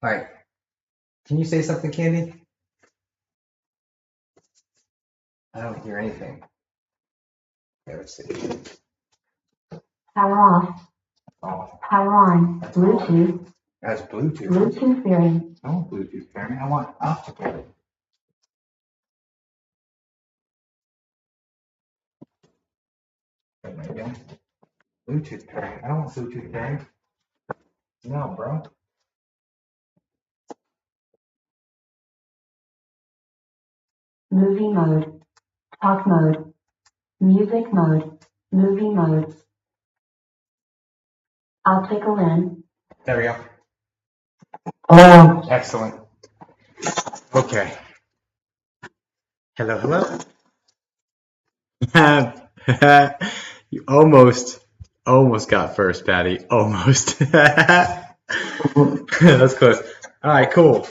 All right. Can you say something, Candy? I don't hear anything. Okay, let's see. Power off. Oh, Power on. Bluetooth. that's Bluetooth. Bluetooth pairing. I want Bluetooth pairing. I want optical. There we go. Bluetooth pairing. I don't want Bluetooth pairing. No, bro. Movie mode. Talk mode. Music mode. Movie mode. Optical in. There we go. Oh, excellent. Okay. Hello, hello. You almost got first, Patty. Almost. That's close. All right, cool.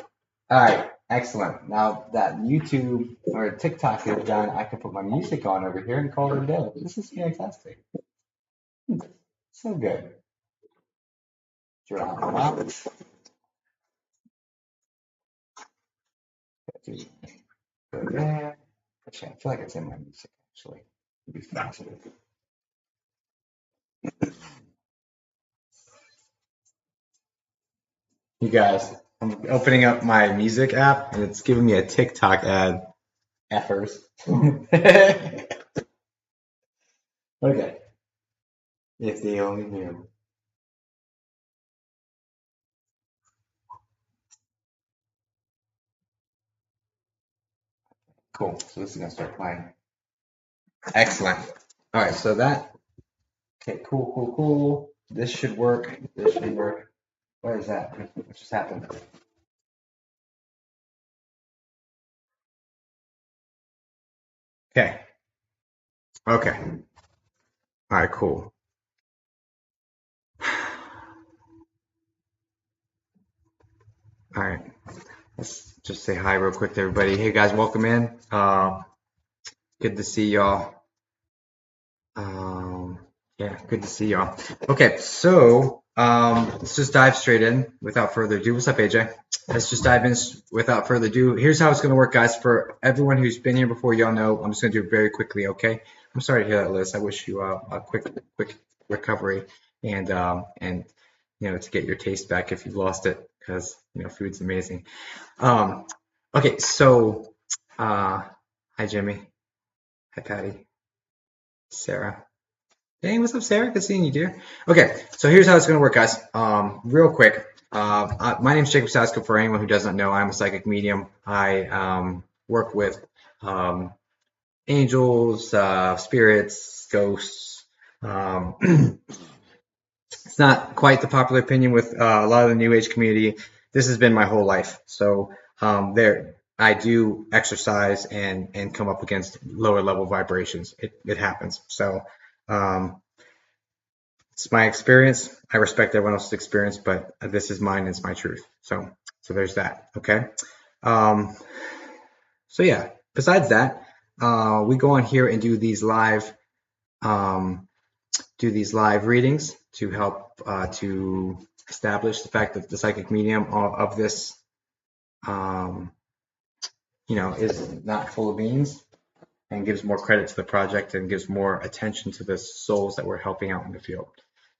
All right, excellent. Now that YouTube or TikTok is done, I can put my music on over here and call it a day. This is fantastic. So good. Drop it out. Go there. Actually, I feel like it's in my music, actually. It'd be faster. You guys, I'm opening up my music app and it's giving me a TikTok ad. Effers. Okay. If they only knew. Cool. So this is gonna start playing. Excellent. All right. So that. Okay. Cool. Cool. Cool. This should work. This should work. What is that? What just happened? Okay. Okay. All right. Cool. All right. Let's just say hi real quick to everybody. Hey guys, welcome in. Good to see y'all. Yeah, good to see y'all. Okay, so let's just dive straight in without further ado. What's up, AJ? Let's just dive in without further ado. Here's how it's going to work, guys. For everyone who's been here before, y'all know I'm just going to do it very quickly. Okay. I'm sorry to hear that, Liz. I wish you a quick recovery and to get your taste back if you've lost it, because food's amazing. Okay, so hi Jimmy, hi Patty, Sarah. Hey, what's up, Sarah? Good seeing you, dear. Okay, so here's how it's going to work, guys. Real quick, my name is Jacob Sasko. For anyone who doesn't know, I'm a psychic medium. I work with angels, spirits, ghosts. It's not quite the popular opinion with a lot of the New Age community. This has been my whole life. So I do exercise and come up against lower level vibrations. It happens. So it's my experience. I respect everyone else's experience, but this is mine. It's my truth. So there's that. Okay. So yeah. Besides that, we go on here and do these live readings to help to establish the fact that the psychic medium of this is not full of beans, and gives more credit to the project and gives more attention to the souls that we're helping out in the field.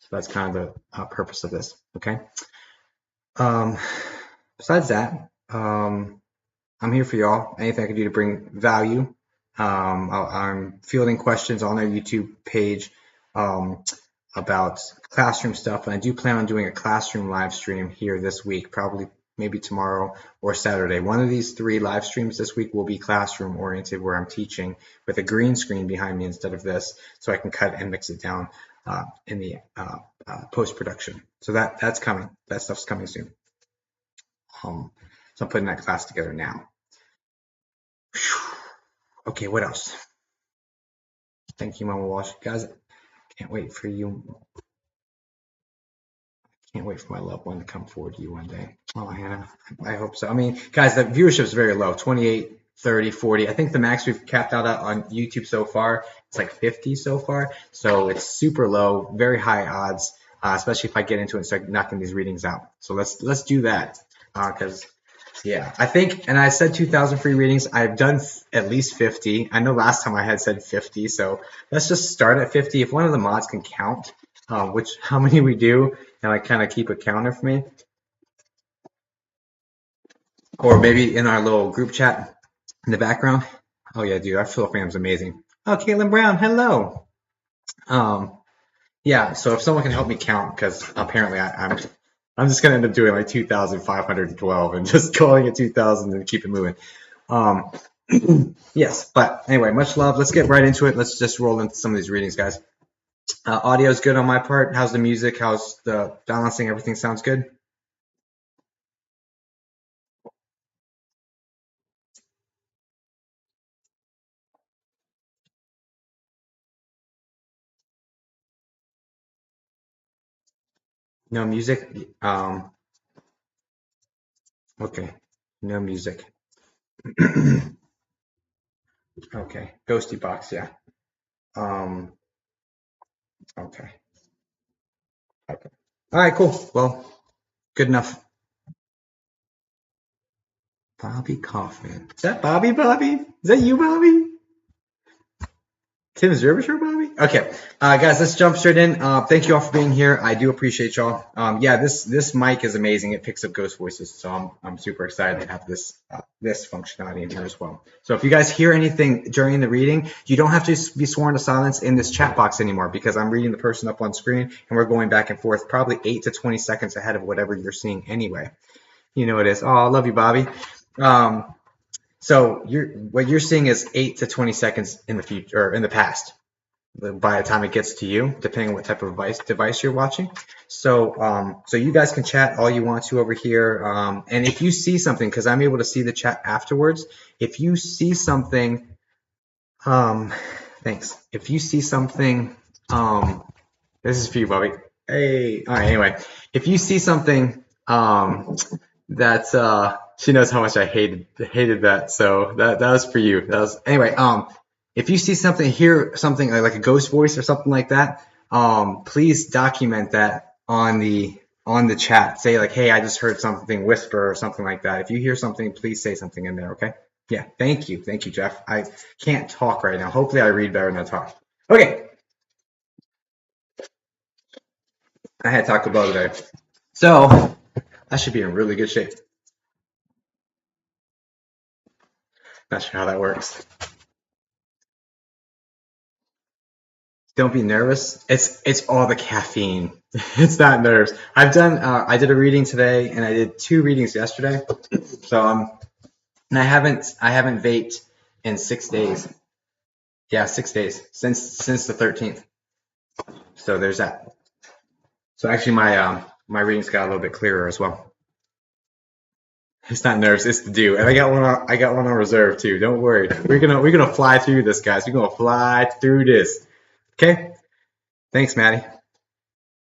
So that's kind of the purpose of this. Okay. Besides that, I'm here for y'all. Anything I can do to bring value. I'm fielding questions on our YouTube page about classroom stuff, and I do plan on doing a classroom live stream here this week, probably maybe tomorrow or Saturday. One of these 3 live streams this week will be classroom oriented, where I'm teaching with a green screen behind me instead of this, so I can cut and mix it down in the post-production. So that's coming. That stuff's coming soon. So I'm putting that class together now. Okay, what else? Thank you, Mama Walsh. Guys, can't wait for you. Can't wait for my loved one to come forward to you one day. Oh, Hannah, I hope so. I mean, guys, the viewership is very low, 28, 30, 40. I think the max we've capped out on YouTube so far, it's like 50 so far. So it's super low, very high odds, especially if I get into it and start knocking these readings out. So let's do that. Because yeah, I think, and I said 2,000 free readings. I've done at least 50. I know last time I had said 50, so let's just start at 50. If one of the mods can count, how many we do, and like kind of keep a counter for me, or maybe in our little group chat in the background. Oh yeah, dude, our Phil fam's amazing. Oh, Caitlin Brown, hello. Yeah, so if someone can help me count, because apparently I'm just gonna end up doing like 2,512 and just calling it 2,000 and keep it moving. Yes, but anyway, much love. Let's get right into it. Let's just roll into some of these readings, guys. Audio is good on my part. How's the music? How's the balancing? Everything sounds good? No music? Okay, no music. Okay, Ghosty Box, yeah. Okay. Okay. All right, cool. Well, good enough. Bobby Kaufman. Is that Bobby? Is that you, Bobby? Tim Zervisher, Bobby? Okay, guys, let's jump straight in. Thank you all for being here. I do appreciate y'all. Yeah, this mic is amazing. It picks up ghost voices, so I'm super excited to have this functionality in here as well. So if you guys hear anything during the reading, you don't have to be sworn to silence in this chat box anymore, because I'm reading the person up on screen and we're going back and forth, probably 8 to 20 seconds ahead of whatever you're seeing anyway. You know it is. Oh, I love you, Bobby. So what you're seeing is 8 to 20 seconds in the future, or in the past, by the time it gets to you, depending on what type of device you're watching. So so you guys can chat all you want to over here. And if you see something, because I'm able to see the chat afterwards, if you see something, thanks. If you see something, this is for you, Bobby. Hey, all right. Anyway, if you see something, that she knows how much I hated that. So that was for you. That was anyway. If you see something, hear something like a ghost voice or something like that, please document that on the chat. Say like, hey, I just heard something whisper or something like that. If you hear something, please say something in there. Okay? Yeah. Thank you, Jeff. I can't talk right now. Hopefully, I read better than I talk. Okay. I had Taco Bell today, so I should be in really good shape. Not sure how that works. Don't be nervous. It's all the caffeine. It's not nerves. I did a reading today and I did 2 readings yesterday. So and I haven't vaped in 6 days. Yeah, 6 days since the 13th. So there's that. So actually my readings got a little bit clearer as well. It's not nerves, it's the dew. And I got one on reserve too. Don't worry. We're gonna fly through this, guys. We're gonna fly through this. Okay? Thanks, Maddie.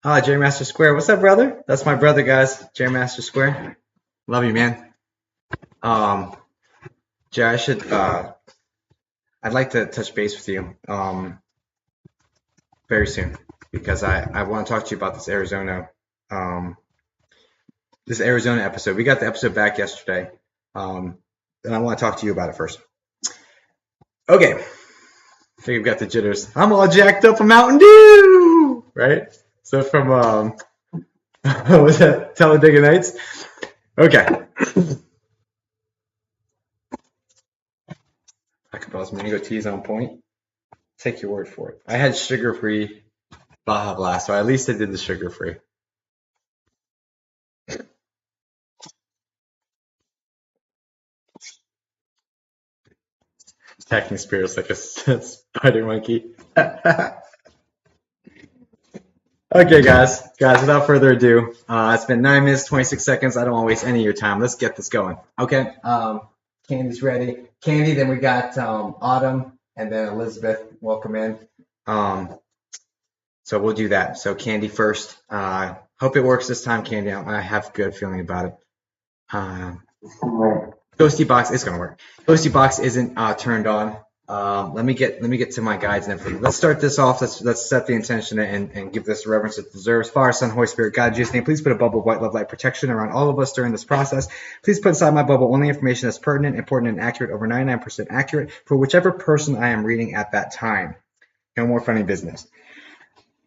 Oh, Jerry Master Square. What's up, brother? That's my brother, guys. Jerry Master Square. Love you, man. Jerry, I'd like to touch base with you very soon, because I want to talk to you about this Arizona episode. We got the episode back yesterday, and I want to talk to you about it first. Okay. I think we've got the jitters. I'm all jacked up from Mountain Dew, right? So from what was that? Talladega Nights. Okay. Taco Bell's Mango Tea is on point. Take your word for it. I had sugar-free Baja Blast, so at least I did the sugar-free. Attacking spirits like a spider monkey. Okay, guys, without further ado, it's been 9 minutes, 26 seconds. I don't want to waste any of your time. Let's get this going. Okay, Candy's ready. Candy, then we got Autumn, and then Elizabeth. Welcome in. So we'll do that. So Candy first. Hope it works this time, Candy. I have a good feeling about it. Ghosty Box is going to work. Ghosty Box isn't turned on. Let me get to my guides and everything. Let's start this off. Let's set the intention and give this reverence it deserves. Father, Son, Holy Spirit, God, in Jesus' name, please put a bubble of white love, light, protection around all of us during this process. Please put inside my bubble only information that's pertinent, important, and accurate, over 99% accurate for whichever person I am reading at that time. No more funny business.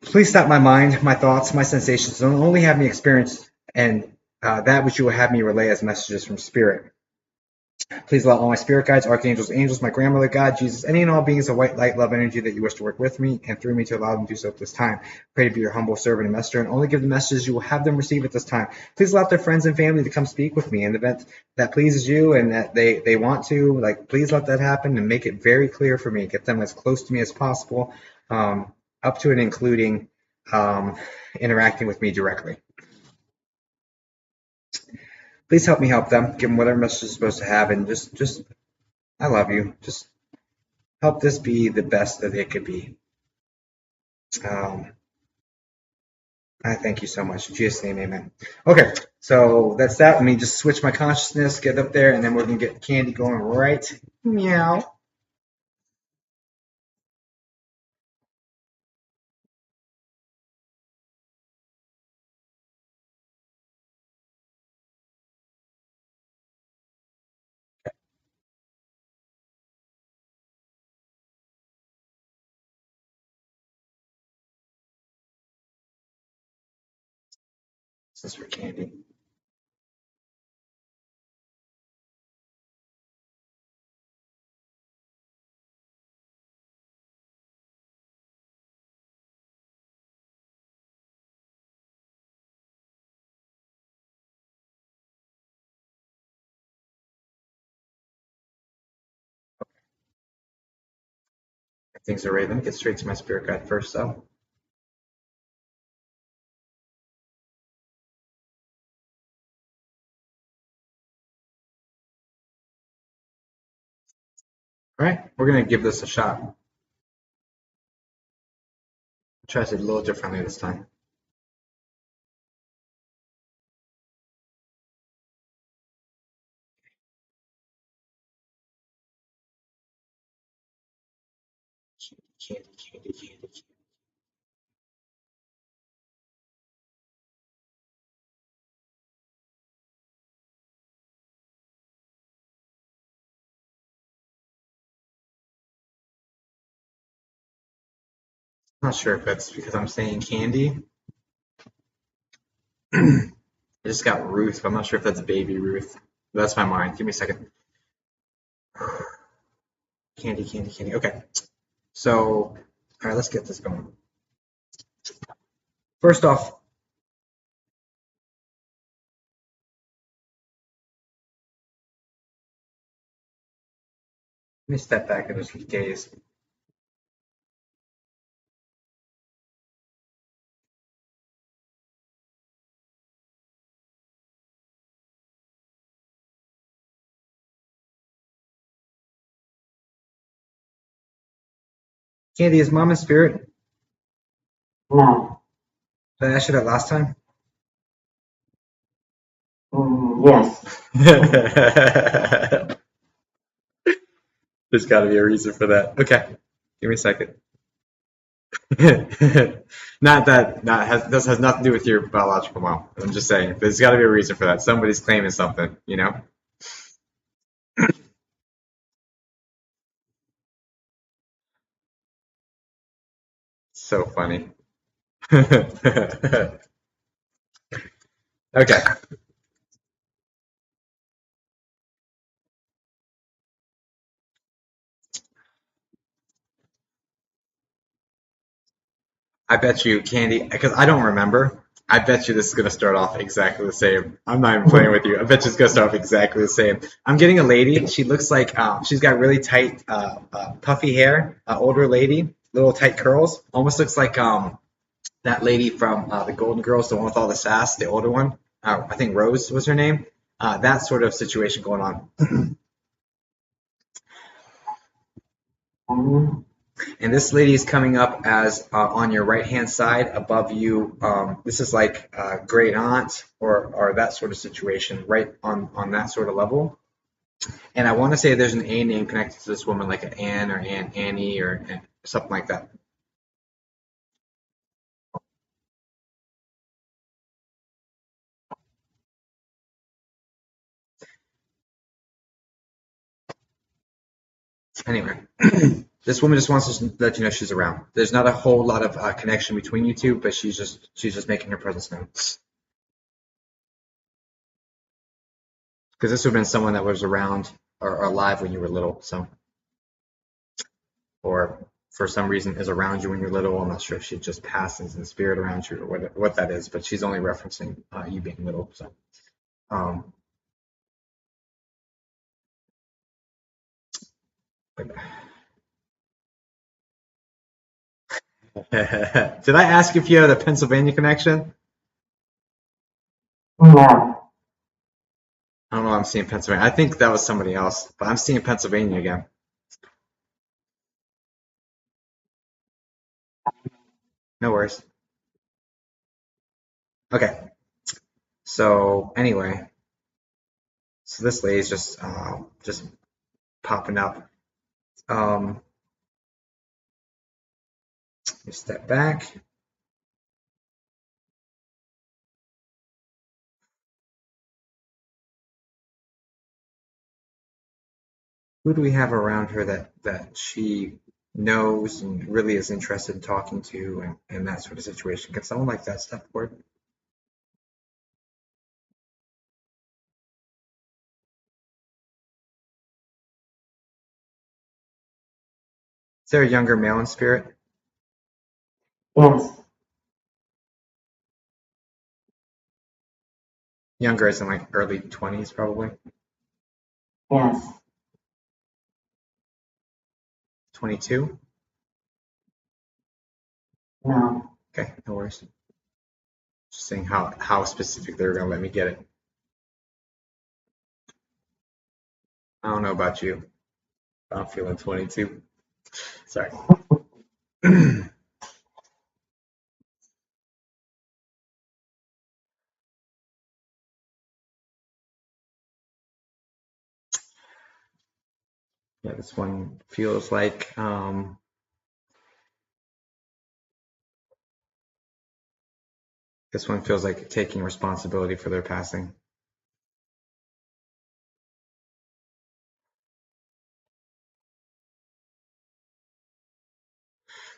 Please stop my mind, my thoughts, my sensations, and only have me experience and that which you will have me relay as messages from Spirit. Please allow all my spirit guides, archangels, angels, my grandmother, God, Jesus, any and all beings of white light, love, energy that you wish to work with me and through me to allow them to do so at this time. Pray to be your humble servant and messenger and only give the messages you will have them receive at this time. Please allow their friends and family to come speak with me in the event that pleases you and that they want to. Like, please let that happen and make it very clear for me. Get them as close to me as possible, up to and including interacting with me directly. Please help me help them, give them whatever message is supposed to have, and just, I love you. Just help this be the best that it could be. I thank you so much. In Jesus' name, amen. Okay, so that's that. Let me just switch my consciousness, get up there, and then we're going to get Candy going right. Meow. This is for Candy. Things are ready. Let me get straight to my spirit guide first, though. All right, we're going to give this a shot. Try it a little differently this time. Candy, candy, candy, candy. I'm not sure if that's because I'm saying Candy. I just got Ruth, but I'm not sure if that's baby Ruth. That's my mind. Give me a second. Candy, candy, candy. Okay. So, all right, let's get this going. First off, let me step back and just gaze. Candy, is Mom in spirit? No. Did I ask you that last time? Yes. There's got to be a reason for that. Okay, give me a second. Not that this has nothing to do with your biological mom. I'm just saying there's got to be a reason for that. Somebody's claiming something, you know. So funny. Okay. I bet you, Candy, because I don't remember. I bet you this is going to start off exactly the same. I'm not even playing with you. I bet you it's going to start off exactly the same. I'm getting a lady. She looks like she's got really tight, puffy hair. Older lady, little tight curls. Almost looks like that lady from the Golden Girls, the one with all the sass, the older one. I think Rose was her name. That sort of situation going on. And this lady is coming up as on your right hand side above you. This is like great aunt or that sort of situation, right on that sort of level. And I want to say there's an A name connected to this woman, like an Ann or Annie or something like that. Anyway, this woman just wants to let you know she's around. There's not a whole lot of connection between you two, but she's just making her presence known. Because this would have been someone that was around or alive when you were little, so, or for some reason is around you when you're little. I'm not sure if she just passes in spirit around you or what that is, but she's only referencing you being little. So, um, did I ask if you had a Pennsylvania connection? No. I don't know. I'm seeing Pennsylvania. I think that was somebody else, but I'm seeing Pennsylvania again. No worries. Okay. So anyway, so this lady's just popping up. You step back. Who do we have around her that she knows and really is interested in talking to and that sort of situation? Can someone like that step forward? Is there a younger male in spirit? Yes. Younger as in like early 20s, probably. Yes. 22? No. Okay, no worries. Just saying how specific they're gonna let me get it. I don't know about you. I'm feeling 22. Sorry. Yeah, this one feels like taking responsibility for their passing.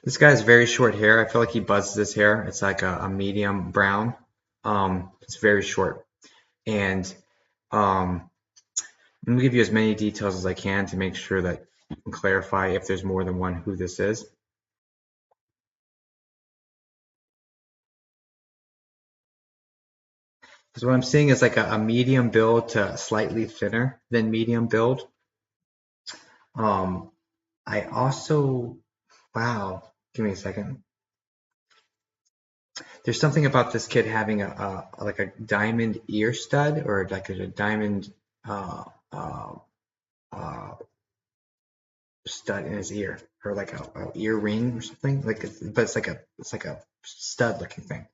This guy has very short hair. I feel like he buzzes his hair. It's like a medium brown. It's very short. And I'm going to give you as many details as I can to make sure that you can clarify if there's more than one who this is. Because what I'm seeing is like a medium build to slightly thinner than medium build. I also, wow, give me a second. There's something about this kid having like a diamond ear stud or like a diamond uh, uh, stud in his ear or like a ear ring or something. But it's like a stud looking thing.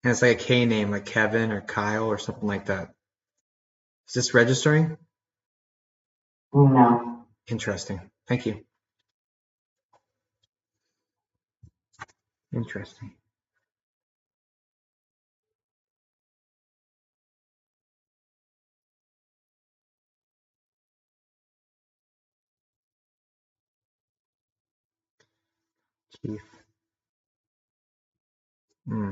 And it's like a K name, like Kevin or Kyle or something like that. Is this registering? No. Interesting. Thank you. Interesting. Keith. Hmm.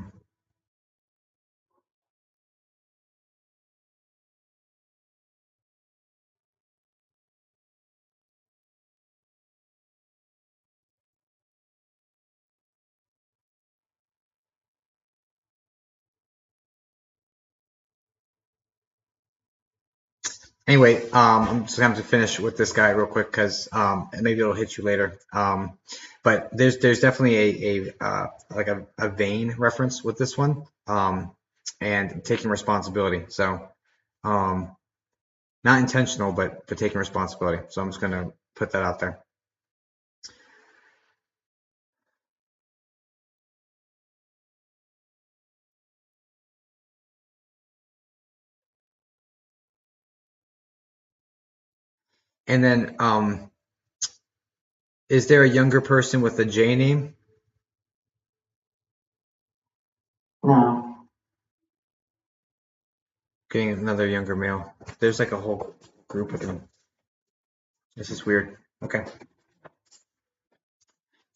Anyway, I'm just going to finish with this guy real quick because maybe it'll hit you later. But there's definitely like a vein reference with this one, and taking responsibility. So not intentional, but taking responsibility. So I'm just going to put that out there. And then, is there a younger person with a J name? No. Getting another younger male. There's like a whole group of them. This is weird. Okay.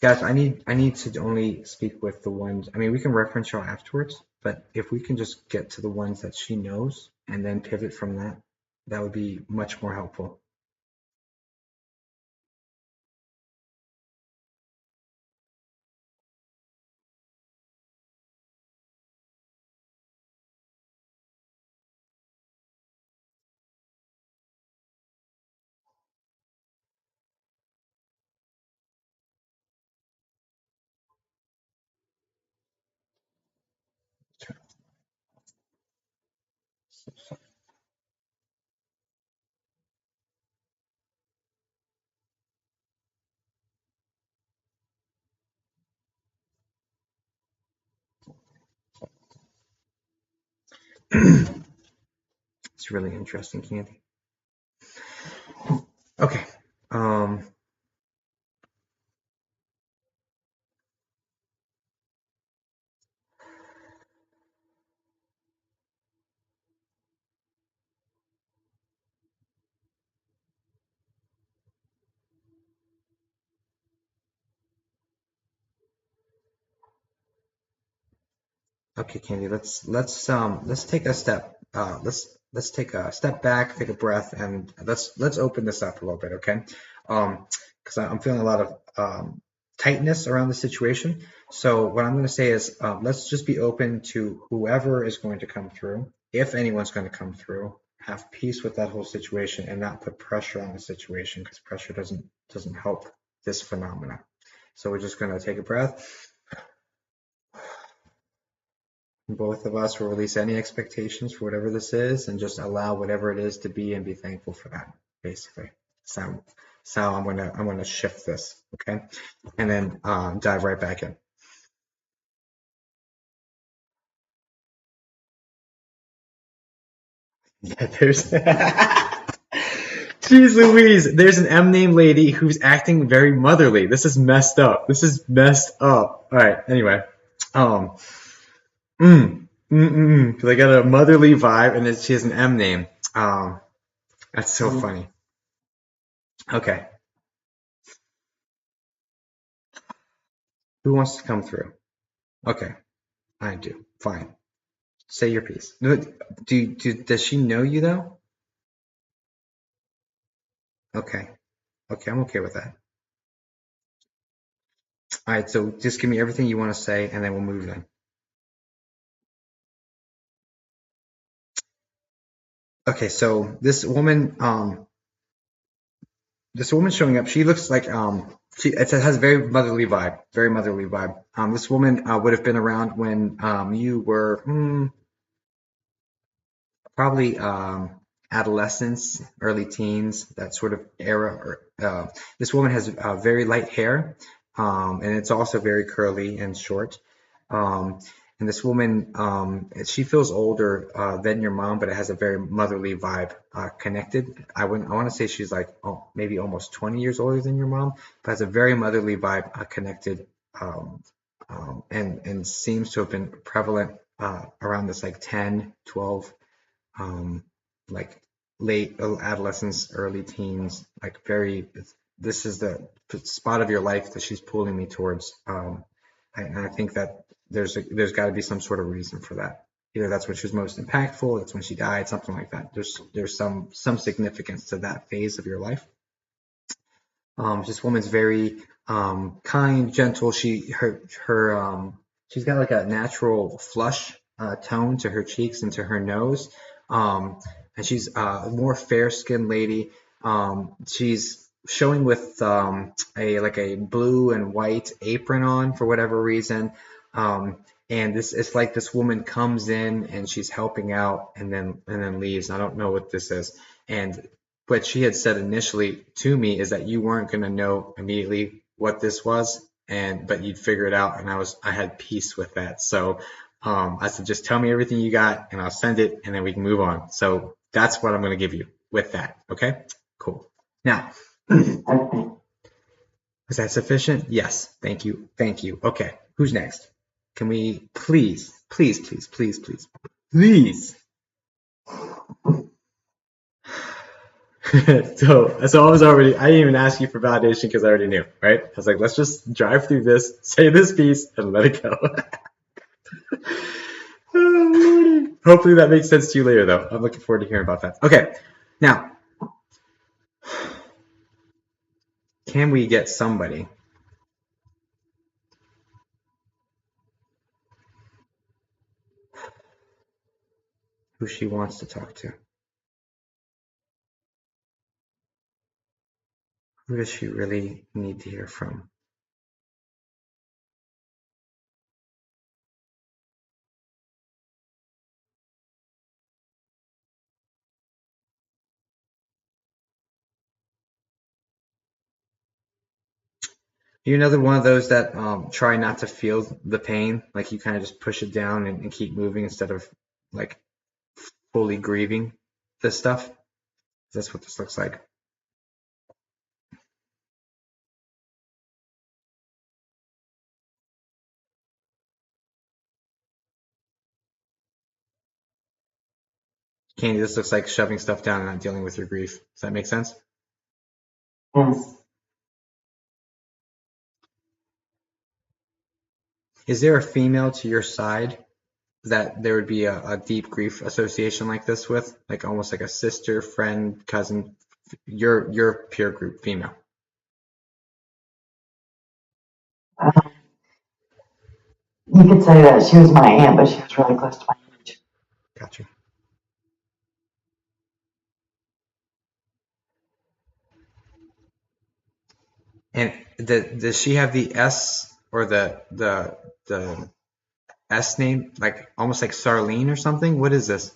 Guys, I need to only speak with the ones. I mean, we can reference y'all afterwards, but if we can just get to the ones that she knows and then pivot from that, that would be much more helpful. It's really interesting, Candy. Okay. Okay, Candy, let's take a step let's take a step back, take a breath, and let's open this up a little bit, okay? Because I'm feeling a lot of tightness around the situation. So what I'm going to say is let's just be open to whoever is going to come through, if anyone's going to come through, have peace with that whole situation and not put pressure on the situation because pressure doesn't help this phenomena. So we're just going to take a breath. Both of us will release any expectations for whatever this is and just allow whatever it is to be and be thankful for that, basically. So I'm gonna shift this, okay? And then dive right back in. Yeah, there's Jeez Louise, there's an M name lady who's acting very motherly. This is messed up. This is messed up. All right, anyway. Because I got a motherly vibe, and then she has an M name. That's so funny. Okay. Who wants to come through? Okay, I do. Fine. Say your piece. Does she know you though? Okay. Okay, I'm okay with that. All right, so just give me everything you want to say, and then we'll move in. Okay, so this woman showing up, she looks like it has a very motherly vibe, very motherly vibe. This woman would have been around when you were probably adolescence, early teens, that sort of era. This woman has very light hair, and it's also very curly and short. And this woman, she feels older than your mom, but it has a very motherly vibe connected. I want to say she's like maybe almost 20 years older than your mom, but has a very motherly vibe connected, and seems to have been prevalent around this like 10, 12, like late adolescence, early teens, like very. This is the spot of your life that she's pulling me towards. And I think that there's got to be some sort of reason for that. Either that's when she was most impactful, that's when she died, something like that. There's some significance to that phase of your life. This woman's very kind, gentle. She's got like a natural flush tone to her cheeks and to her nose. And she's a more fair-skinned lady. She's showing with a blue and white apron on for whatever reason. And it's like this woman comes in and she's helping out and then leaves. I don't know what this is. And what she had said initially to me is that you weren't going to know immediately what this was, but you'd figure it out. And I had peace with that. So I said, just tell me everything you got and I'll send it and then we can move on. So that's what I'm going to give you with that. Okay, cool. Now, Okay. is that sufficient? Yes. Thank you. Thank you. Okay. Who's next? Can we please, please, please, please, please, please? So I was already, I didn't even ask you for validation because I already knew, right? I was like, let's just drive through this, say this piece, and let it go. Oh, Lordy. Hopefully that makes sense to you later, though. I'm looking forward to hearing about that. Okay. Now, can we get somebody who she wants to talk to? Who does she really need to hear from? You're another one of those that try not to feel the pain, like you kind of just push it down and keep moving instead of like fully grieving this stuff. That's what this looks like. Candy, this looks like shoving stuff down and not dealing with your grief. Does that make sense? Yes. Is there a female to your side that there would be a deep grief association like this with, like almost like a sister, friend, cousin, your peer group female? You could say that she was my aunt, but she was really close to my age. Gotcha. And does she have the S or the S name, like almost like Sarlene or something? What is this?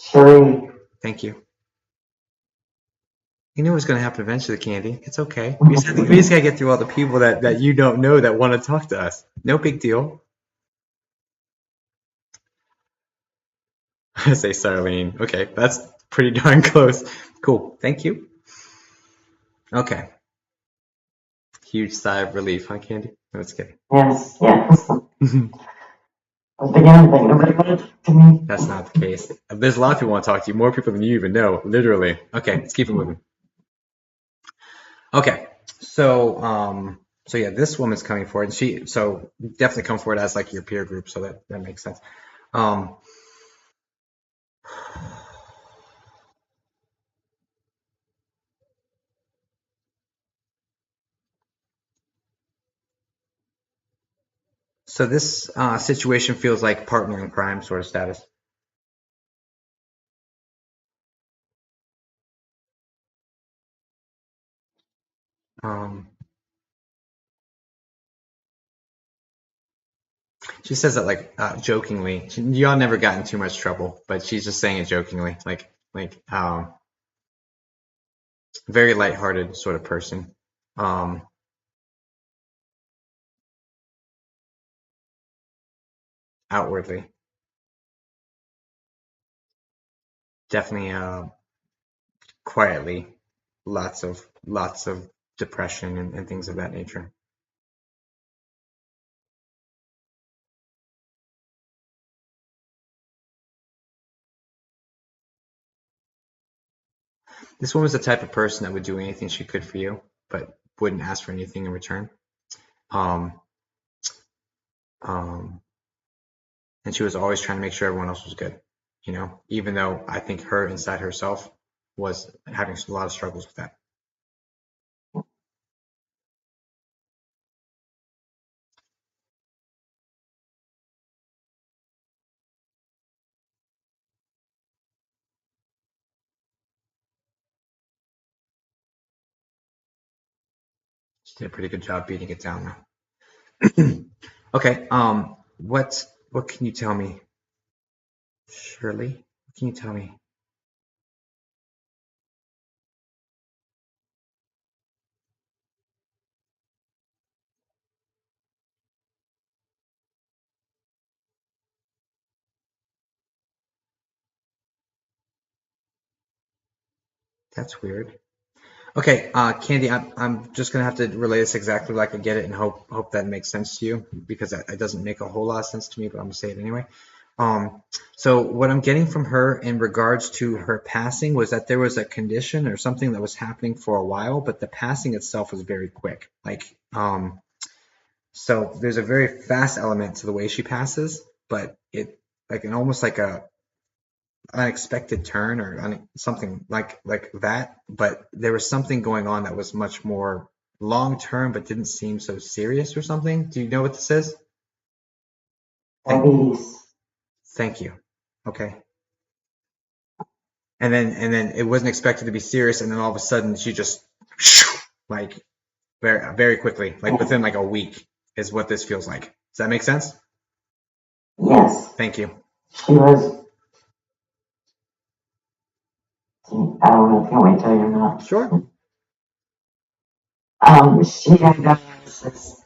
Cherie. Thank you. You knew it was going to happen eventually, Candy. It's okay. We just got to get through all the people that you don't know that want to talk to us. No big deal. I say Sarlene. Okay, that's pretty darn close. Cool. Thank you. Okay. Huge sigh of relief, huh, Candy? No, it's kidding. Yes, yes. I was beginning to think nobody wanted to talk to me. That's not the case. There's a lot of people want to talk to you, more people than you even know, literally. Okay, let's keep it moving. Okay, so yeah, this woman's coming forward. So definitely come forward as like your peer group, so that makes sense. So this situation feels like partner in crime sort of status. She says that like jokingly. Y'all never got in too much trouble, but she's just saying it jokingly, like very lighthearted sort of person. Outwardly, definitely quietly, lots of depression and things of that nature. This woman's the type of person that would do anything she could for you, but wouldn't ask for anything in return. Um, um, and she was always trying to make sure everyone else was good, you know, even though I think her inside herself was having a lot of struggles with that. She did a pretty good job beating it down now. Okay, what can you tell me, Shirley? What can you tell me? That's weird. Okay, Candy, I'm just gonna have to relay this exactly like I get it and hope that makes sense to you because it doesn't make a whole lot of sense to me, but I'm gonna say it anyway. Um, so what I'm getting from her in regards to her passing was that there was a condition or something that was happening for a while, but the passing itself was very quick. So there's a very fast element to the way she passes, but it like an almost like a unexpected turn or something like that. But there was something going on that was much more long term, but didn't seem so serious or something. Do you know what this is? Thank, Diabetes. thank you. Okay. And then it wasn't expected to be serious, and then all of a sudden she just like very quickly, like within like a week, is what this feels like. Does that make sense? Yes. Thank you. She was, I don't know if you want me to tell you or not. Sure. She had dialysis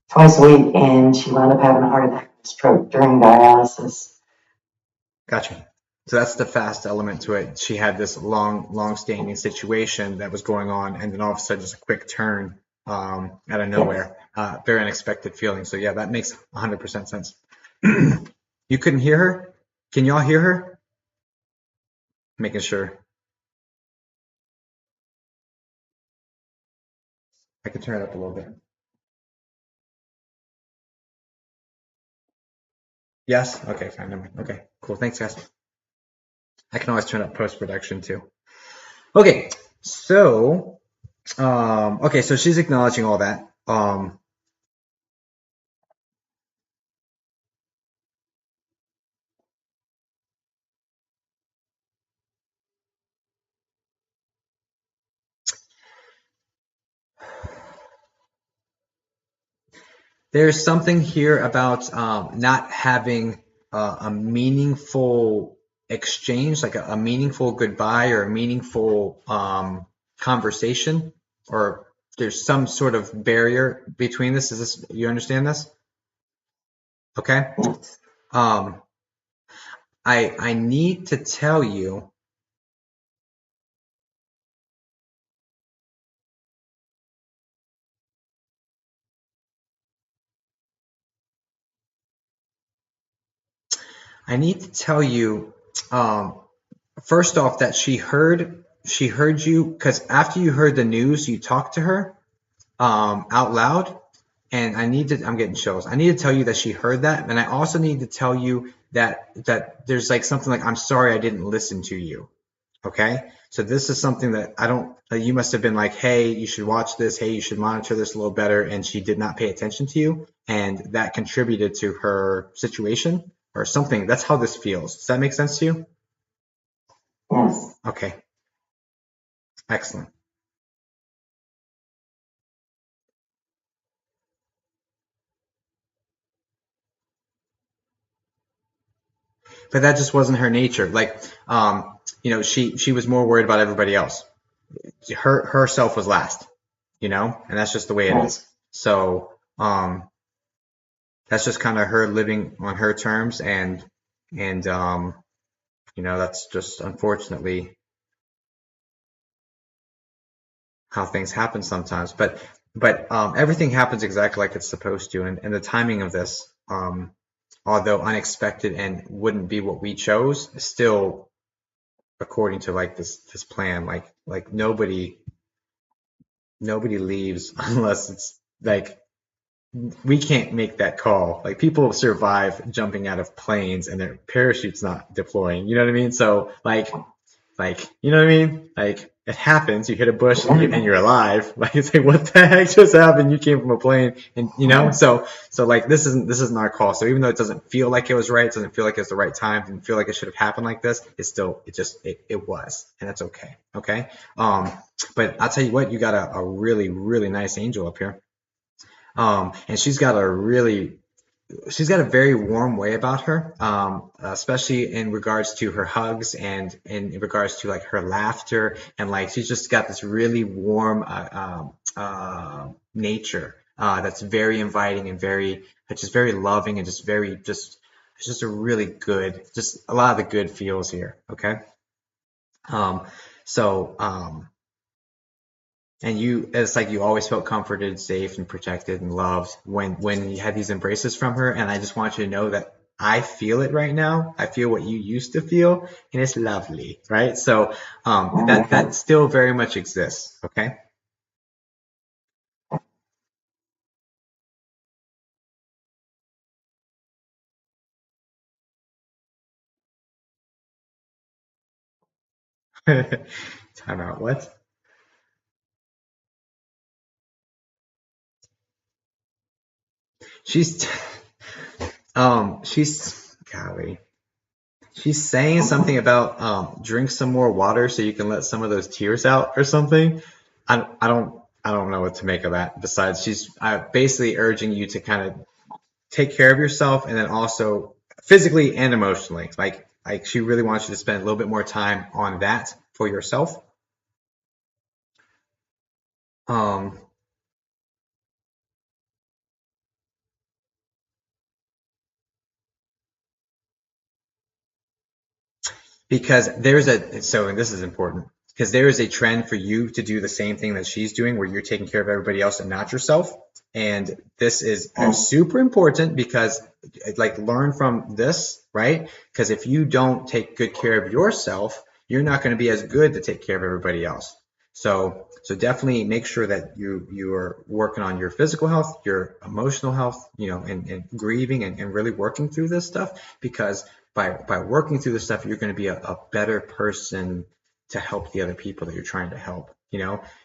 twice a week and she wound up having a heart attack and stroke during dialysis. Gotcha. So that's the fast element to it. She had this long-standing situation that was going on, and then all of a sudden, just a quick turn out of nowhere. Very unexpected feeling. So yeah, that makes 100% sense. You couldn't hear her? Can y'all hear her? Making sure. I can turn it up a little bit. Yes? Okay, fine. Never mind. Okay, cool. Thanks, guys. I can always turn up post-production too. Okay, so okay, so she's acknowledging all that. There's something here about not having a meaningful exchange, like a meaningful goodbye or a meaningful conversation, or there's some sort of barrier between this. Is this, you understand this? Okay. Yes. I need to tell you. I need to tell you. First off, that she heard you because after you heard the news, you talked to her out loud, and I'm getting chills. I need to tell you that she heard that, and I also need to tell you that there's like something like, I'm sorry I didn't listen to you. Okay, so this is something that I don't. You must have been like, hey, you should watch this. Hey, you should monitor this a little better, and she did not pay attention to you, and that contributed to her situation or something. That's how this feels. Does that make sense to you? Yes. Okay, excellent. But that just wasn't her nature. Like, she was more worried about everybody else. Herself was last, and that's just the way it is. Yes. So, that's just kind of her living on her terms, and that's just unfortunately how things happen sometimes. But everything happens exactly like it's supposed to, and the timing of this, although unexpected and wouldn't be what we chose, still according to like this plan, like nobody leaves unless it's like we can't make that call. Like people survive jumping out of planes and their parachute's not deploying. You know what I mean? So like you know what I mean? Like it happens. You hit a bush and you're alive. Like it's like what the heck just happened? You came from a plane, and so like this isn't our call. So even though it doesn't feel like it was right, it doesn't feel like it's the right time, didn't feel like it should have happened like this. It's still it was, and that's okay. Okay. But I'll tell you what, you got a really really nice angel up here. And she's got a very warm way about her, especially in regards to her hugs and in regards to like her laughter, and like she's just got this really warm nature that's very inviting and just very loving and it's just a really good, just a lot of the good feels here. Okay. Um, so And it's like you always felt comforted, safe, and protected and loved when you had these embraces from her. And I just want you to know that I feel it right now. I feel what you used to feel, and it's lovely, right? So that still very much exists. Okay. Time out. What? She's she's golly. She's saying something about drink some more water so you can let some of those tears out or something. I don't know what to make of that. Besides, she's basically urging you to kind of take care of yourself and then also physically and emotionally. Like she really wants you to spend a little bit more time on that for yourself. Um, because there's a so and this is important because there is a trend for you to do the same thing that she's doing where you're taking care of everybody else and not yourself, and this is super important because like learn from this, right? Because if you don't take good care of yourself, you're not going to be as good to take care of everybody else. So definitely make sure that you are working on your physical health, your emotional health, and grieving and really working through this stuff because by working through this stuff, you're going to be a better person to help the other people that you're trying to help.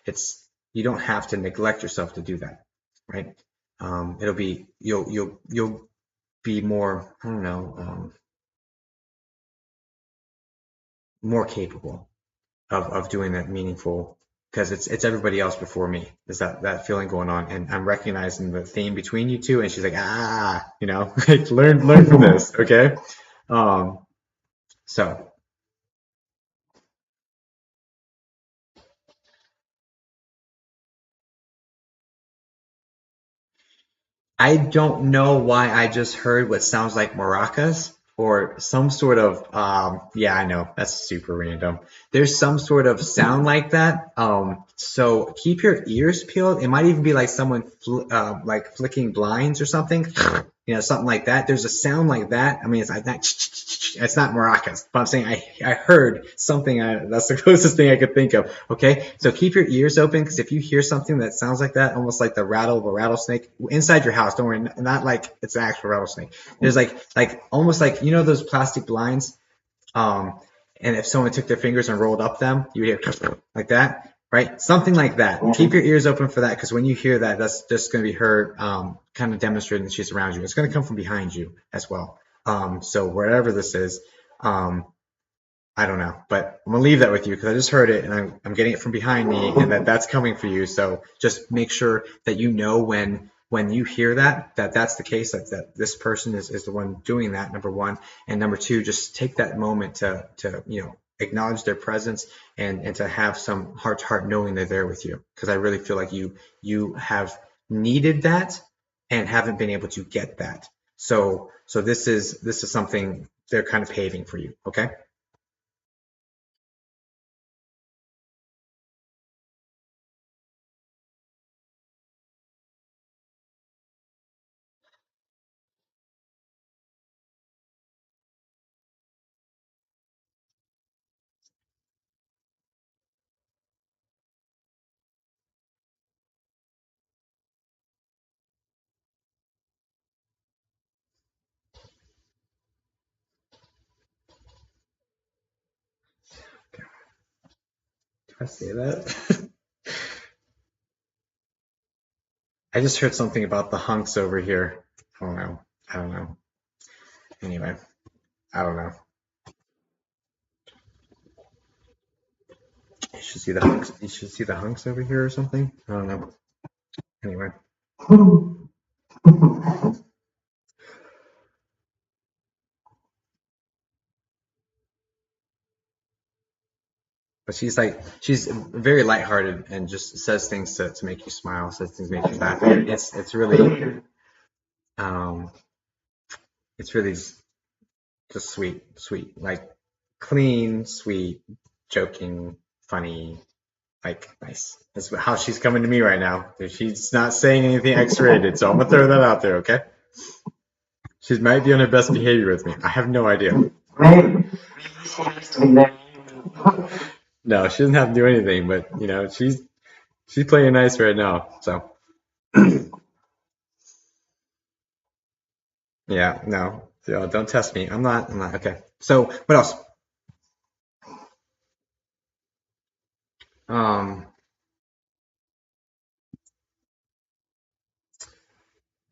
It's you don't have to neglect yourself to do that, right? It'll be you'll be more I don't know more capable of doing that meaningful because it's everybody else before me. There's that feeling going on, and I'm recognizing the theme between you two. And she's like, like learn from this, okay? Um, so I don't know why I just heard what sounds like maracas or some sort of yeah, I know that's super random. There's some sort of sound like that. So keep your ears peeled. It might even be like someone like flicking blinds or something. Something like that. There's a sound like that. I mean, it's like that. It's not maracas, but I'm saying I heard something. That's the closest thing I could think of. Okay, so keep your ears open because if you hear something that sounds like that, almost like the rattle of a rattlesnake inside your house, don't worry, not like it's an actual rattlesnake. There's like almost like those plastic blinds. Um, and if someone took their fingers and rolled up them, you would hear like that, right? Something like that. Keep your ears open for that because when you hear that, that's just going to be her kind of demonstrating that she's around you. It's going to come from behind you as well. So wherever this is, um, I don't know, but I'm gonna leave that with you because I just heard it and I'm getting it from behind me and that's coming for you. So just make sure that you know when you hear that that's the case, that this person is the one doing that, number one. And number two, just take that moment to acknowledge their presence and to have some heart to heart knowing they're there with you. Because I really feel like you have needed that and haven't been able to get that. So this is something they're kind of paving for you, okay? I say that? I just heard something about the hunks over here. I don't know. I don't know. Anyway, I don't know. You should see the hunks. You should see the hunks over here or something. I don't know. Anyway, but she's very lighthearted and just says things to make you smile, says things to make you laugh. Um it's really just sweet, like clean, sweet, joking, funny, Like, nice. That's how she's coming to me right now. She's not saying anything X-rated, so I'm gonna throw that out there, okay? She might be on her best behavior with me. I have no idea. Maybe she has to be there. No, she doesn't have to do anything, but you know, she's playing nice right now. So yeah, no, don't test me. I'm not. Okay. So what else?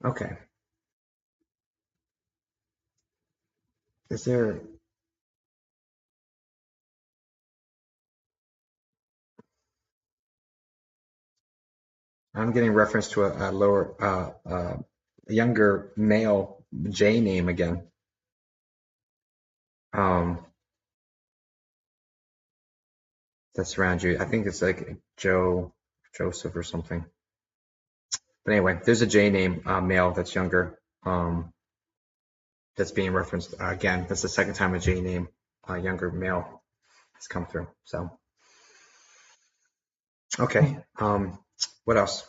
Okay. Is there? I'm getting reference to a lower, younger male J name again. That's around you. I think it's like Joseph or something. But anyway, there's a J name male that's younger. That's being referenced again. That's the second time a J name younger male has come through. So okay. What else?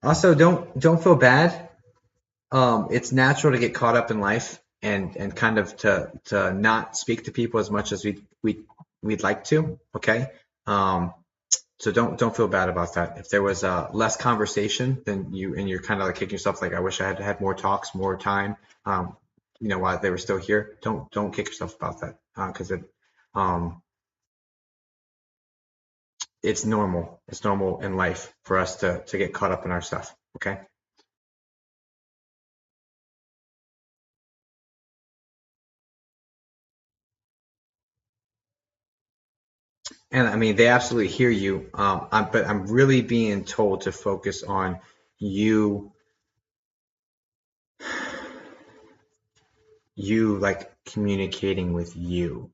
Also, don't feel bad. It's natural to get caught up in life and kind of to not speak to people as much as we'd like to. Okay. So don't feel bad about that. If there was less conversation, then you're kind of like kicking yourself like I wish I had had more talks, more time. While they were still here, don't kick yourself about that because it's normal. It's normal in life for us to get caught up in our stuff. Okay. And I mean, they absolutely hear you. But I'm really being told to focus on you like communicating with you,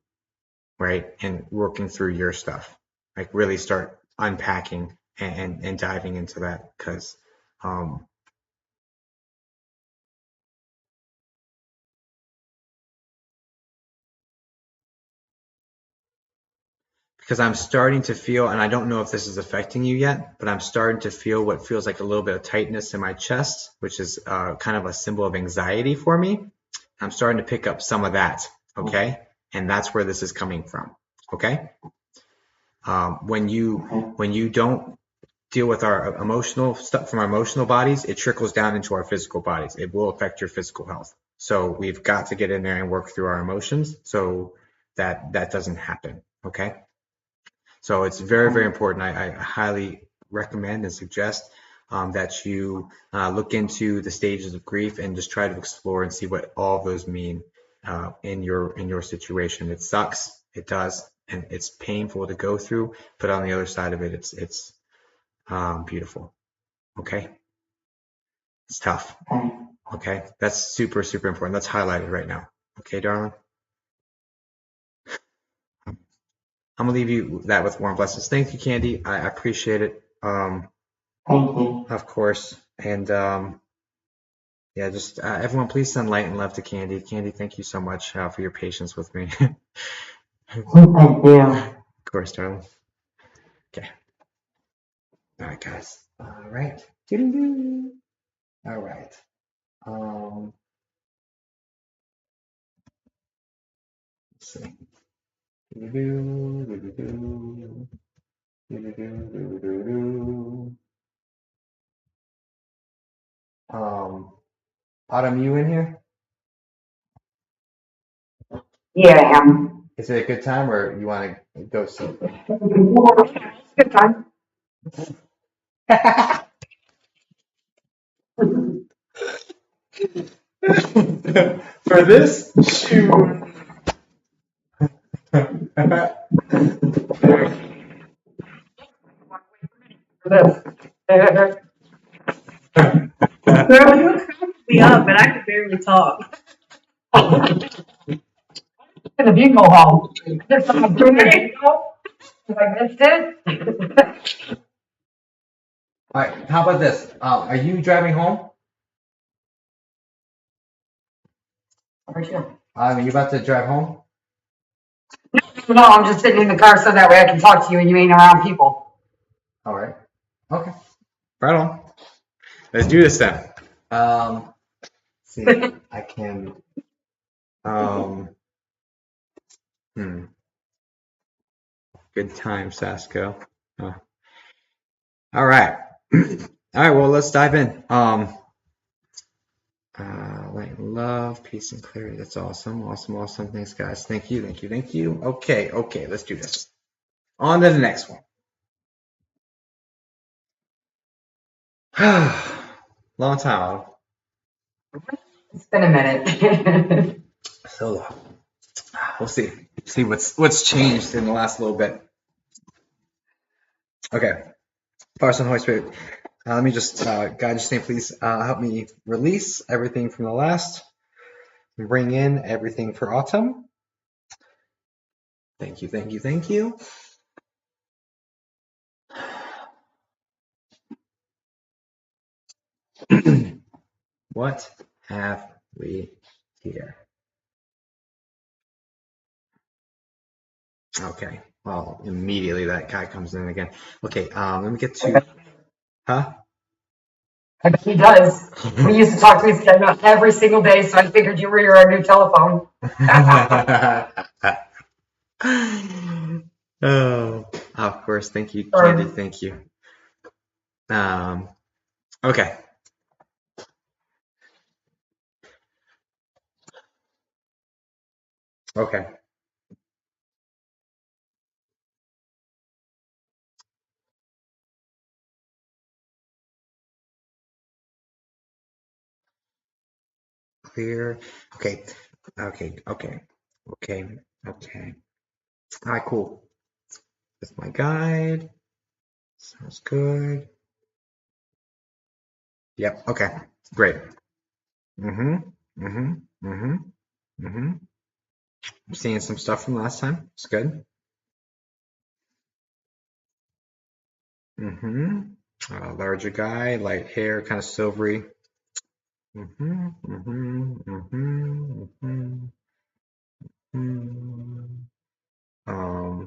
right? And working through your stuff. Like really start unpacking and diving into that because I'm starting to feel, and I don't know if this is affecting you yet, but I'm starting to feel what feels like a little bit of tightness in my chest, which is kind of a symbol of anxiety for me. I'm starting to pick up some of that, okay? And that's where this is coming from, okay? When you don't deal with our emotional stuff from our emotional bodies, it trickles down into our physical bodies. It will affect your physical health. So we've got to get in there and work through our emotions so that doesn't happen, okay? So it's very, very important. I highly recommend and suggest that you look into the stages of grief and just try to explore and see what all of those mean in your situation. It sucks, it does, and it's painful to go through. But on the other side of it, it's beautiful. Okay, it's tough. Okay, that's super, super important. That's highlighted right now. Okay, darling. I'm gonna leave you that with warm blessings. Thank you, Candy. I appreciate it. Thank you. Of course. And yeah, just everyone, please send light and love to Candy. Candy, thank you so much for your patience with me. Thank you. Of course, darling. Okay. All right, guys. All right. Doo-doo-doo. All right. Let's see. Doo-doo-doo, doo-doo-doo, doo-doo-doo, doo-doo-doo. Autumn, you in here? Yeah, I am. Is it a good time or you want to go sleep? Good time. For this? Shoot. Girl, you cracked me up, and I could barely talk. Gonna be go home. There's some doing it. I missed it. All right, how about this? Are you driving home? Where'd you go? Are you about to drive home? No, I'm just sitting in the car so that way I can talk to you and you ain't around people. All right. Okay. Right on. Let's do this then. Let's see, I can. Um, hmm. Good time, Sasco. All right. All right. Well, let's dive in. Like love, peace, and clarity. That's awesome. Awesome. Awesome. Thanks, guys. Thank you. Thank you. Thank you. Okay. Okay. Let's do this. On to the next one. Long time. It's been a minute. So long. We'll see. See what's changed in the last little bit. Okay. Father, Son, Holy Spirit. Let me just, God, just name, please help me release everything from the last and bring in everything for autumn. Thank you, thank you, thank you. What have we here? Okay. Well, immediately that guy comes in again. Okay. Let me get to, huh? I bet he does. We used to talk to each other every single day, so I figured you were your new telephone. Oh, of course. Thank you, Candy. Thank you. Okay. Okay. Clear. Okay. Okay. Okay. Okay. Okay. All right. Cool. That's my guide. Sounds good. Yep. Okay. Great. Mm-hmm. Mm-hmm. Mm-hmm. Mm-hmm. I'm seeing some stuff from last time. It's good. Mm-hmm. Larger guy, light hair, kind of silvery. Mm-hmm. Mm-hmm. Mm-hmm. Mm-hmm. Mm-hmm.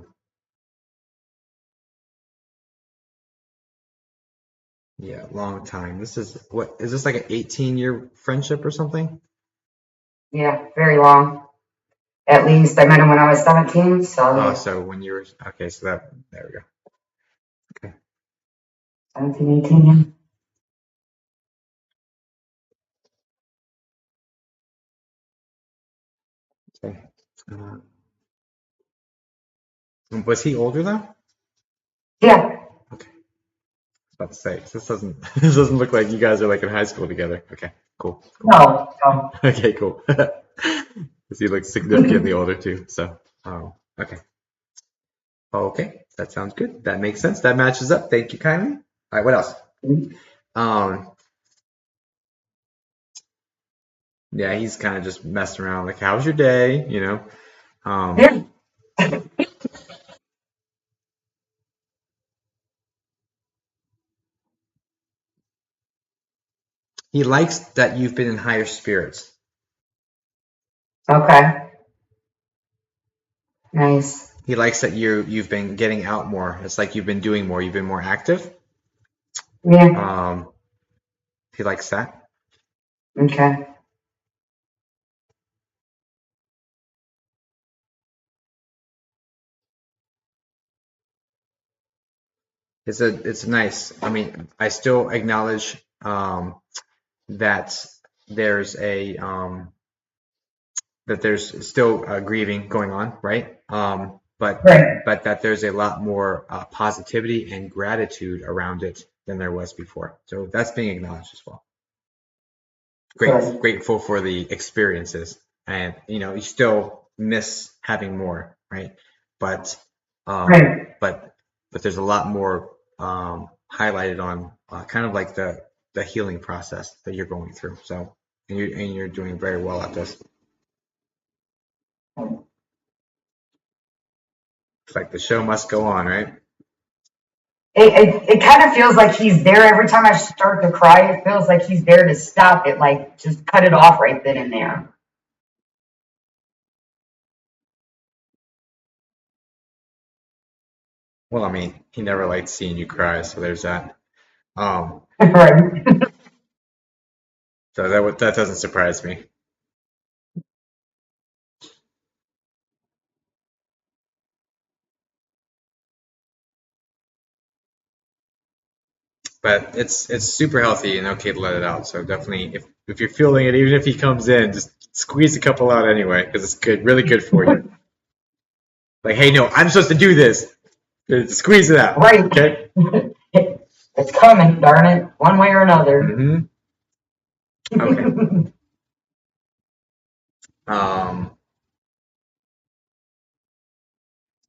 Yeah, long time. This is what is this like an 18-year friendship or something? Yeah, very long. At least I met him when I was 17, Oh, so so when you were okay, so that there we go. Okay. 17, 18, yeah. Okay. Was he older though? Yeah, Okay. I was about to say this doesn't this doesn't look like you guys are like in high school together. Okay. Cool. Cool. no, no. Okay. Cool. Because he looks significantly older too. So. Okay. Okay. That sounds good. That makes sense. That matches up. Thank you kindly. All right. What else? Um. Yeah, he's kind of just messing around. Like, how's your day? You know. Yeah, He likes that you've been in higher spirits. okay. Nice. He likes that you've been getting out more. It's like you've been doing more. You've been more active. Yeah, He likes that. okay. It's nice. I mean, I still acknowledge that there's a that there's still grieving going on, right? Right. But that there's a lot more positivity and gratitude around it than there was before. So that's being acknowledged as well. Good. Grateful for the experiences, and you still miss having more, right? But Right. but there's a lot more highlighted on kind of like the healing process that you're going through. So and you're doing very well at this. It's like the show must go on, right? It kind of feels like he's there every time I start to cry. It feels like he's there to stop it, like just cut it off right then and there. Well, I mean, he never liked seeing you cry, so there's that. Um, Right. so that doesn't surprise me. But it's super healthy and okay to let it out. So definitely, if you're feeling it, even if he comes in, just squeeze a couple out anyway, because it's good, really good for you. Like, hey, no, I'm supposed to do this. Squeeze it out. Right. Okay. It's coming, darn it, one way or another. Mm-hmm. Okay.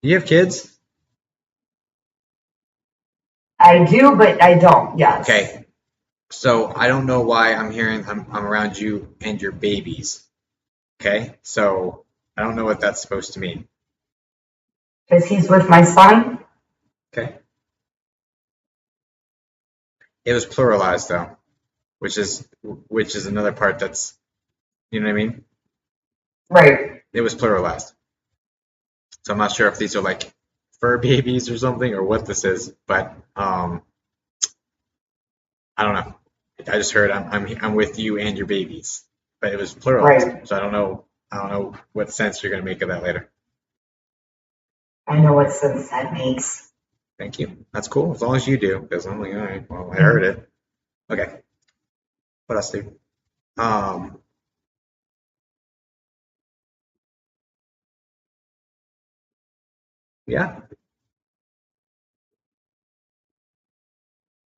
You have kids? I do, but I don't. Yes. Okay. So I don't know why I'm hearing I'm around you and your babies. Okay. So I don't know what that's supposed to mean. Because he's with my son. Okay. It was pluralized though, which is another part that's, you know what I mean? Right. It was pluralized. So I'm not sure if these are like fur babies or something or what this is, but I don't know. I just heard I'm with you and your babies, but it was pluralized. Right. So I don't know what sense you're gonna make of that later. I know what sense that makes. Thank you. That's cool. As long as you do, because I'm like, all right, well, I heard it. Okay. What else, dude? Yeah.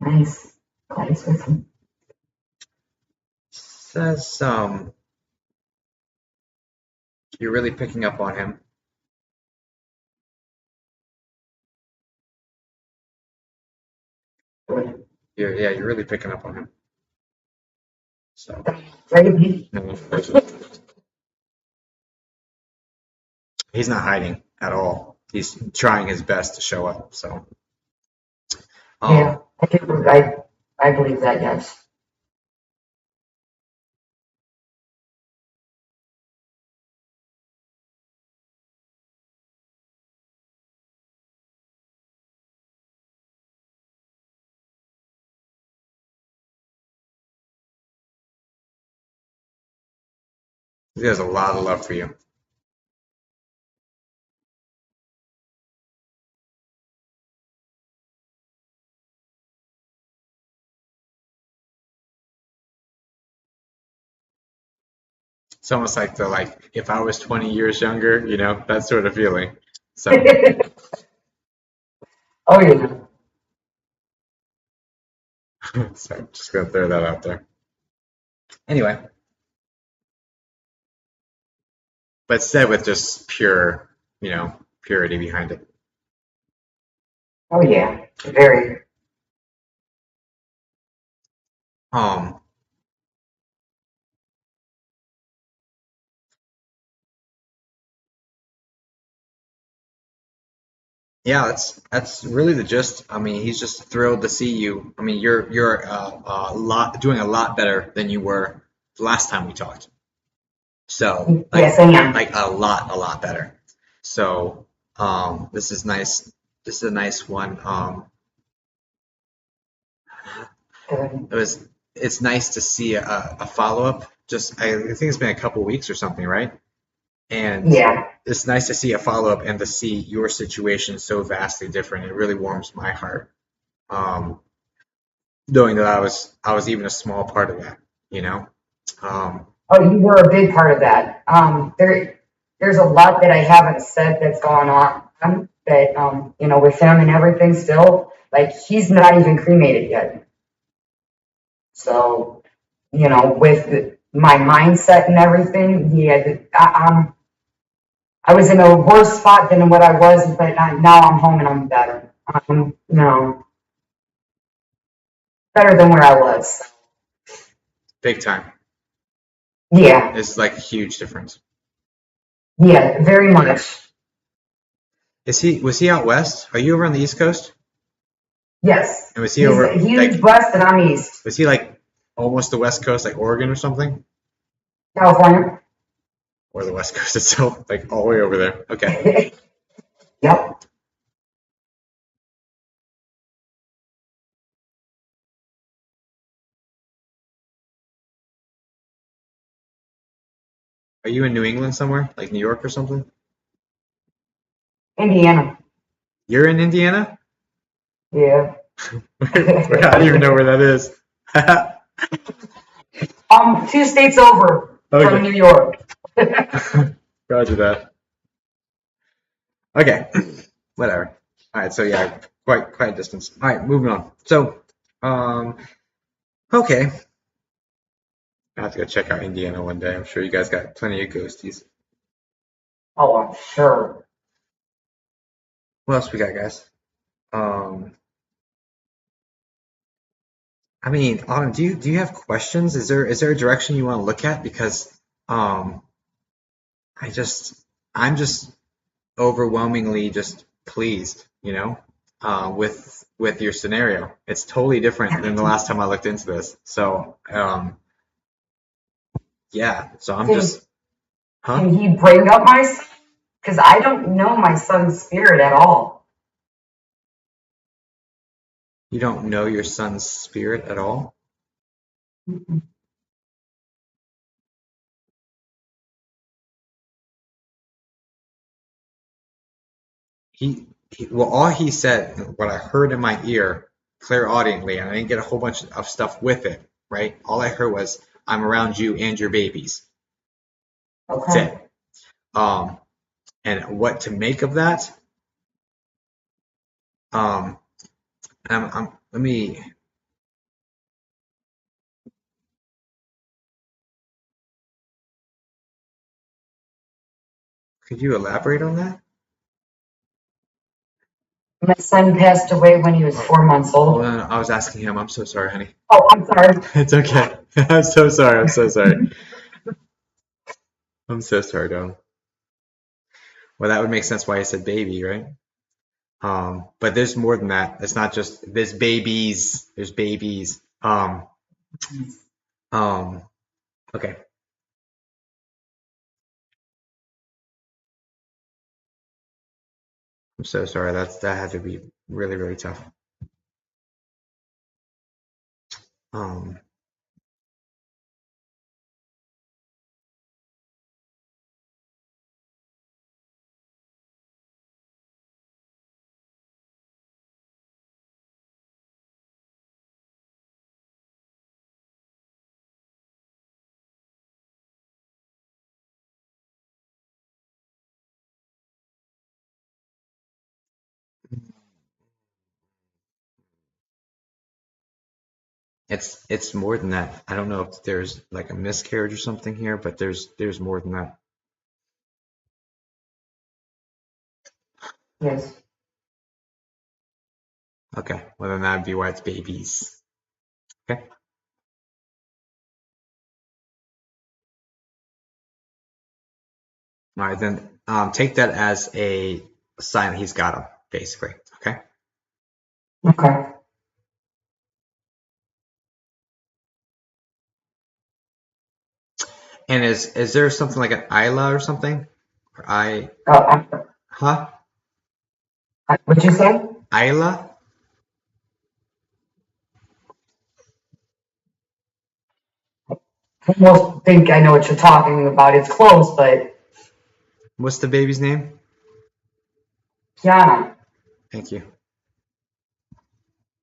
Nice. Glad he's with him. Says you're really picking up on him. You're really picking up on him. So Right. he's not hiding at all. He's trying his best to show up. So Yeah. I believe that. Yes. he has a lot of love for you. It's almost like if I was 20 years younger, that sort of feeling. So Oh yeah. sorry, just gonna throw that out there. Anyway, but said with just pure, purity behind it. Oh yeah. Very. Um, yeah, that's really the gist. I mean, he's just thrilled to see you. I mean, you're doing a lot better than you were the last time we talked. So Yes, I am. like a lot better. So this is nice. This is a nice one. It's nice to see a follow up. Just I think it's been a couple weeks or something, right? And Yeah. it's nice to see a follow up and to see your situation so vastly different. It really warms my heart, knowing that I was even a small part of that. You know. Oh, you were a big part of that. There's a lot that I haven't said that's gone on that, with him and everything still. Like, he's not even cremated yet. So, with my mindset and everything, I was in a worse spot than what I was, but now I'm home and I'm better. Better than where I was. Big time. Yeah, It's like a huge difference. yeah, very much. Was he out west? Are you over on the East Coast? Yes. And was he over He's like west and I'm east. was he like almost the West Coast, like Oregon or something? California. Or the West Coast itself, like all the way over there. Okay. Yep. Are you in New England somewhere? Like New York or something? Indiana. You're in Indiana? Yeah. I don't even know where that is. 2 states over from Okay. New York. Roger that. Okay. Whatever. All right. So yeah, quite a distance. All right, moving on. So, okay. I have to go check out Indiana one day. I'm sure you guys got plenty of ghosties. Oh, I'm sure. What else we got, guys? Um, I mean, Autumn, do you have questions? Is there a direction you want to look at? Because um, I just I'm just overwhelmingly just pleased, with your scenario. It's totally different than the last time I looked into this. So yeah. So I'm Can, just, huh? can he bring up my son? Because I don't know my son's spirit at all. You don't know your son's spirit at all? Well, all he said, what I heard in my ear, clairaudiently, and I didn't get a whole bunch of stuff with it, right? All I heard was, "I'm around you and your babies." That's Okay. it. And what to make of that? Um, let me. Could you elaborate on that? My son passed away when he was 4 months Oh, old. no, no, I was asking him. I'm so sorry, honey. Oh, I'm sorry. It's okay. I'm so sorry. I'm so sorry. I'm so sorry, darling. Well, that would make sense why you said baby, right? But there's more than that. It's not just there's babies. There's babies. Um, okay. I'm so sorry. That had to be really, really tough. Um, it's more than that. I don't know if there's like a miscarriage or something here, but there's more than that. Yes. Okay. Well, then that'd be why it's babies. Okay. All right, then take that as a sign that he's got him, basically. Okay. Okay. And is there something like an Isla or something? Or huh? What'd you say? Isla? I almost think I know what you're talking about. It's close, but What's the baby's name? Kiana. Thank you.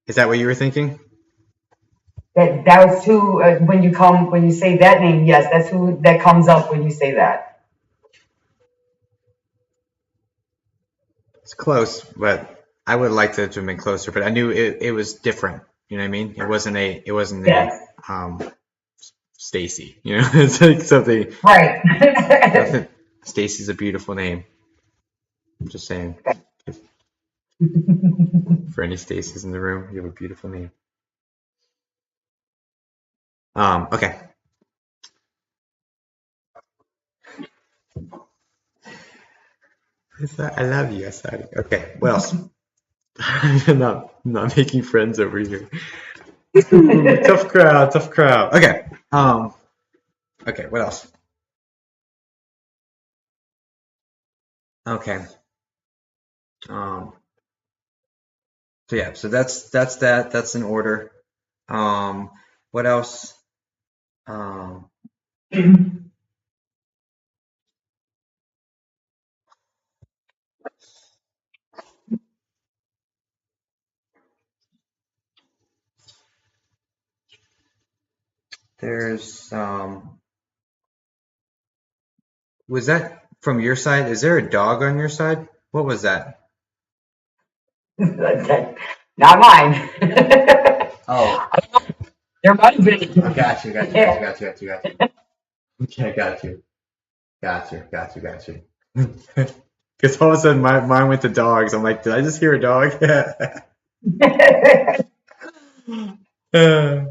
Is that what you were thinking? That was who when you say that name. Yes, that's who that comes up when you say that. It's close, but I would like to have been closer. But I knew it was different. You know what I mean? It wasn't a Yes. Stacy. You know, it's like something. Right. Nothing. Stacy's a beautiful name. I'm just saying. For any Stacys in the room, you have a beautiful name. Okay. I love you, Asadi. Okay, what else? I'm not making friends over here. Tough crowd, tough crowd. Okay. Okay, what else? Okay. Um, so yeah, so that's that. That's in order. What else? Um, there's was that from your side? Is there a dog on your side? What was that? Not mine. Oh, There might be. I got you, got you, got you, got you, got you, got you. Okay, got you, got you, got you, got you. Because all of a sudden mine went to dogs. I'm like, did I just hear a dog? Uh,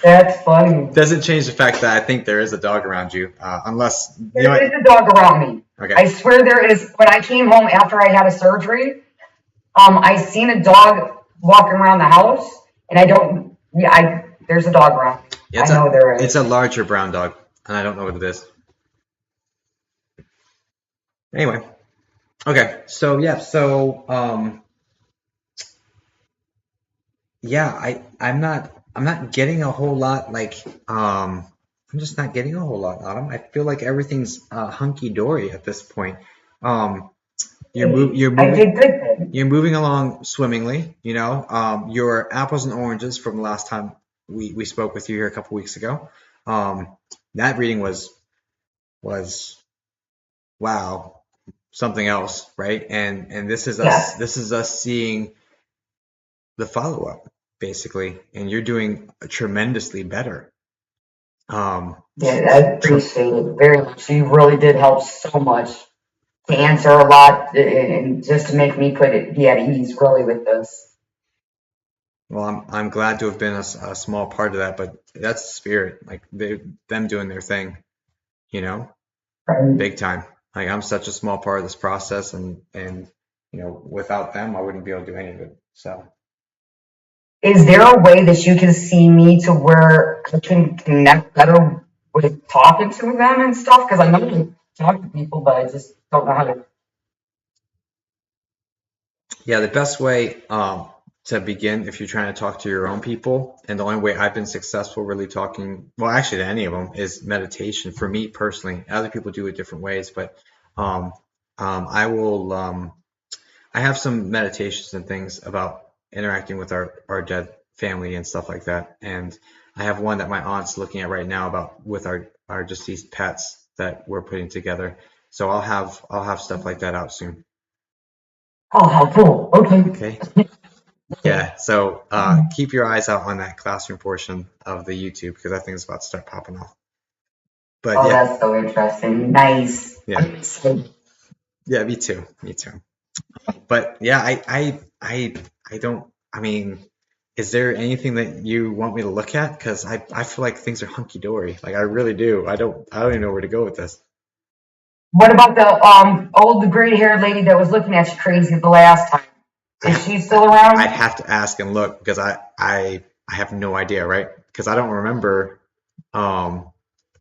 That's funny. Doesn't change the fact that I think there is a dog around you, unless you know There what? is a dog around me. Okay. I swear there is. When I came home after I had a surgery, I seen a dog walking around the house, and I don't. Yeah, there's a dog around. Yeah, I know there is. it's a larger brown dog, and I don't know what it is. Anyway, okay, so yeah, so yeah, I'm not getting a whole lot I'm just not getting a whole lot, Autumn. I feel like everything's hunky dory at this point. Um, you're I moving. did good then. You're moving along swimmingly, you know. Your apples and oranges from the last time we spoke with you here a couple weeks ago. That reading was wow, something else, right? And this is Yeah. us seeing the follow up basically, and you're doing tremendously better. Yeah, I appreciate it very much. You really did help so much to answer a lot and just to make me be at ease really with this. Well, I'm glad to have been a small part of that, but that's the spirit, like them doing their thing, you know. Right. Big time. Like I'm such a small part of this process, and you know, without them, I wouldn't be able to do any of it. So Is there a way that you can see me to where I can connect better with talking to them and stuff? Because I know to talk to people, but I just don't know how to. yeah, the best way to begin if you're trying to talk to your own people, and the only way I've been successful really talking, well, actually to any of them, is meditation. For me personally, other people do it different ways, but I will. I have some meditations and things about interacting with our dead family and stuff like that. And I have one that my aunt's looking at right now about with our deceased pets that we're putting together. So I'll have stuff like that out soon. Oh, how cool. Okay. Okay. Yeah. So keep your eyes out on that classroom portion of the YouTube because I think it's about to start popping off. But Oh, yeah, that's so interesting. Nice. yeah, I'm excited. yeah. Me too. Me too. But yeah, I don't. I mean, is there anything that you want me to look at? Because I feel like things are hunky dory. Like I really do. I don't even know where to go with this. What about the old gray haired lady that was looking at you crazy the last time? Is she still around? I'd have to ask and look because I have no idea, right? Because I don't remember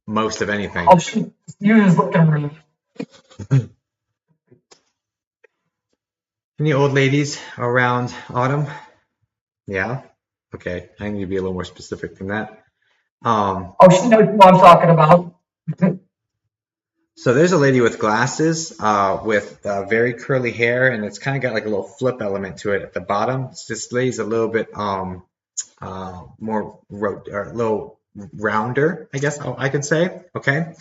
most of anything. Oh, you was looking around. Any old ladies around Autumn? Yeah. Okay. I need to be a little more specific than that. Oh, she knows who I'm talking about. So there's a lady with glasses, with very curly hair, and it's kind of got like a little flip element to it at the bottom. This lady's a little bit more or a little rounder, I guess I could say. Okay.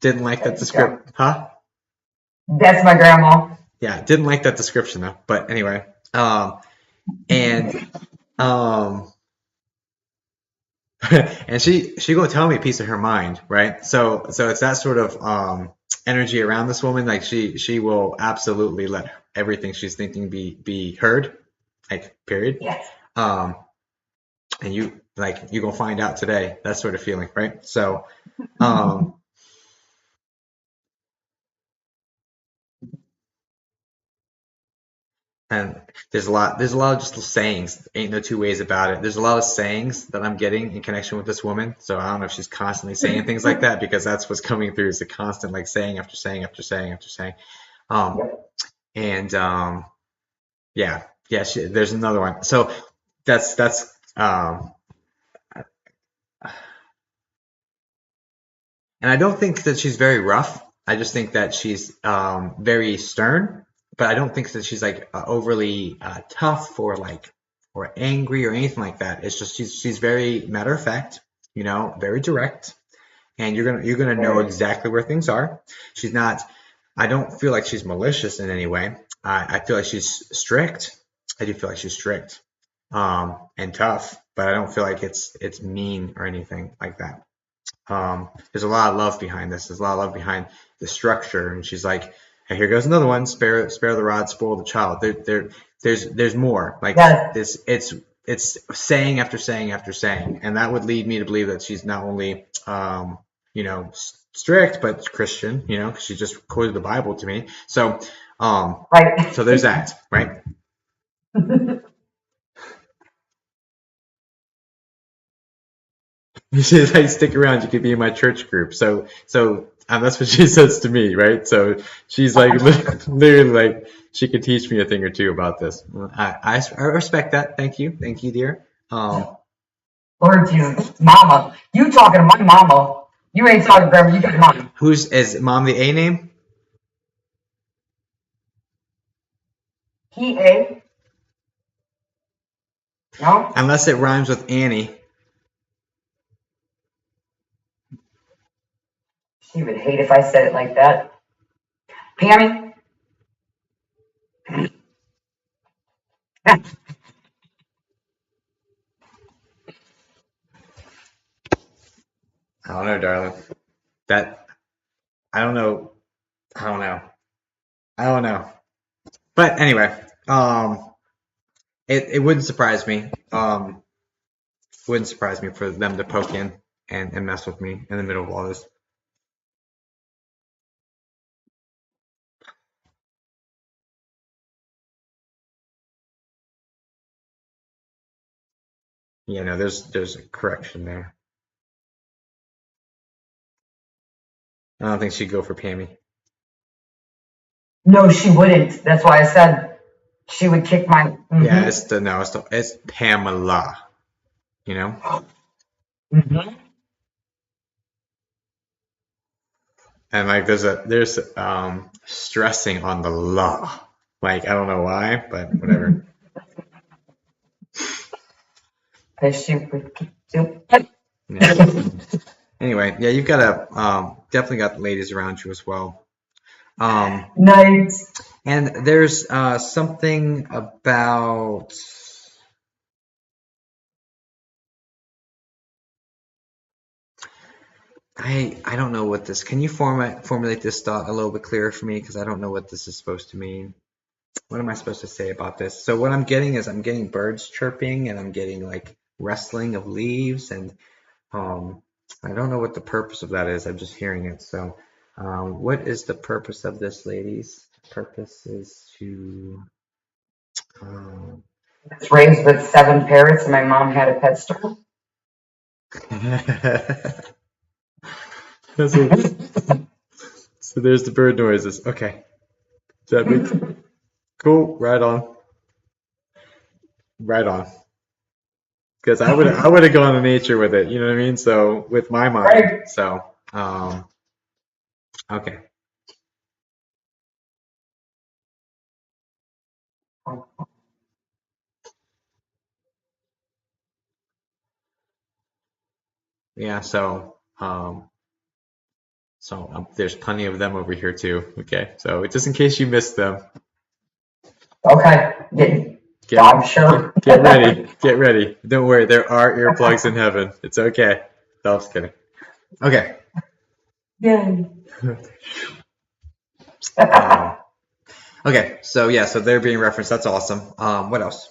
Didn't like that description, huh? That's my grandma. Yeah, didn't like that description though. But anyway, and and she gonna tell me a piece of her mind, right? So it's that sort of energy around this woman. Like she will absolutely let everything she's thinking be heard, like period. Yes. And you gonna find out today. That sort of feeling, right? So And there's a lot of just sayings. Ain't no two ways about it. There's a lot of sayings that I'm getting in connection with this woman. So I don't know if she's constantly saying things like that, because that's what's coming through, is the constant like saying after saying after saying after saying. And yeah, there's another one. So that's and I don't think that she's very rough. I just think that she's very stern, but I don't think that she's like overly tough or angry or anything like that. It's just she's very matter of fact, very direct, and you're gonna know exactly where things are. She's not. I don't feel like she's malicious in any way. I feel like she's strict. I do feel like she's strict and tough, but I don't feel like it's mean or anything like that. There's a lot of love behind this. There's a lot of love behind the structure. And she's like, hey, here goes another one. Spare the rod, spoil the child. There's more. Like this, it's saying after saying after saying, and that would lead me to believe that she's not only strict but Christian. Because she just quoted the Bible to me. So Right. So there's that, right? You should like stick around. You could be in my church group. So that's what she says to me, right? So she's like literally like she could teach me a thing or two about this. I respect that. Thank you, dear. Lord Jesus, Mama, you talking to my mama? You ain't talking to grandma. You got mama. Is mom the A name? P-A. No. Unless it rhymes with Annie. She would hate if I said it like that. Pammy. I don't know, darling. I don't know. I don't know. But anyway, it wouldn't surprise me. Wouldn't surprise me for them to poke in and mess with me in the middle of all this. Yeah, no, there's a correction there. I don't think she'd go for Pammy. No, she wouldn't. That's why I said she would kick my. Mm-hmm. Yeah, it's Pamela. Mm-hmm. And like there's stressing on the law. Like I don't know why, but whatever. She would kick you. Yeah. Anyway, yeah, you've got definitely got the ladies around you as well. Nice. And there's something about I don't know what this. Can you formulate this thought a little bit clearer for me? Because I don't know what this is supposed to mean. What am I supposed to say about this? So what I'm getting is I'm getting birds chirping, and I'm getting like rustling of leaves, and I don't know what the purpose of that is. I'm just hearing it. So what is the purpose of this, ladies? The purpose is to I was raised with 7 parrots, and my mom had a pet store. So there's the bird noises. Okay. Does that make cool? Right on. Right on. Because I would have gone to nature with it, you know what I mean? So with my mind. Right. So okay. Yeah, so there's plenty of them over here too. Okay. So just in case you missed them. Okay. I'm sure. Get ready. Get ready. Don't worry, there are earplugs in heaven. It's okay. No, I'm just kidding. Okay. Yay. Okay, so yeah, so they're being referenced. That's awesome. What else?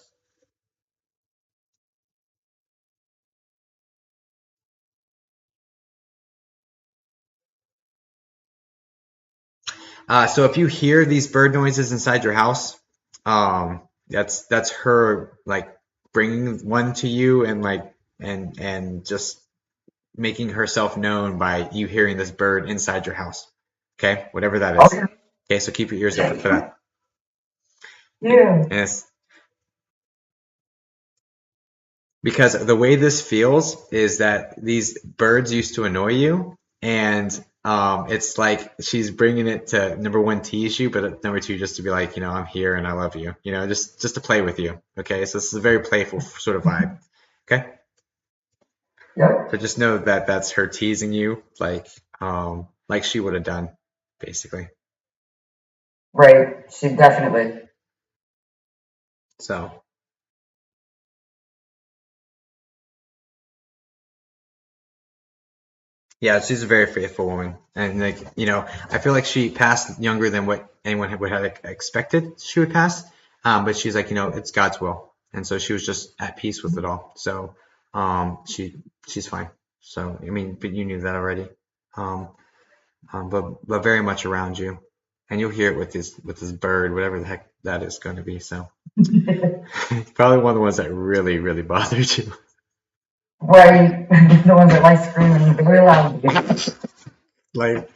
So if you hear these bird noises inside your house, that's her like bringing one to you and like and just making herself known by you hearing this bird inside your house. Okay, whatever that is. Okay. Okay, so keep your ears open for that. Yeah. And it's because the way this feels is that these birds used to annoy you, and it's like she's bringing it to number one, tease you, but number two, just to be like, I'm here and I love you, just to play with you. Okay, so this is a very playful sort of vibe. Okay, Yep. so just know that that's her teasing you, like she would have done, basically. Right. She definitely. So. Yeah, she's a very faithful woman, and I feel like she passed younger than what anyone would have expected she would pass. But she's like, it's God's will, and so she was just at peace with it all. So, she's fine. So, I mean, but you knew that already. Um, but very much around you, and you'll hear it with this bird, whatever the heck that is going to be. So, probably one of the ones that really, really bothered you. Right. The ones that like screaming very loud. Like.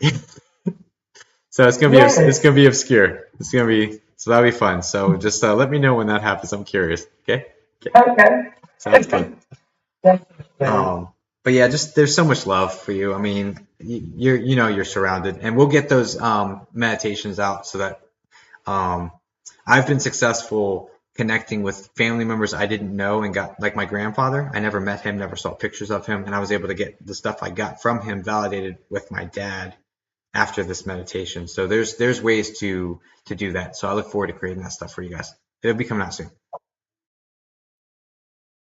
So it's gonna be obscure. So that'll be fun. So just let me know when that happens. I'm curious. Okay. Okay. Sounds good. Definitely. But yeah, just there's so much love for you. I mean, you're surrounded, and we'll get those meditations out so that I've been successful connecting with family members I didn't know and got like my grandfather. I never met him, never saw pictures of him, and I was able to get the stuff I got from him validated with my dad after this meditation. So there's ways to do that. So I look forward to creating that stuff for you guys. It'll be coming out soon.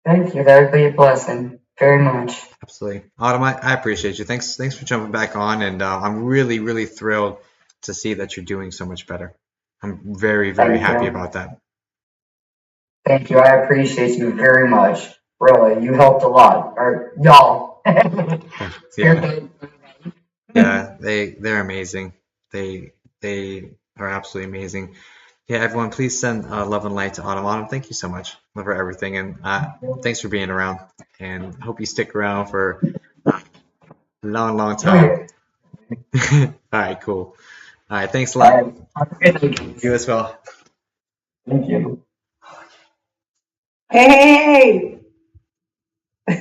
Thank you. That would be a blessing. Very much. Absolutely. Autumn, I appreciate you. Thanks for jumping back on, and I'm really, really thrilled to see that you're doing so much better. I'm very, very Thank happy you. about that. Thank you. I appreciate you very much. Really, you helped a lot. Or y'all. Yeah, yeah, they're amazing. They are absolutely amazing. Yeah, everyone, please send love and light to Autumn. Autumn, thank you so much. Love her everything, and thanks for being around. And hope you stick around for a long, long time. All right, cool. All right, thanks a All lot. right. Have a good night. You as well. Thank you. Hey, All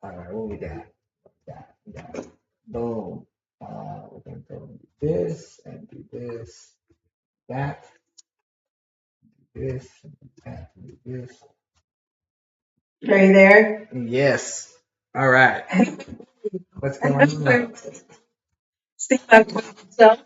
right, what we got? We got boom. We're gonna go and do this and do this, that, do this, and do that, and do this. are you there? Yes. All right. What's going on? See my myself.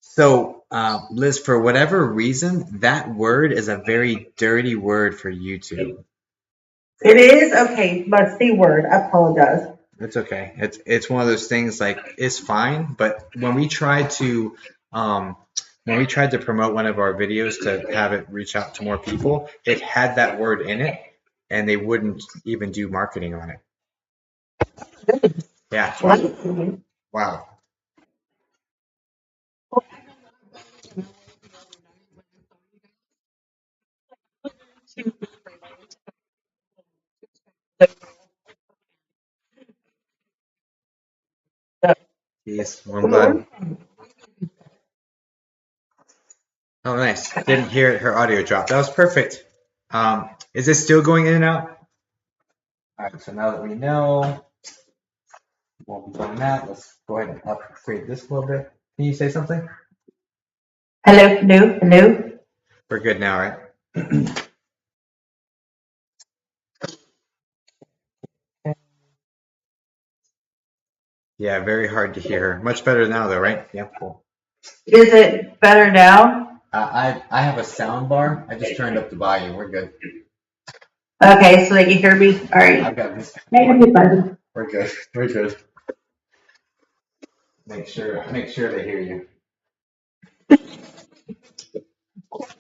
So, Liz, for whatever reason, that word is a very dirty word for YouTube. It is okay, my C word. I apologize. It's okay. It's one of those things like it's fine, but when we tried to promote one of our videos to have it reach out to more people, it had that word in it, and they wouldn't even do marketing on it. Yeah. Wow. Jeez. Well, I'm glad. Oh, nice. Didn't hear her audio drop. That was perfect. Is this still going in and out? All right. So now that we know what we've done that, let's go ahead and upgrade this a little bit. Can you say something? Hello, hello, hello. We're good now, right? Yeah, very hard to hear her. Much better now, though, right? Yeah, cool. Is it better now? I have a sound bar. I just turned up the volume. We're good. Okay, so they can hear me. All right. I've got this. Hey, everybody. We're good. We're good. Make sure they hear you.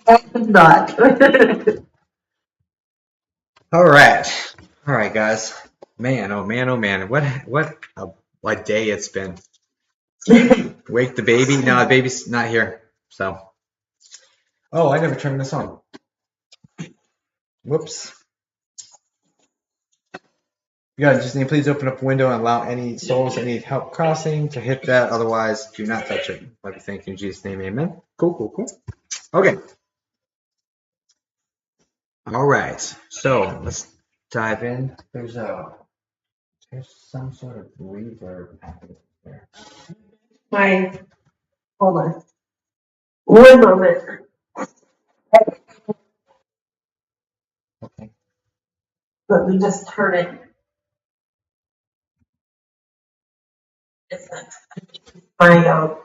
I'm not. All right, guys. Man, oh man, oh man. What a day it's been. Wake the baby. No, the baby's not here. So. Oh, I never turned this on. Whoops. Yeah, just need please open up a window and allow any souls that need help crossing to hit that. Otherwise, do not touch it. Let me thank you in Jesus' name, amen. Cool. Okay. All right. So let's dive in. There's some sort of reverb happening there. Hold on. One moment. Okay. Let me just turn it. It's my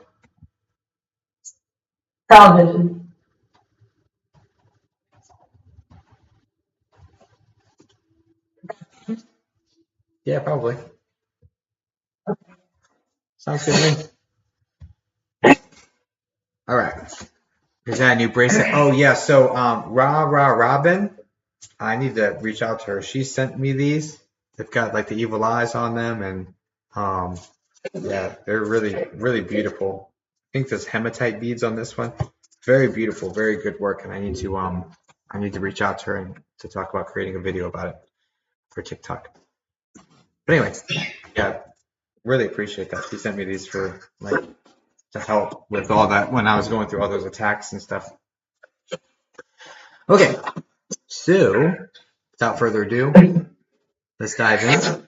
television. Yeah, probably. Sounds good to me. All right. Is that a new bracelet? Oh yeah. So Robin, I need to reach out to her. She sent me these. They've got like the evil eyes on them, and yeah, they're really beautiful. I think there's hematite beads on this one. Very beautiful, very good work, and I need to reach out to her and to talk about creating a video about it for TikTok. But anyway, yeah, really appreciate that. She sent me these for like to help with all that when I was going through all those attacks and stuff. Okay, so without further ado, let's dive in.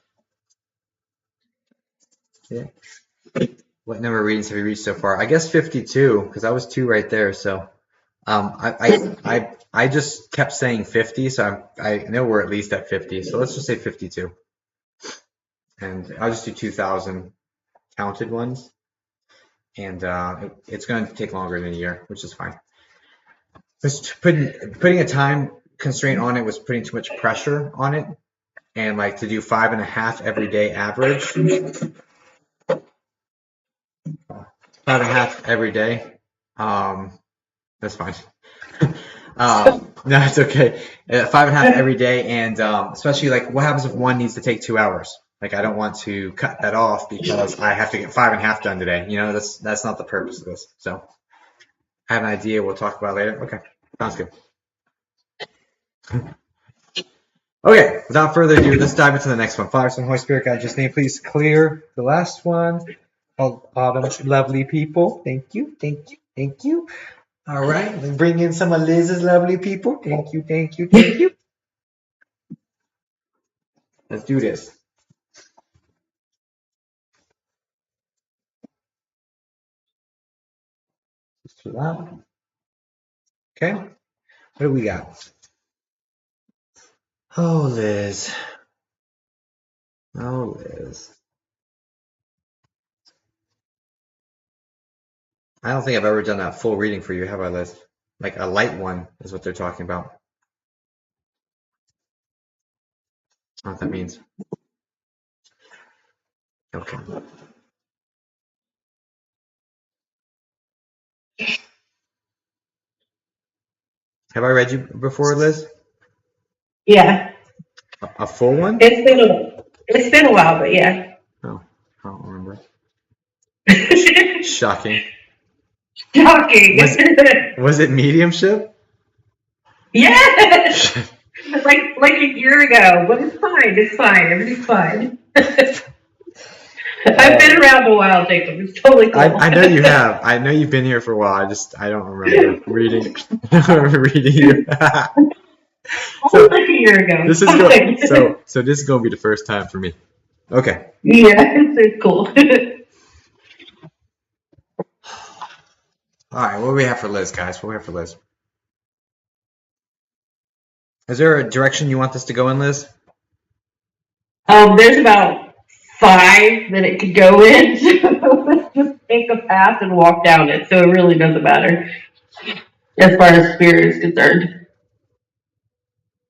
Yeah. What number of readings have we reached so far? I guess 52, because I was 2 right there. So I just kept saying 50, so I know we're at least at 50. So let's just say 52. And I'll just do 2,000 counted ones. And it's going to take longer than a year, which is fine. Just putting a time constraint on it was putting too much pressure on it. And like to do 5.5 every day average. 5.5 every day. That's fine. No, it's okay. 5.5 every day, and especially like what happens if one needs to take 2 hours? Like I don't want to cut that off because I have to get 5.5 done today. You know, that's not the purpose of this. So I have an idea we'll talk about later. Okay, sounds good. Okay, without further ado, let's dive into the next one. Father, Son, Holy Spirit, God, just name, please clear the last one. Autumn's lovely people. Thank you. All right, let's bring in some of Liz's lovely people. Thank you. Let's do this. Just for that. Okay, what do we got? Oh, Liz. I don't think I've ever done a full reading for you, have I, Liz? Like a light one is what they're talking about. I don't know what that means. Okay. Have I read you before, Liz? Yeah. A full one? It's been a while, but yeah. Oh, I don't remember. Shocking. Shocking. Was it mediumship? Yeah. like a year ago, but it's fine. Everything's fine. I've been around a while, Jacob. It's totally cool. I know you have. I know you've been here for a while. I don't remember reading you. So, like a year ago. This is going. So this is going to be the first time for me. Okay. Yeah, it's cool. All right. What do we have for Liz, guys? What do we have for Liz? Is there a direction you want this to go in, Liz? There's about 5 that it could go in. Just take a path and walk down it. So it really doesn't matter as far as spirit is concerned.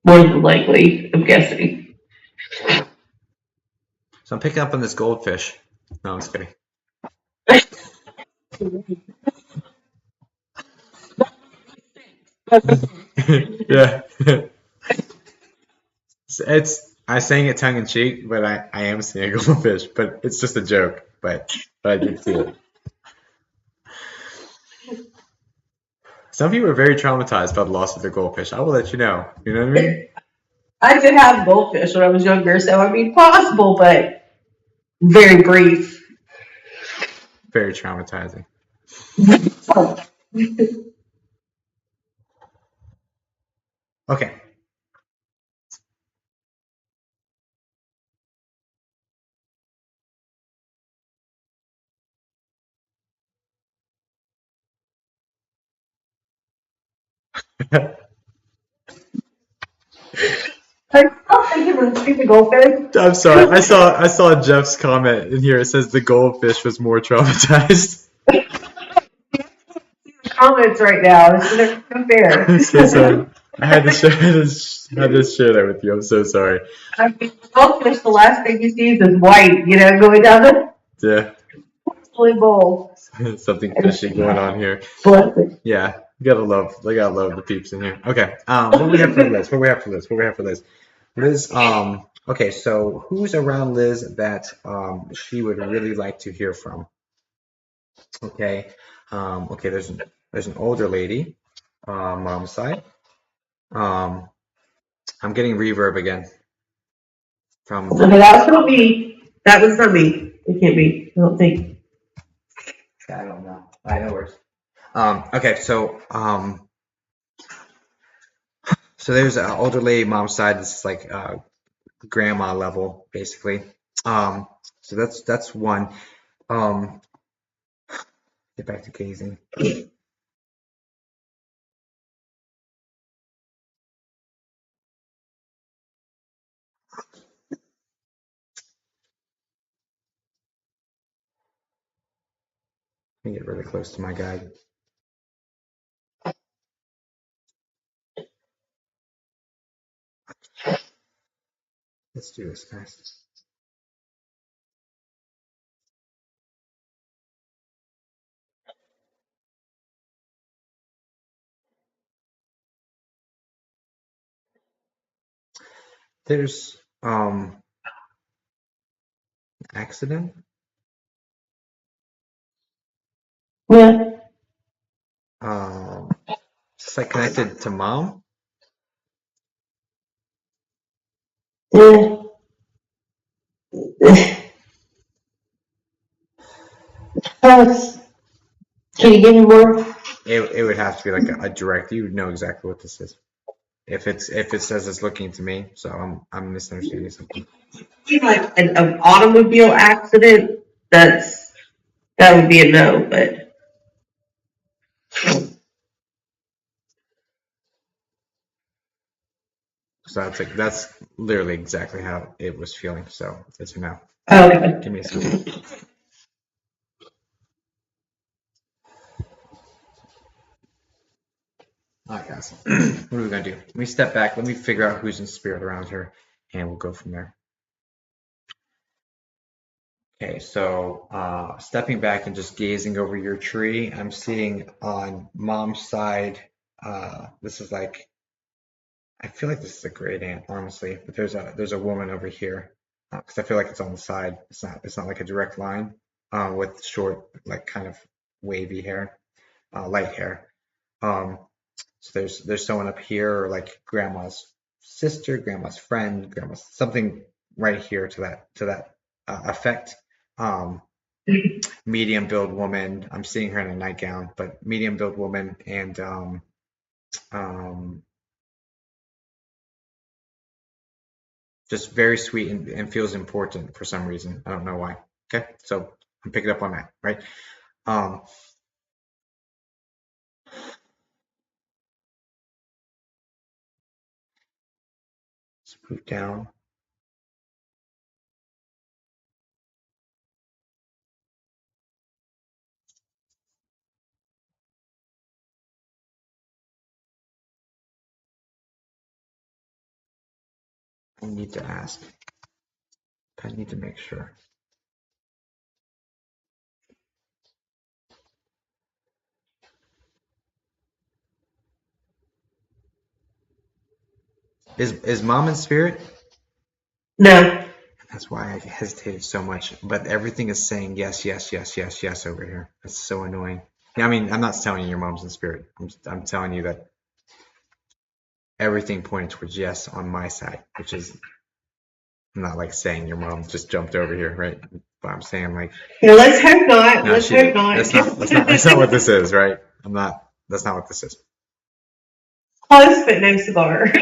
More than likely, I'm guessing. So I'm picking up on this goldfish. No, I'm just kidding. Yeah. I sang it tongue in cheek, but I am seeing a goldfish, but it's just a joke. But I did see it. Some people are very traumatized by the loss of their goldfish. I will let you know. You know what I mean? I did have goldfish when I was younger, so I mean, possible, but very brief. Very traumatizing. Okay. I'm still thinking of the stupid goldfish. I'm sorry. I saw Jeff's comment in here. It says the goldfish was more traumatized. Comments right now. They're unfair. I'm so sorry. I had to share that with you. I'm so sorry. I mean, goldfish, the last thing you see is white, going down the Yeah. bowl. Something fishy going on here. Blessing. Yeah. You gotta love the peeps in here. Okay. What do we have for Liz? Liz, okay, so who's around Liz that she would really like to hear from? Okay. Okay, there's an older lady, mom's side. I'm getting reverb again from Okay, that was not me. That was not me. It can't be. I don't think. I don't know. I know worse. Okay, so there's an older lady mom's side. This is like grandma level, basically. So that's one. Get back to gazing. Let me get really close to my guide. Let's do this, guys. There's accident. Yeah. It's like connected to mom. Yeah. Can you give me more? It would have to be like a direct. You would know exactly what this is. If it says it's looking to me, so I'm misunderstanding something. Like an automobile accident, that would be a no, but So that's literally exactly how it was feeling. So it's a no. okay. Give me a second. All right, guys. What are we gonna do? Let me step back. Let me figure out who's in spirit around here, and we'll go from there. Okay, so stepping back and just gazing over your tree, I'm seeing on mom's side. This is like, I feel like this is a great aunt, honestly, but there's a woman over here because I feel like it's on the side. It's not like a direct line with short, like kind of wavy hair, light hair. So there's someone up here, or like grandma's sister, grandma's friend, grandma's something right here to that effect. Medium build woman. I'm seeing her in a nightgown, but medium build woman, and just very sweet and feels important for some reason. I don't know why. Okay, so I'm picking up on that, right? Let's move down. I need to ask. I need to make sure. Is mom in spirit? No. That's why I hesitated so much. But everything is saying yes, yes, yes, yes, yes over here. That's so annoying. Yeah, I mean, I'm not telling you your mom's in spirit. I'm telling you that everything pointed towards yes on my side, which is I'm not like saying your mom just jumped over here, right? But I'm saying like Yeah, let's hope not. no, Let's she hope did. not. That's not what this is, right? That's not what this is. Close but no cigar.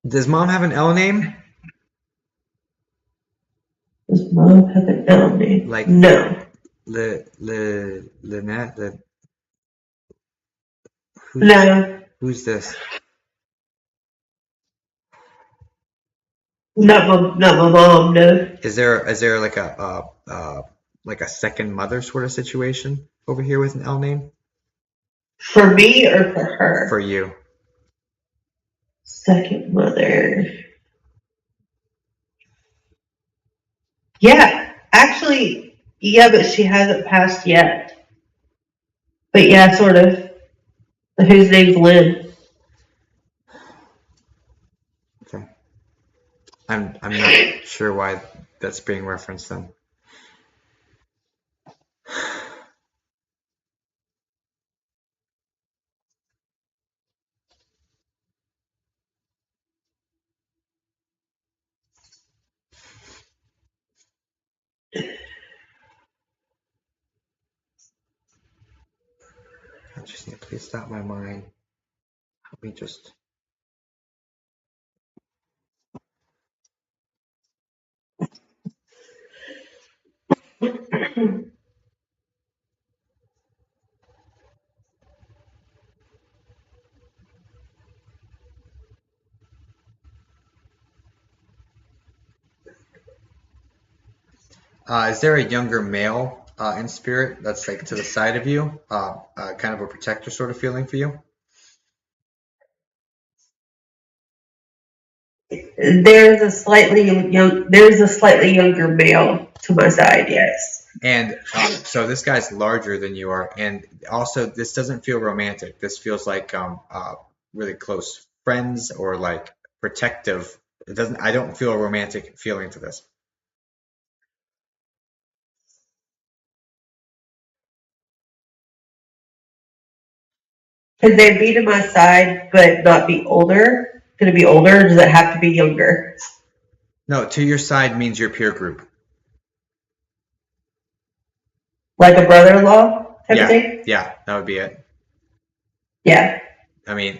Does mom have an L name? Does mom have an L name? Like No. Lynette? No. Who's this? Not my mom, no. Is there like a second mother sort of situation over here with an L name For me or for her? for you? Second mother. Yeah, actually, yeah, but she hasn't passed yet. But yeah, sort of. Whose name's Lynn? Okay. I'm not sure why that's being referenced then. I just need to please stop my mind. Let me just. Is there a younger male in spirit that's like to the side of you, kind of a protector sort of feeling for you? There's a slightly younger male to my side, yes. And so this guy's larger than you are, and also this doesn't feel romantic. This feels like really close friends or like protective. It doesn't. I don't feel a romantic feeling to this. Could they be to my side but not be older? Could it be older or does it have to be younger? No, to your side means your peer group. Like a brother-in-law type of thing? Yeah, that would be it. Yeah. I mean,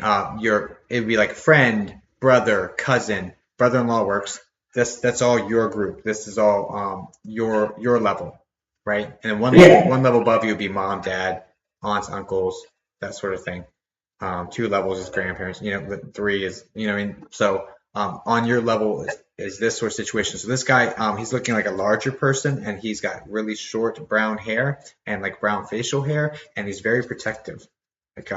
it'd be like friend, brother, cousin, brother-in-law works. That's all your group. This is all your level, right? And then one level above you would be mom, dad, aunts, uncles, that sort of thing. 2 levels is grandparents. 3 is so on your level is this sort of situation. So this guy, he's looking like a larger person, and he's got really short brown hair and like brown facial hair, and he's very protective. Like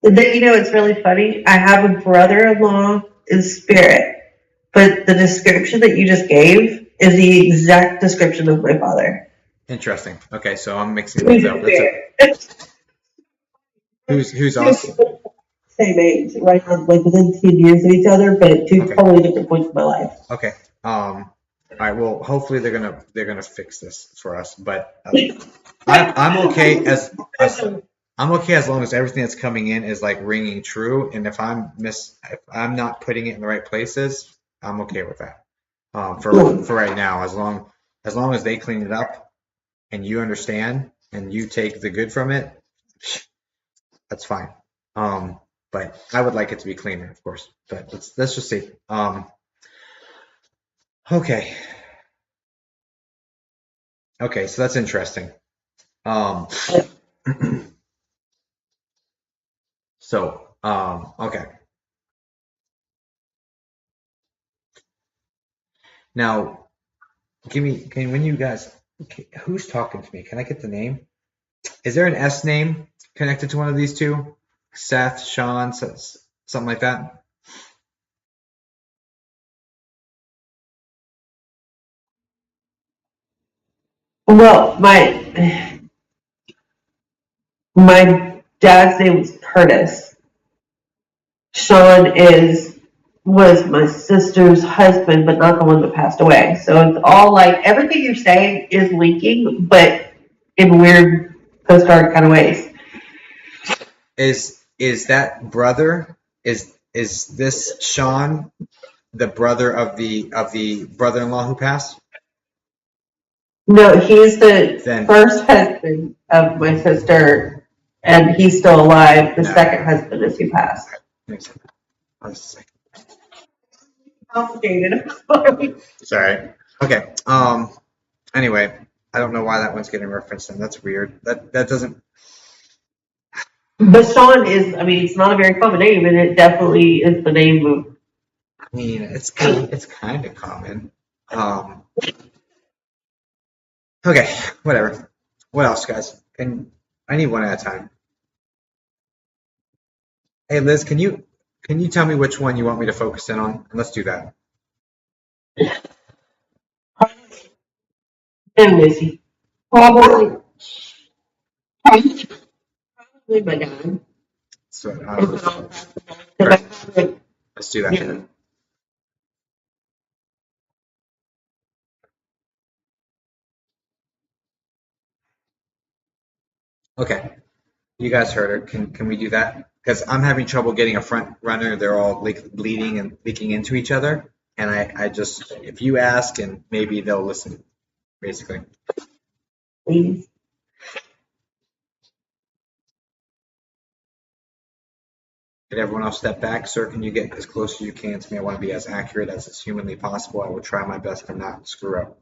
It's really funny. I have a brother-in-law in spirit, but the description that you just gave is the exact description of my father. Interesting. Okay, so I'm mixing things up. Who's awesome? Same age, right? Like within 10 years of each other, but at 2 totally different points in my life. Okay. All right. Well, hopefully they're gonna fix this for us. But I'm okay as long as everything that's coming in is like ringing true. And if I'm not putting it in the right places, I'm okay with that. For right now, as long as they clean it up and you understand and you take the good from it, that's fine. But I would like it to be cleaner, of course. But let's just see. Okay. Okay, so that's interesting. Okay. Now, when you guys, who's talking to me? Can I get the name? Is there an S name connected to one of these two? Seth, Sean, something like that. Well, my dad's name was Curtis. Sean was my sister's husband, but not the one that passed away. So it's all like everything you're saying is linking, but in weird postcard kind of ways. Is that brother? Is this Sean the brother of the brother-in-law who passed? No, he's the Then first husband of my sister, and he's still alive. The No. second husband is who passed. makes sense. I was just like, Complicated. sorry. Okay. Anyway, I don't know why that one's getting referenced, and that's weird. That doesn't. But Sean is, I mean, it's not a very common name, and it definitely is the name of. I mean, it's kind of common. Okay, whatever. What else, guys? And I need one at a time. Hey, Liz, can you tell me which one you want me to focus in on? And let's do that. And Missy. Probably my dad. So Because I let's do that. Yeah. Okay, you guys heard her. Can we do that? Because I'm having trouble getting a front runner. They're all like bleeding and leaking into each other. And I just, if you ask, and maybe they'll listen, basically. please. Could everyone else step back? Sir, can you get as close as you can to me? I want to be as accurate as is humanly possible. I will try my best to not screw up.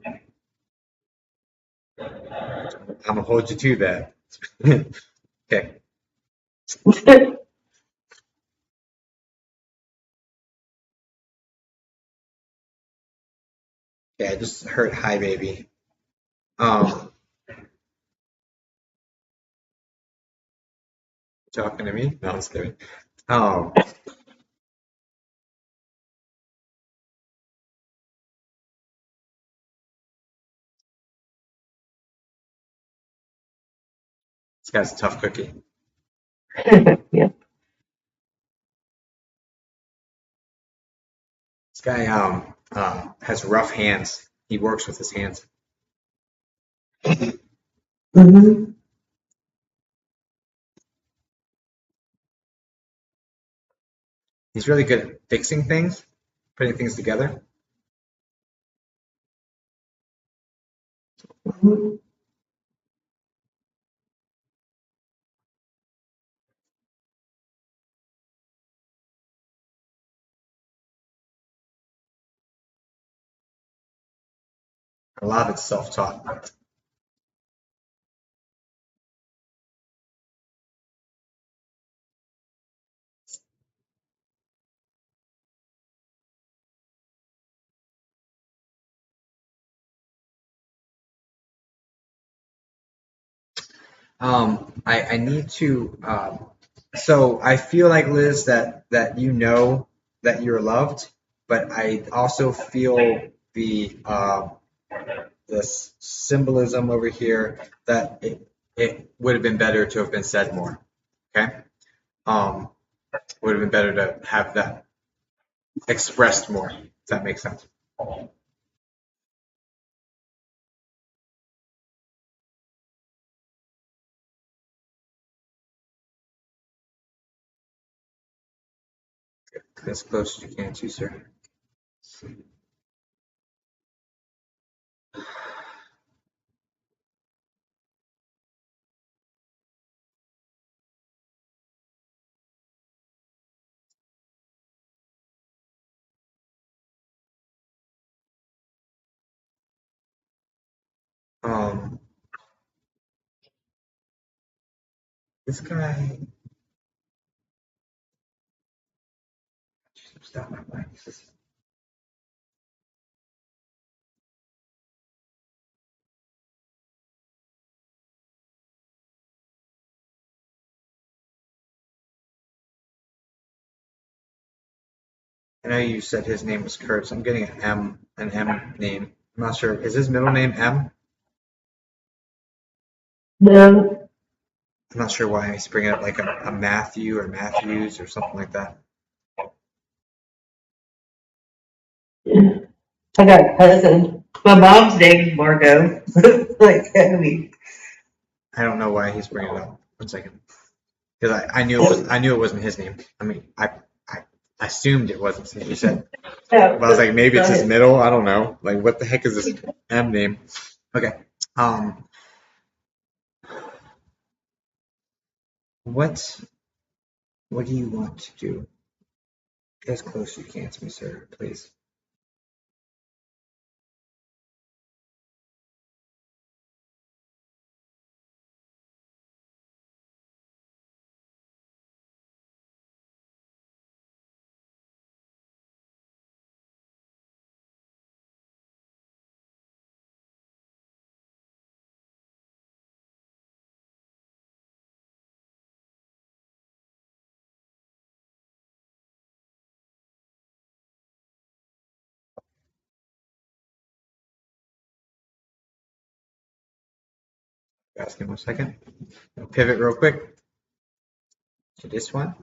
I'm going to hold you to that. Okay. Yeah, I just heard hi, baby. Talking to me? No, I'm just kidding. This guy's a tough cookie. Yeah. This guy has rough hands. He works with his hands. Mm-hmm. He's really good at fixing things, putting things together. Mm-hmm. A lot of it's self-taught. I need to. So I feel like Liz that you know that you're loved, but I also feel this symbolism over here that it would have been better to have been said more. Okay. Would have been better to have that expressed more. If that makes sense. As close as you can to, sir. Um, this guy. Stop my mic. I know you said his name was Kurt, so I'm getting an M name. I'm not sure. Is his middle name M? No. I'm not sure why he's bringing up like a Matthew or Matthews or something like that. I got cousin. My mom's name is Margot. Like, I mean, I don't know why he's bringing it up. 1 second, because I knew it wasn't his name. I mean, I assumed it wasn't since you said. yeah, But I was like, maybe it's his go ahead. middle. I don't know. Like, what the heck is this M name? Okay. What do you want to do? Get as close as you can to me, sir, please. Ask him 1 second. I'll pivot real quick to this one.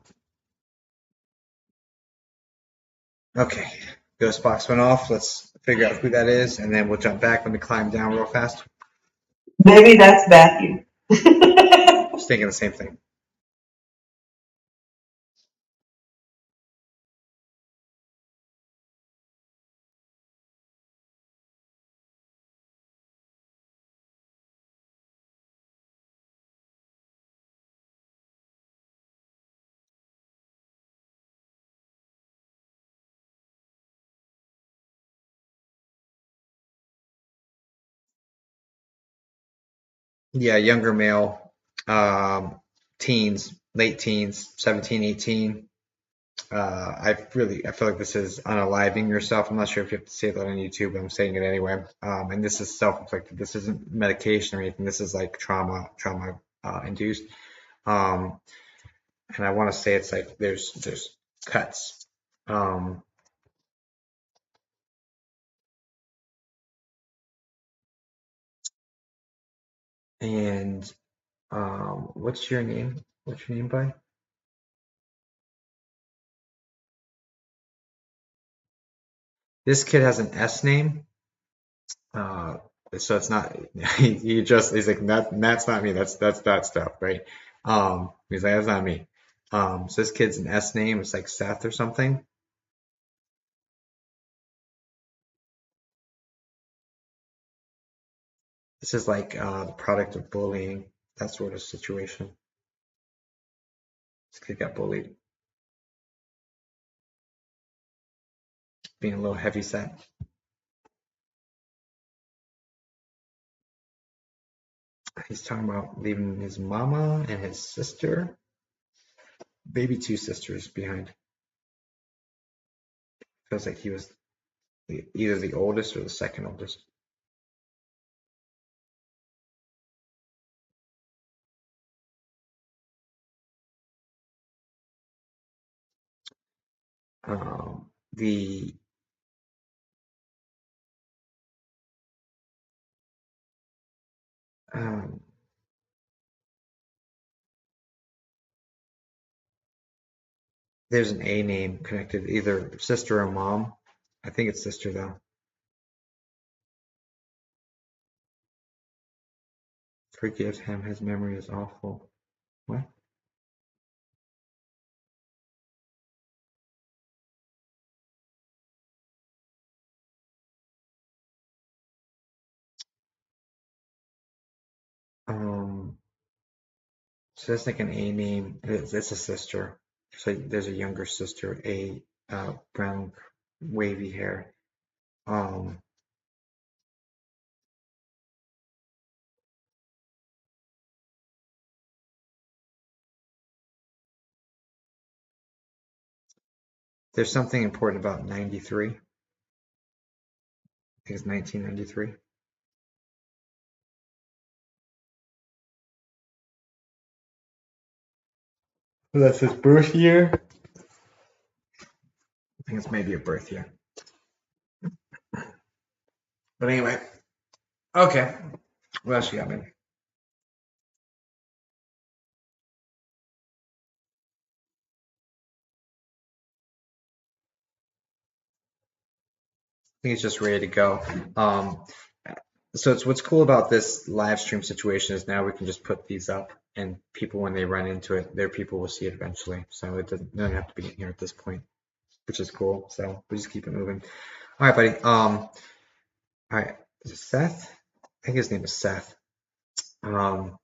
Okay. Ghost box went off. Let's figure out who that is, and then we'll jump back. Let me climb down real fast. Maybe that's Matthew. Just thinking the same thing. Yeah, younger male, teens, late teens, 17, 18. I feel like this is unaliving yourself. I'm not sure if you have to say that on YouTube, but I'm saying it anyway. And this is self-inflicted. This isn't medication or anything. This is like trauma induced. Um, and I want to say it's like there's cuts. And what's your name? What's your name by? This kid has an S name. So it's not he's like that's not me. That's that stuff, right? He's like that's not me. So this kid's an S name. It's like Seth or something. This is like the product of bullying, that sort of situation. This kid got bullied, being a little heavy set. He's talking about leaving his mama and his sister, maybe 2 sisters behind. Feels like he was either the oldest or the second oldest. The um, there's an A name connected, either sister or mom. I think it's sister though. Forgive him, his memory is awful. What? So that's like an A name. It's a sister. So there's a younger sister, a brown wavy hair. There's something important about 93. I think it's 1993. That's his birth year. think it's maybe a birth year. But anyway, okay. What else you got, man? I think it's just ready to go. So it's what's cool about this live stream situation is now we can just put these up, and people when they run into it, their people will see it eventually. So it doesn't have to be in here at this point, which is cool. So we just keep it moving. All right, buddy. All right, is it Seth? I think his name is Seth. And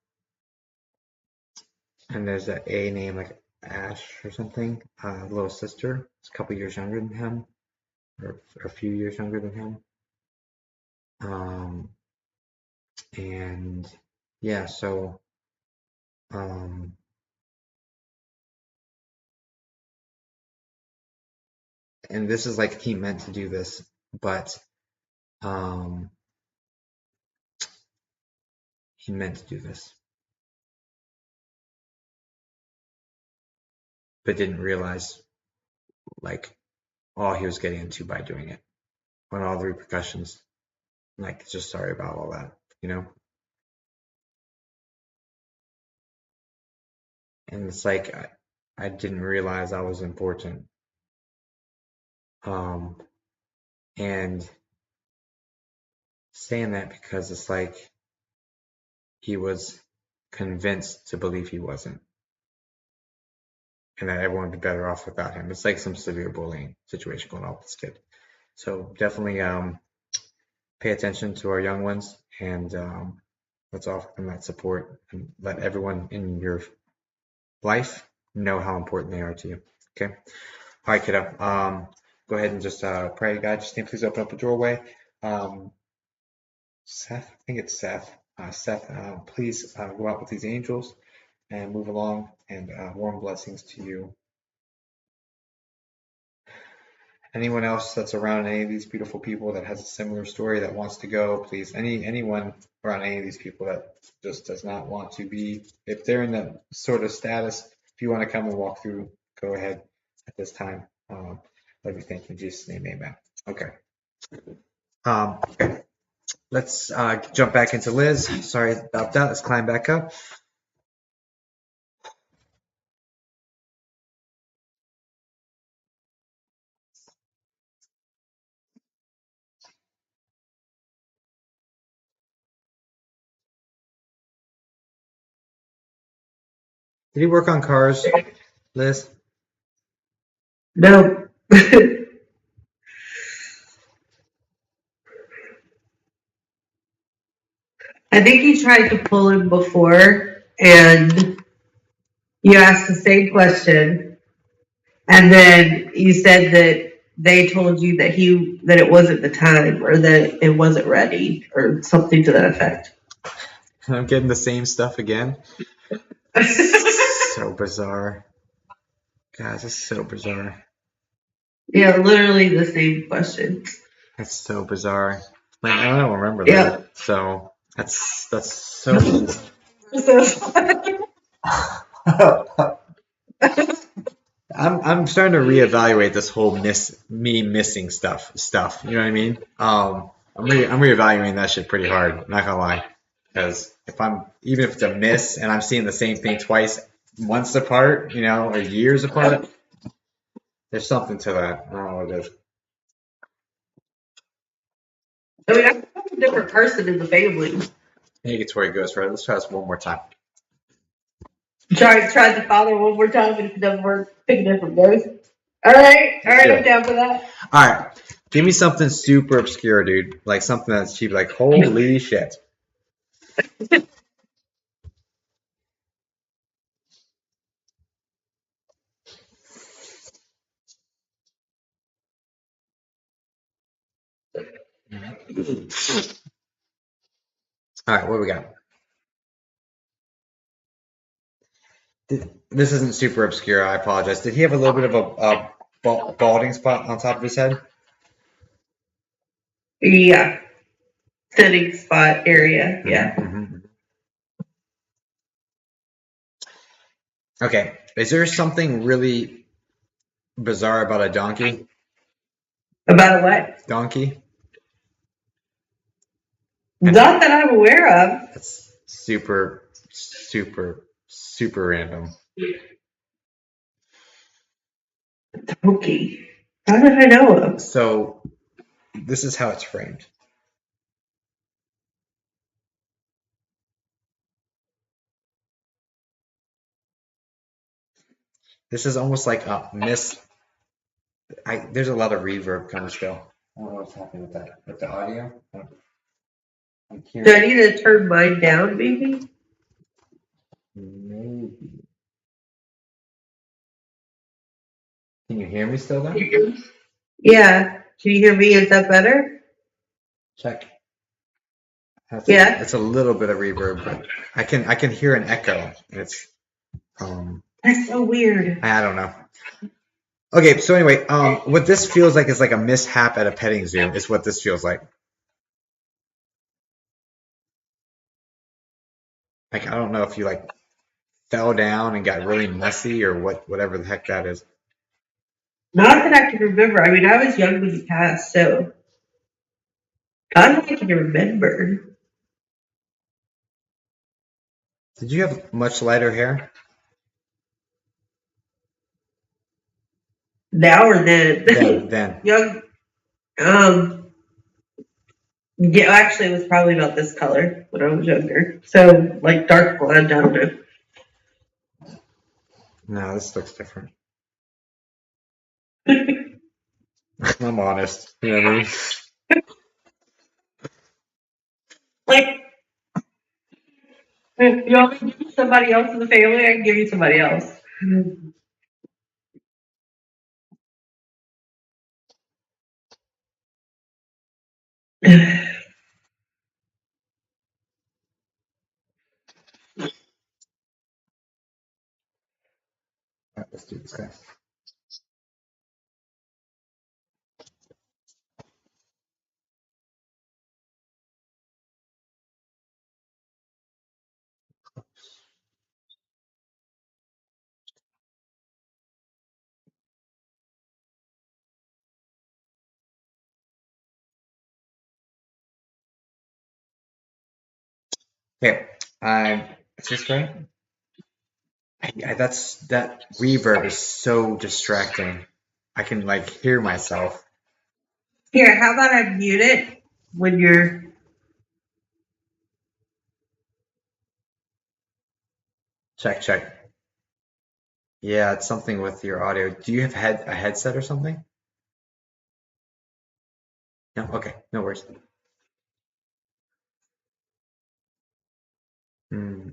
there's an A name like Ash or something. Little sister. It's a couple years younger than him, or a few years younger than him. And yeah, so and this is like he meant to do this, but he meant to do this, but didn't realize like all he was getting into by doing it, and all the repercussions. Like, just sorry about all that, you know. And it's like I didn't realize I was important. And saying that because it's like he was convinced to believe he wasn't, and that everyone would be better off without him. It's like some severe bullying situation going on with this kid. So definitely pay attention to our young ones, and let's offer them that support and let everyone in your life know how important they are to you. Okay. All right, kiddo. Go ahead and just pray. God, just please open up a doorway. Seth, I think it's Seth. Seth, please go out with these angels and move along, and warm blessings to you. Anyone else that's around any of these beautiful people that has a similar story that wants to go, please. Anyone around any of these people that just does not want to be, if they're in that sort of status, if you want to come and walk through, go ahead at this time. Let me thank you in Jesus' name, amen. Okay. Okay. Let's jump back into Liz. Sorry about that. Let's climb back up. Did he work on cars, Liz? No. I think he tried to pull him before, and you asked the same question, and then you said that they told you that it wasn't the time, or that it wasn't ready, or something to that effect. I'm getting the same stuff again. So bizarre. Guys, it's so bizarre. Yeah, literally the same question. That's so bizarre. Like, I don't remember that. Yeah. So that's so. I'm starting to reevaluate this whole me missing stuff. You know what I mean? I'm reevaluating that shit pretty hard. Not gonna lie, because even if it's a miss and I'm seeing the same thing twice, months apart, you know, or years apart, there's something to that. I don't know what it is. I mean, I'm a different person in the family. I think it's where it goes, right? Let's try this one more time. Try the father one more time, and if it doesn't work, pick a different ghost. All right, I'm down for that. All right, give me something super obscure, dude. Like something that's cheap. Like holy shit. All right, what do we got? This isn't super obscure. I apologize. Did he have a little bit of a balding spot on top of his head? Yeah. Sitting spot area. Yeah. Mm-hmm. Okay. Is there something really bizarre about a donkey? About what? Donkey. Not that I'm aware of. That's super, super, super random. Okay. How did I know of? So this is how it's framed. This is almost like a miss. There's a lot of reverb coming still. I don't know what's happening with that. With the audio. I'm Do I hearing. need to turn mine down, maybe? Maybe. Can you hear me still though? Yeah. Can you hear me? Is that better? Check. Yeah. It's a little bit of reverb, but I can hear an echo. It's That's so weird. I don't know. Okay, so anyway, what this feels like is like a mishap at a petting zoo. Is what this feels like. Like I don't know if you like fell down and got really messy or whatever the heck that is. Not that I can remember. I mean, I was young when he passed, so not that I can remember. Did you have much lighter hair? Now or then? Then. Young. Yeah, actually, it was probably about this color when I was younger. So, like dark blonde, I don't know. No, this looks different. I'm honest. You know what I mean? Like, if you want me to give you somebody else in the family, I can give you somebody else. Alright, let's do this guy. Okay, is this right? That reverb is so distracting. I can like hear myself. Here, how about I mute it when you're. Check. Yeah, it's something with your audio. Do you have a headset or something? No. Okay, no worries. Hmm.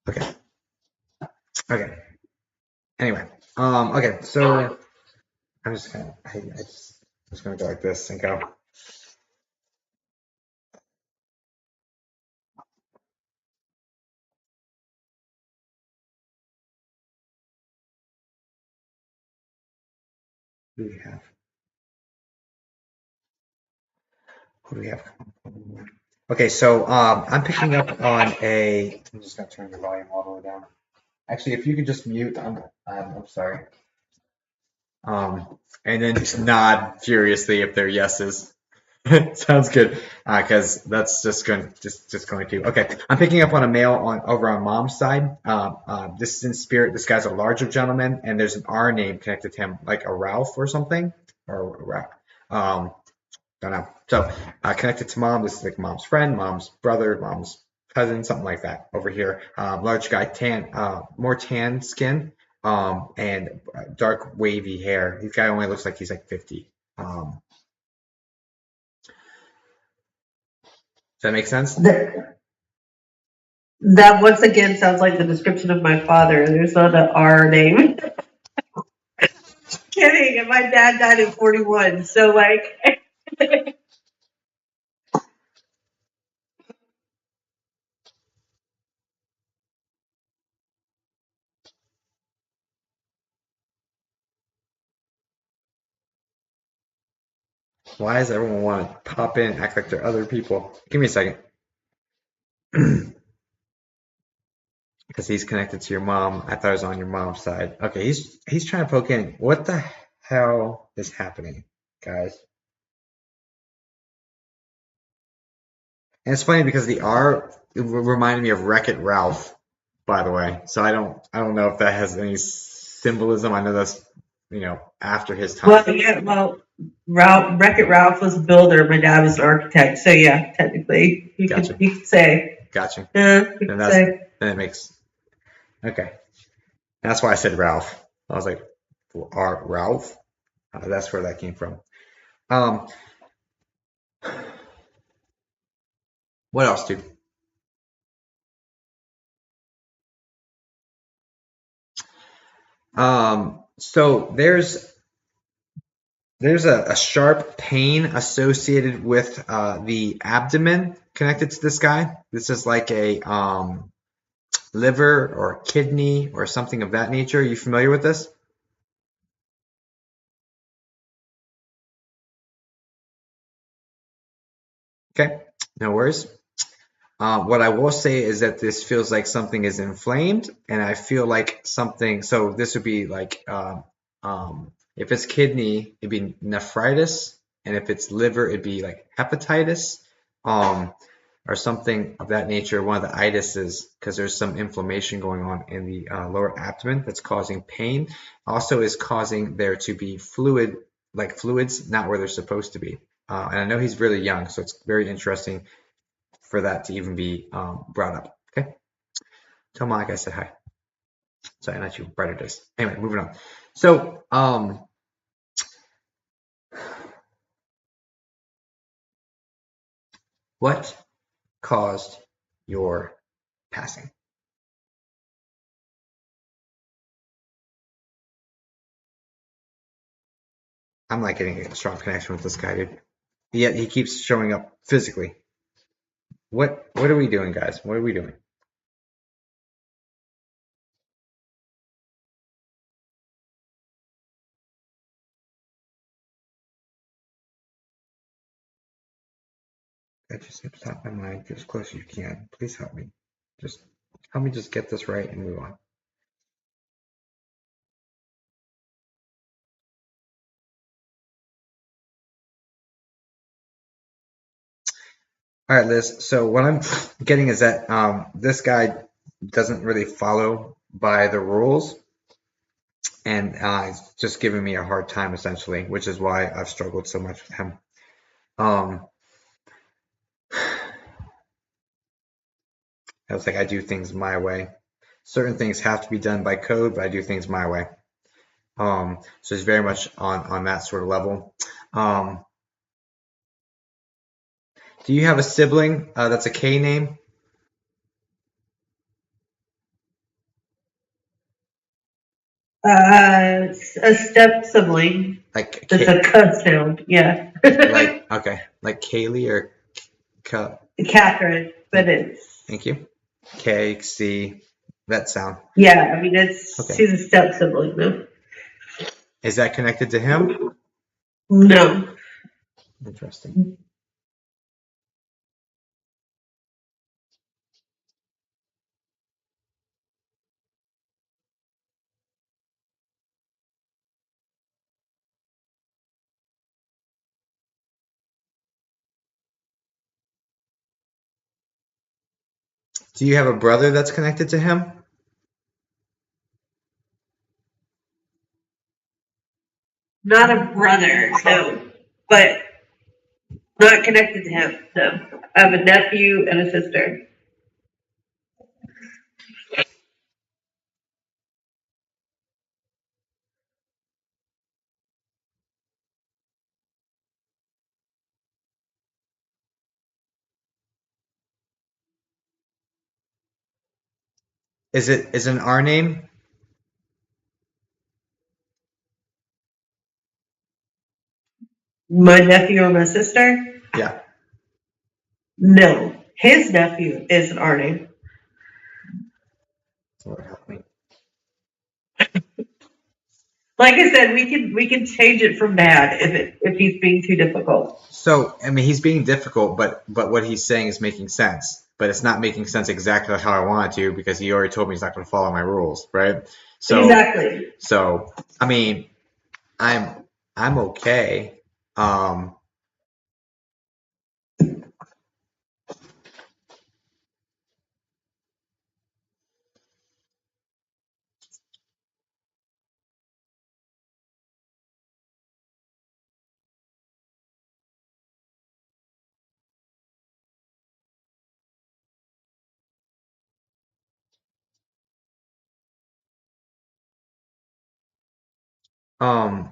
Okay. Okay. Anyway. Okay. So I'm just gonna. Just gonna go like this and go. Who do we have? Who do we have? Okay, so I'm picking up on a. I'm just gonna turn the volume all the way down. Actually, if you could just mute, I'm sorry. And then just nod furiously if they're yeses. Sounds good, because that's just going to. Okay, I'm picking up on a male over on mom's side. This is in spirit. This guy's a larger gentleman, and there's an R name connected to him, like a Ralph or something, or don't know. So connected to mom. This is like mom's friend, mom's brother, mom's cousin, something like that. Over here, large guy, more tan skin, and dark wavy hair. This guy only looks like he's like 50. Does that make sense? That once again sounds like the description of my father. There's not an R name. Kidding. And my dad died at 41. So, like. Why does everyone want to pop in and act like they're other people? Give me a second. Because he's connected to your mom. I thought it was on your mom's side. Okay, he's trying to poke in. What the hell is happening, guys? And it's funny because the R reminded me of Wreck-It Ralph, by the way. So I don't know if that has any symbolism. I know that's after his time. Well, yeah, Wreck-It Ralph was a builder. My dad was an architect. So yeah, technically, you Gotcha. could say. Gotcha. Yeah, you could say. Then it makes okay. That's why I said Ralph. I was like, Ralph. That's where that came from. What else, dude? So there's a sharp pain associated with the abdomen connected to this guy. This is like a liver or kidney or something of that nature. Are you familiar with this? Okay, no worries. What I will say is that this feels like something is inflamed, and I feel like something. So this would be like, if it's kidney, it'd be nephritis, and if it's liver, it'd be like hepatitis, or something of that nature. One of the itises, because there's some inflammation going on in the lower abdomen that's causing pain. Also, is causing there to be fluids not where they're supposed to be. And I know he's really young, so it's very interesting for that to even be brought up. Okay, tell Mike I said hi. Sorry, not you, brighter days. Anyway, moving on. So what caused your passing? I'm not getting a strong connection with this guy, dude. Yet he keeps showing up physically. What are we doing, guys? What are we doing? That just seems top my mind. Get as close as you can. Please help me. Just help me just get this right and move on. All right, Liz. So what I'm getting is that this guy doesn't really follow by the rules, and he's just giving me a hard time essentially, which is why I've struggled so much with him. I was like, I do things my way. Certain things have to be done by code, but I do things my way. So it's very much on that sort of level. Do you have a sibling that's a K name? A step sibling. Like It's a K sound, yeah. like okay, like Kaylee or Catherine, but it's. Thank you. K, C, that sound. Yeah, I mean it's. Okay. She's a step sibling though. Is that connected to him? No. Interesting. Do you have a brother that's connected to him? Not a brother, no. But not connected to him, no. I have a nephew and a sister. Is it an R name? My nephew or my sister? Yeah. No. His nephew is an R name. Lord help me. Like I said, we can change it from bad if he's being too difficult. So, I mean, he's being difficult, but what he's saying is making sense. But it's not making sense exactly how I want it to because he already told me he's not going to follow my rules, right? So, Exactly. so I mean, I'm okay. Um, um,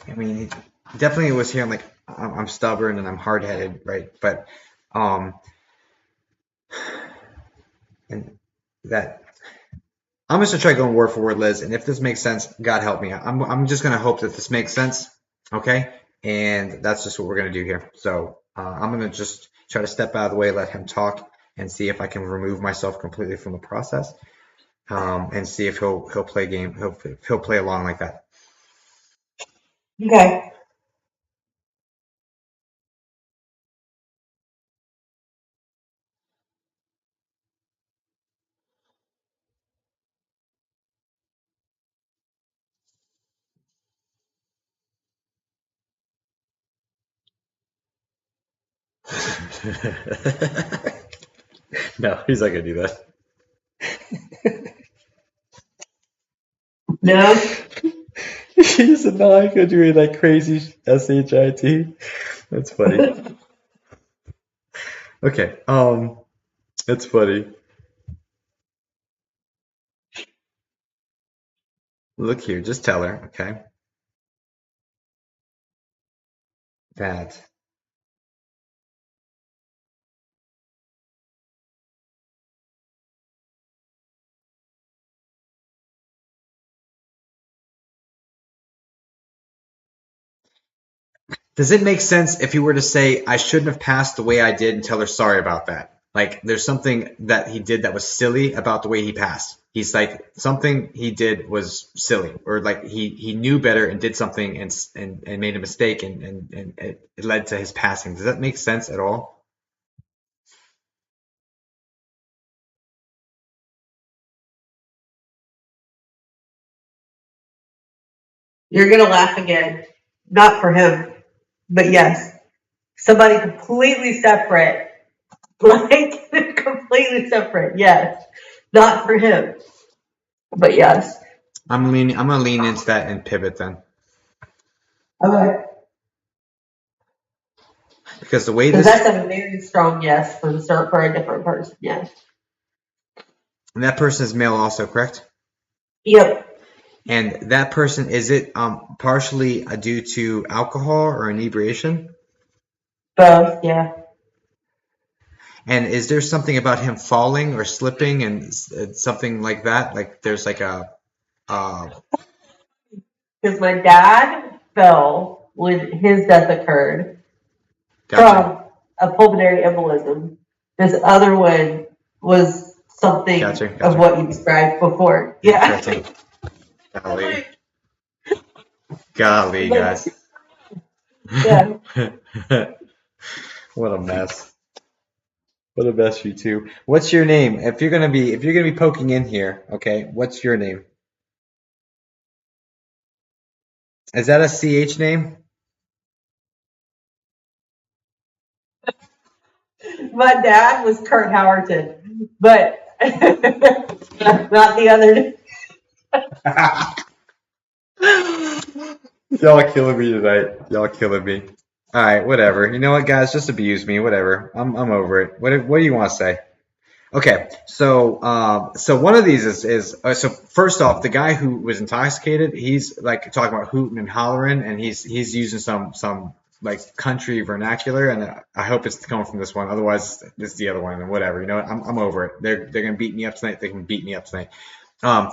I mean, he definitely was hearing like I'm stubborn and I'm hard headed, right? But, um, and that I'm just gonna try going word for word, Liz. And if this makes sense, God help me. I'm just gonna hope that this makes sense, okay? And that's just what we're gonna do here. So I'm gonna just try to step out of the way, let him talk, and see if I can remove myself completely from the process, and see if he'll play game. He'll play along like that. Okay. No, he's not gonna do that. No. He's not gonna do that crazy shit. That's funny. Okay. That's funny. Look here, just tell her, okay? That does it make sense if he were to say, I shouldn't have passed the way I did and tell her sorry about that? Like, there's something that he did that was silly about the way he passed. He's like, something he did was silly, or like he knew better and did something and made a mistake and it led to his passing. Does that make sense at all? You're gonna laugh again. Not for him, but yes. Somebody completely separate. Like completely separate, yes. Not for him. But yes. I'm gonna lean into that and pivot then. Okay. Because the way Because this that's a very strong yes for a different person, yes. and that person is male also, correct? Yep. And that person, is it partially due to alcohol or inebriation? Both, yeah. And is there something about him falling or slipping and something like that? Like there's like a Because my dad fell when his death occurred gotcha, from a pulmonary embolism. This other one was something gotcha. of what you described before. Yeah. Interesting. Golly, guys. Yeah. What a mess. What a mess, you two. What's your name? If you're gonna be poking in here, okay, what's your name? Is that a CH name? My dad was Kurt Howerton, but not the other. Y'all killing me tonight. Y'all killing me. All right, whatever. You know what, guys? Just abuse me. Whatever. I'm over it. What do you want to say? Okay, so one of these is so first off, the guy who was intoxicated, he's like talking about hooting and hollering, and he's using some like country vernacular, and I hope it's coming from this one. Otherwise, this is the other one, and whatever. You know what? I'm over it. They're gonna beat me up tonight. They can beat me up tonight. And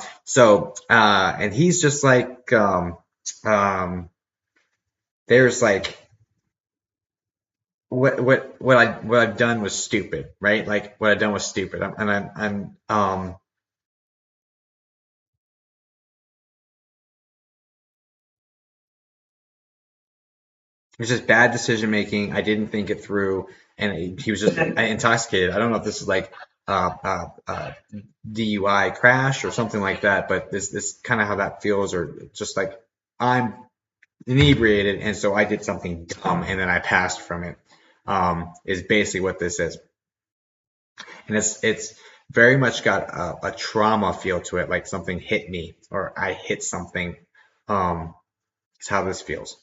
he's just like, there's like what I've done was stupid, right? Like what I've done was stupid, and I'm it was just bad decision making. I didn't think it through, and he was just intoxicated. I don't know if this is like DUI crash or something like that, but this kind of how that feels, or just like I'm inebriated, and so I did something dumb, and then I passed from it. Is basically what this is, and it's very much got a trauma feel to it, like something hit me or I hit something. It's how this feels.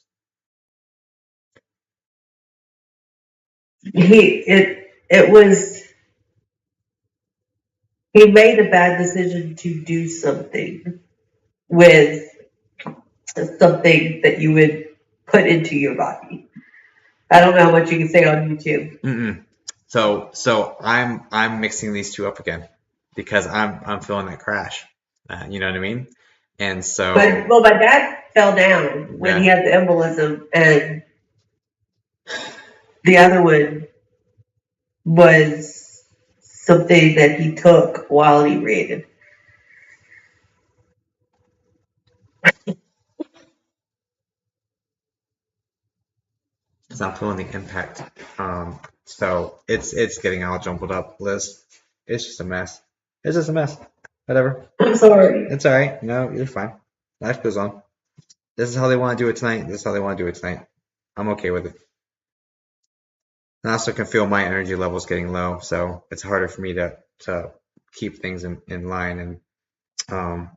It was, he made a bad decision to do something with something that you would put into your body. I don't know how much you can say on YouTube. Mm-mm. So I'm mixing these two up again because I'm feeling that crash. You know what I mean? And so, But well, my dad fell down when he had the embolism, and the other one was something that he took while he inebriated. I'm feeling the impact. So it's getting all jumbled up, Liz. It's just a mess. It's just a mess. Whatever. I'm sorry. It's all right. No, you're fine. Life goes on. This is how they want to do it tonight. This is how they want to do it tonight. I'm okay with it. I also can feel my energy levels getting low, so it's harder for me to keep things in line. And but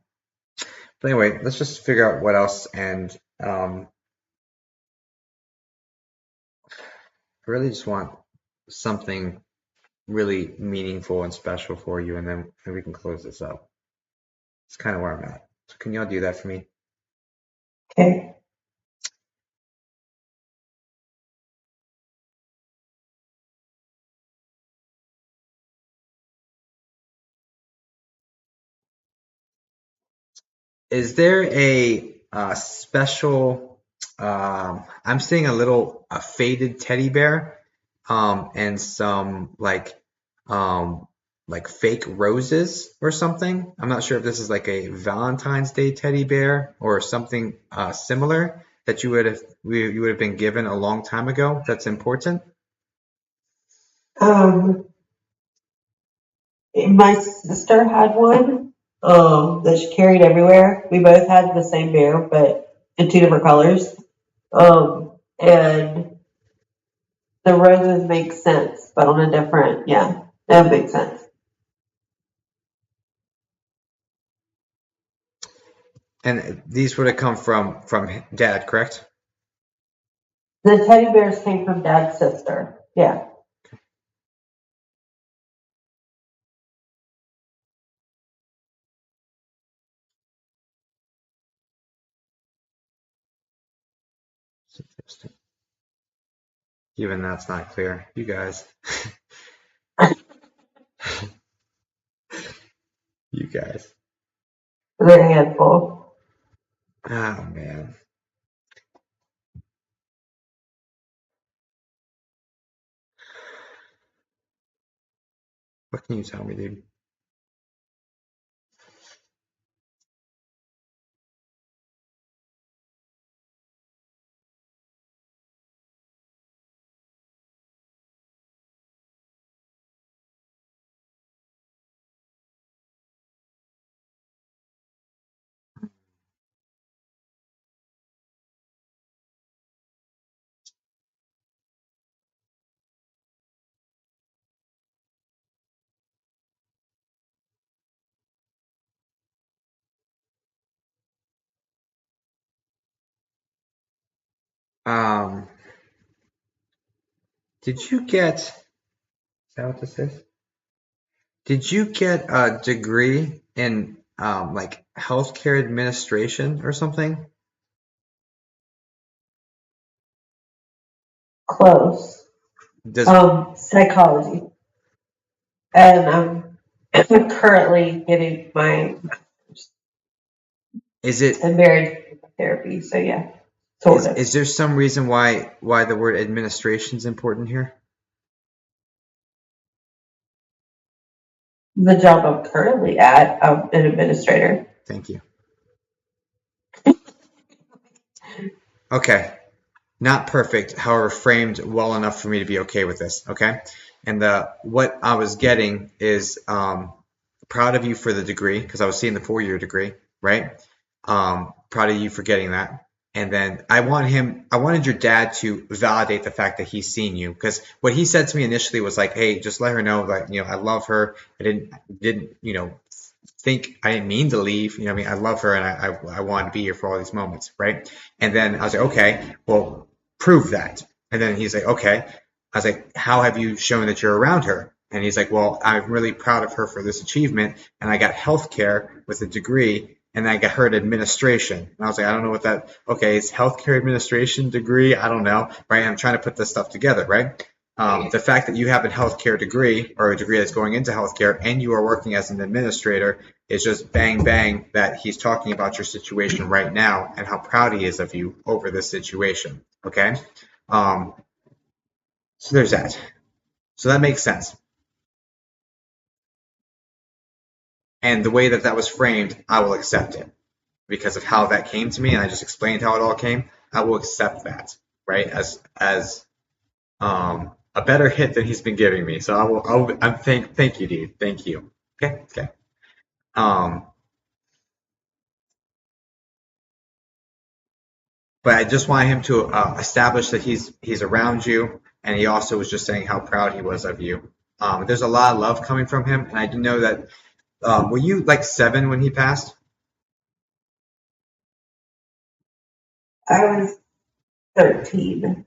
anyway, let's just figure out what else. And I really just want something really meaningful and special for you, and then we can close this up. It's kind of where I'm at. So can y'all do that for me? Okay. Is there a special? I'm seeing a faded teddy bear, and some like fake roses or something. I'm not sure if this is like a Valentine's Day teddy bear or something similar that you would have been given a long time ago. That's important. My sister had one that she carried everywhere. We both had the same bear, but in two different colors. And the roses make sense, but on a different, yeah, that makes sense. And these would have come from Dad, correct? The teddy bears came from Dad's sister. Yeah. Even that's not clear. You guys. You guys. They're a handful. Oh man. What can you tell me, dude? Um, did you get, is that what this is? Did you get a degree in like healthcare administration or something? Close. Does Psychology. And I'm currently getting my is it marriage therapy, so yeah. Sort of. Is there some reason why the word administration is important here? The job I'm currently at, I'm an administrator. Thank you. Okay. Not perfect, however, framed well enough for me to be okay with this. Okay. And what I was getting is proud of you for the degree, because I was seeing the 4-year degree, right? Proud of you for getting that. And then I wanted your dad to validate the fact that he's seen you, because what he said to me initially was like, hey, just let her know that, I love her. I didn't, think I didn't mean to leave. I mean, I love her and I want to be here for all these moments, right? And then I was like, okay, well, prove that. And then he's like, okay. I was like, how have you shown that you're around her? And he's like, well, I'm really proud of her for this achievement. And I got healthcare with a degree, and I got her an administration. And I was like, I don't know what that, okay, it's healthcare administration degree. I don't know, right? I'm trying to put this stuff together, right? The fact that you have a healthcare degree, or a degree that's going into healthcare, and you are working as an administrator is just bang, bang, that he's talking about your situation right now and how proud he is of you over this situation. Okay. So there's that. So that makes sense. And the way that was framed, I will accept it because of how that came to me. And I just explained how it all came. I will accept that, right? As a better hit than he's been giving me. So thank you, dude. Thank you. Okay. But I just want him to establish that he's around you, and he also was just saying how proud he was of you. There's a lot of love coming from him, and I didn't know that. Were you like 7 when he passed? I was 13.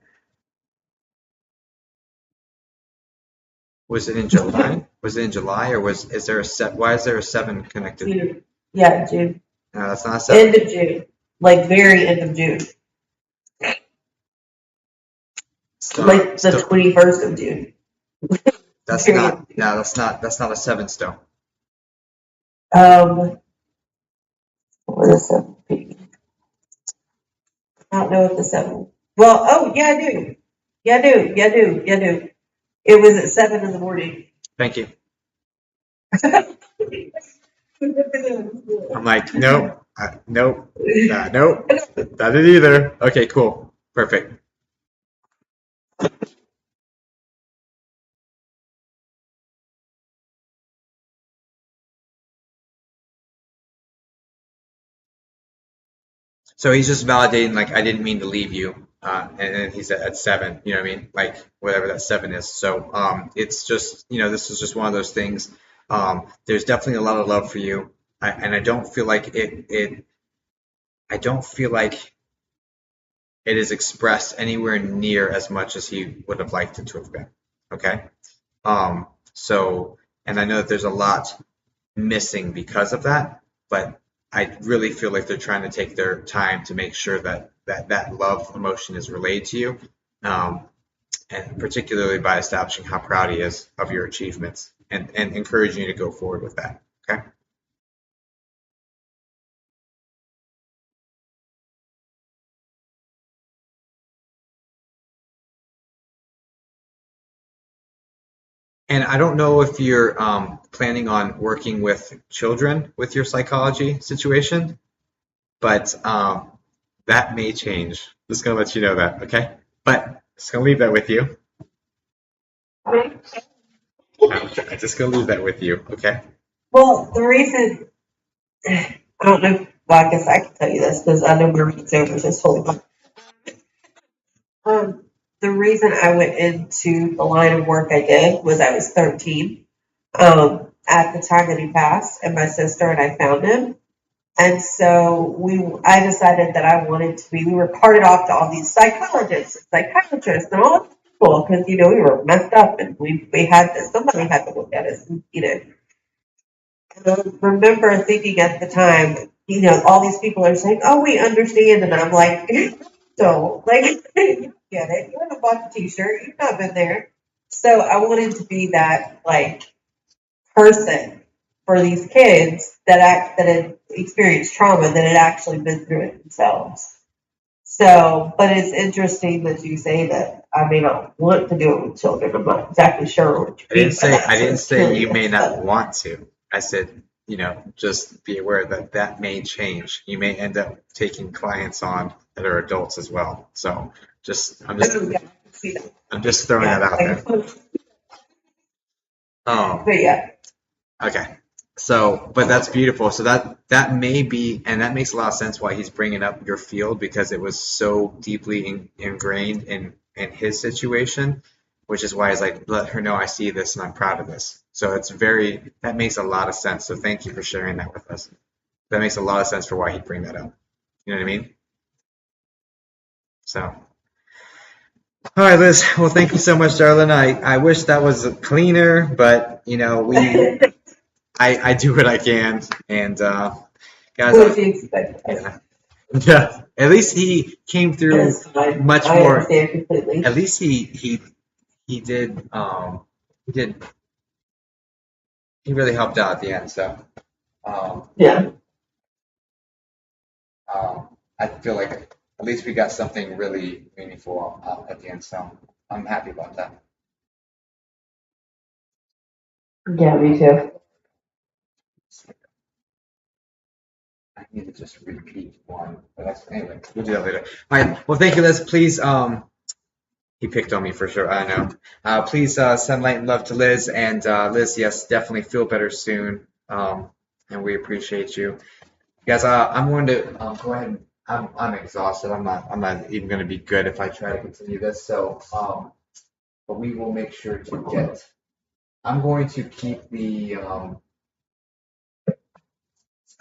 Was it in July? Was it in July, or is there a set? Why is there a 7 connected? June. Yeah, June. No, that's not a 7. End of June. Like very end of June. Like the 21st of June. That's not. No, that's not a 7 still. What was the 7 be? I don't know what the 7. Well, oh yeah, I do. Yeah, I do. It was at 7 in the morning. Thank you. I'm like, nope, nope, nope, not it either. Okay, cool, perfect. So he's just validating, like, I didn't mean to leave you, and then he's at 7. You know what I mean? Like whatever that 7 is. So it's just, this is just one of those things. There's definitely a lot of love for you, and I don't feel like I don't feel like it is expressed anywhere near as much as he would have liked it to have been. Okay. And I know that there's a lot missing because of that, but I really feel like they're trying to take their time to make sure that love emotion is relayed to you, and particularly by establishing how proud he is of your achievements and encouraging you to go forward with that. Okay. And I don't know if you're planning on working with children with your psychology situation, but that may change. Just gonna let you know that, okay? But just gonna leave that with you. I'm just gonna leave that with you, okay? Well, the reason I don't know. Well, I guess I can tell you this because I know we're over this whole time. The reason I went into the line of work I did was I was 13 at the time that he passed, and my sister and I found him. And so I decided that I wanted to be, we were carted off to all these psychologists, psychiatrists, and all these people because, we were messed up and we had to, somebody had to look at us, and, And I remember thinking at the time, all these people are saying, oh, we understand. And I'm like, so, like, you get it. You haven't bought the t-shirt. You've not been there. So I wanted to be that, like, person for these kids that had experienced trauma, that had actually been through it themselves. So, but it's interesting that you say that. I may not want to do it with children. I'm not exactly sure what you I didn't mean by say that. I So didn't I'm say you may curious, not but want to. I said, just be aware that that may change. You may end up taking clients on that are adults as well. So oh, yeah, I can see that. I'm just throwing that Yeah, out there. but yeah, Okay. So, but that's beautiful. So that may be, and that makes a lot of sense why he's bringing up your field because it was so deeply ingrained in his situation, which is why he's like, let her know I see this and I'm proud of this. So that makes a lot of sense. So thank you for sharing that with us. That makes a lot of sense for why he'd bring that up. You know what I mean? So, all right, Liz. Well, thank you so much, darling. I wish that was cleaner, but I do what I can, and guys, what you expect. yeah, yeah. At least he came through That's fine. much I more. understand completely. At least he did he did he really helped out at the end. So um, Yeah. I feel like at least we got something really meaningful at the end. So I'm happy about that. Yeah, me too. I need to just repeat one, but anyway. We'll do that later. All right. Well, thank you, Liz. Please he picked on me for sure. I know. Please send light and love to Liz. And Liz, yes, definitely feel better soon. And we appreciate you, guys. I'm going to go ahead. I'm exhausted. I'm not even going to be good if I try to continue this. So, but we will make sure to get. I'm going to keep the.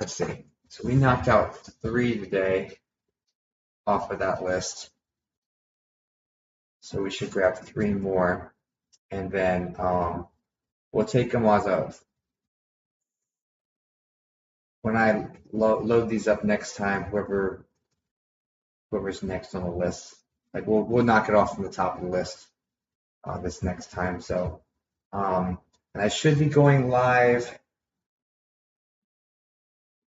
Let's see. So we knocked out 3 today off of that list. So we should grab 3 more, and then we'll take them as a when I load these up next time, whoever's next on the list, like we'll knock it off from the top of the list this next time. So, and I should be going live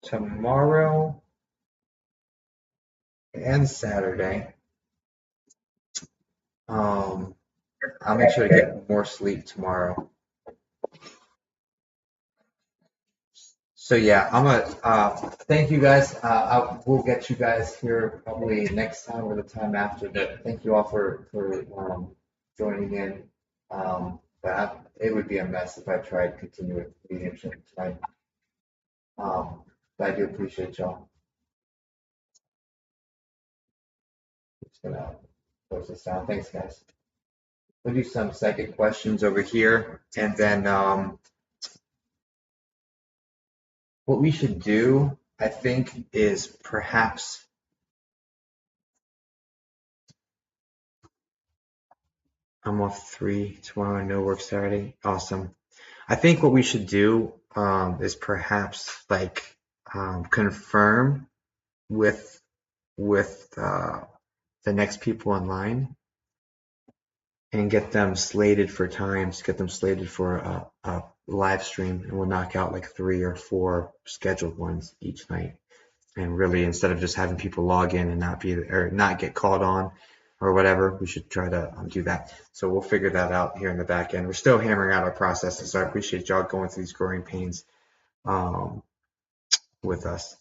tomorrow and Saturday. I'll make sure to get more sleep tomorrow. So yeah, I'm gonna thank you guys. We'll get you guys here probably next time or the time after. But thank you all for joining in. But it would be a mess if I tried to continue with mediumship tonight. But I do appreciate y'all. Just gonna close this down. Thanks, guys. We'll do some psychic questions over here, and then what we should do, I think, is perhaps. I'm off 3 tomorrow, no work Saturday. Awesome. I think what we should do is perhaps like confirm with the next people online and get them slated for times, get them slated for a live stream, and we'll knock out like 3 or 4 scheduled ones each night. And really, instead of just having people log in and not get called on or whatever, we should try to do that. So we'll figure that out here in the back end. We're still hammering out our processes, so I appreciate y'all going through these growing pains with us.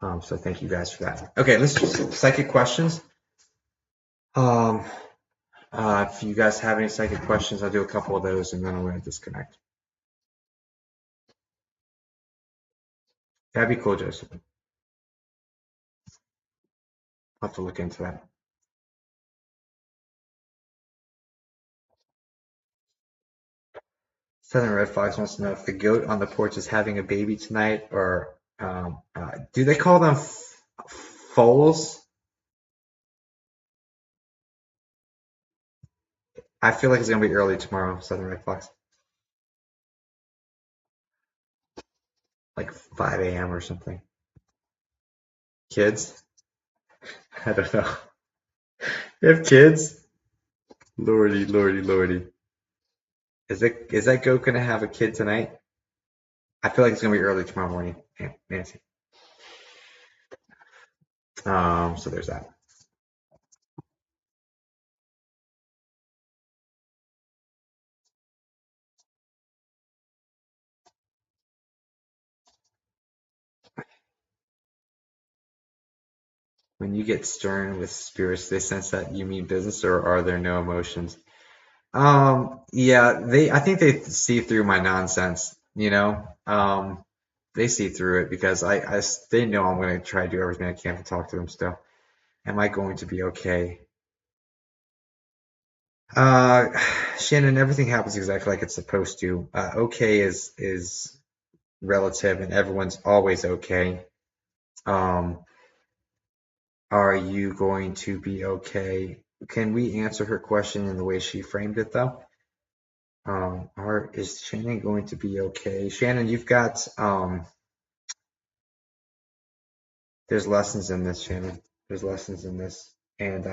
So thank you guys for that. Okay, let's do some psychic questions. If you guys have any psychic questions, I'll do a couple of those and then I'm going to disconnect. That'd be cool, Joseph. I'll have to look into that. Southern Red Fox wants to know if the goat on the porch is having a baby tonight, or do they call them foals? I feel like it's going to be early tomorrow, Southern Red Fox. Like 5 a.m. or something. Kids? I don't know. You have kids? Lordy, lordy, lordy. Is that goat going to have a kid tonight? I feel like it's going to be early tomorrow morning, Nancy. So there's that. When you get stern with spirits, they sense that you mean business, or are there no emotions? Yeah, I think they see through my nonsense, you know. They see through it because they know I'm going to try to do everything I can to talk to them still. Am I going to be okay? Uh, Shannon, everything happens exactly like it's supposed to. Okay is relative, and everyone's always okay. Um, are you going to be okay? Can we answer her question in the way she framed it, though? Is Shannon going to be okay? Shannon, you've got there's lessons in this, Shannon. There's lessons in this, and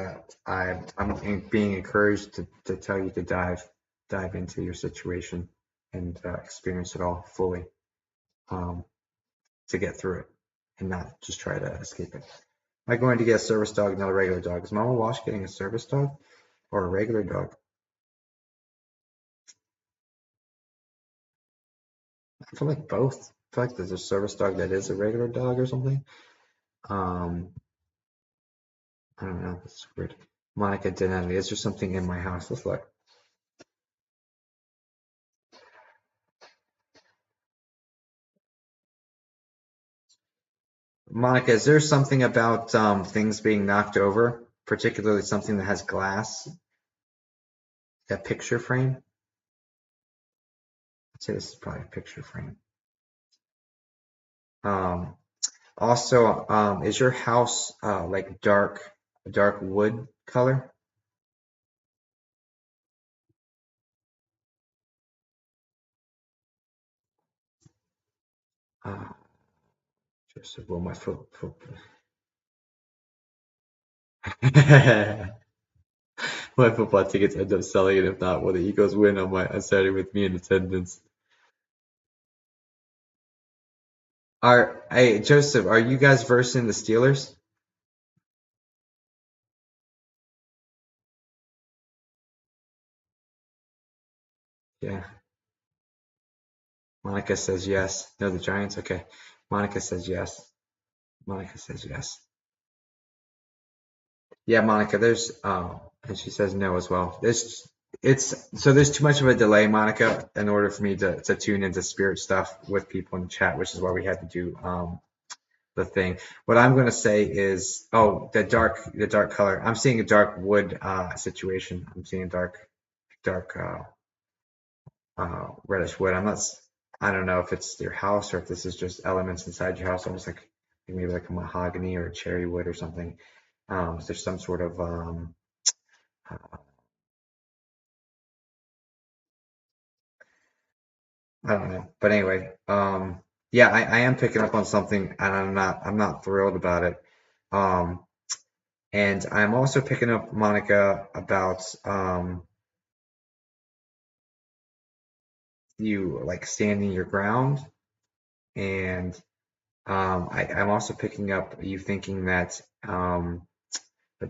I'm being encouraged to tell you to dive into your situation and experience it all fully, um, to get through it and not just try to escape it. Am I going to get a service dog, not a regular dog? Is Mama Wash getting a service dog or a regular dog? I feel like both. I feel like there's a service dog that is a regular dog or something. Um, I don't know. It's weird. Monica Denelli, is there something in my house? Let's look. Monica, is there something about things being knocked over, particularly something that has glass? That picture frame? I'd say this is probably a picture frame. Um, Also, is your house like dark wood color? Uh, Joseph, will my foot my football tickets end up selling, and if not, will the Eagles win on Saturday with me in attendance? Hey Joseph, are you guys versing the Steelers? Yeah. Monica says yes. No, the Giants. Okay. Monica says yes. Monica says yes. Yeah, Monica. And she says no as well. There's too much of a delay, Monica, in order for me to tune into spirit stuff with people in the chat, which is why we had to do the thing. What I'm going to say is, oh, the dark color. I'm seeing a dark wood situation. I'm seeing a dark reddish wood. I don't know if it's your house or if this is just elements inside your house, almost like maybe like a mahogany or a cherry wood or something. So there's some sort of I don't know, but anyway, yeah, I am picking up on something, and I'm not thrilled about it. Um, and I'm also picking up, Monica, about you like standing your ground, and I'm also picking up you thinking that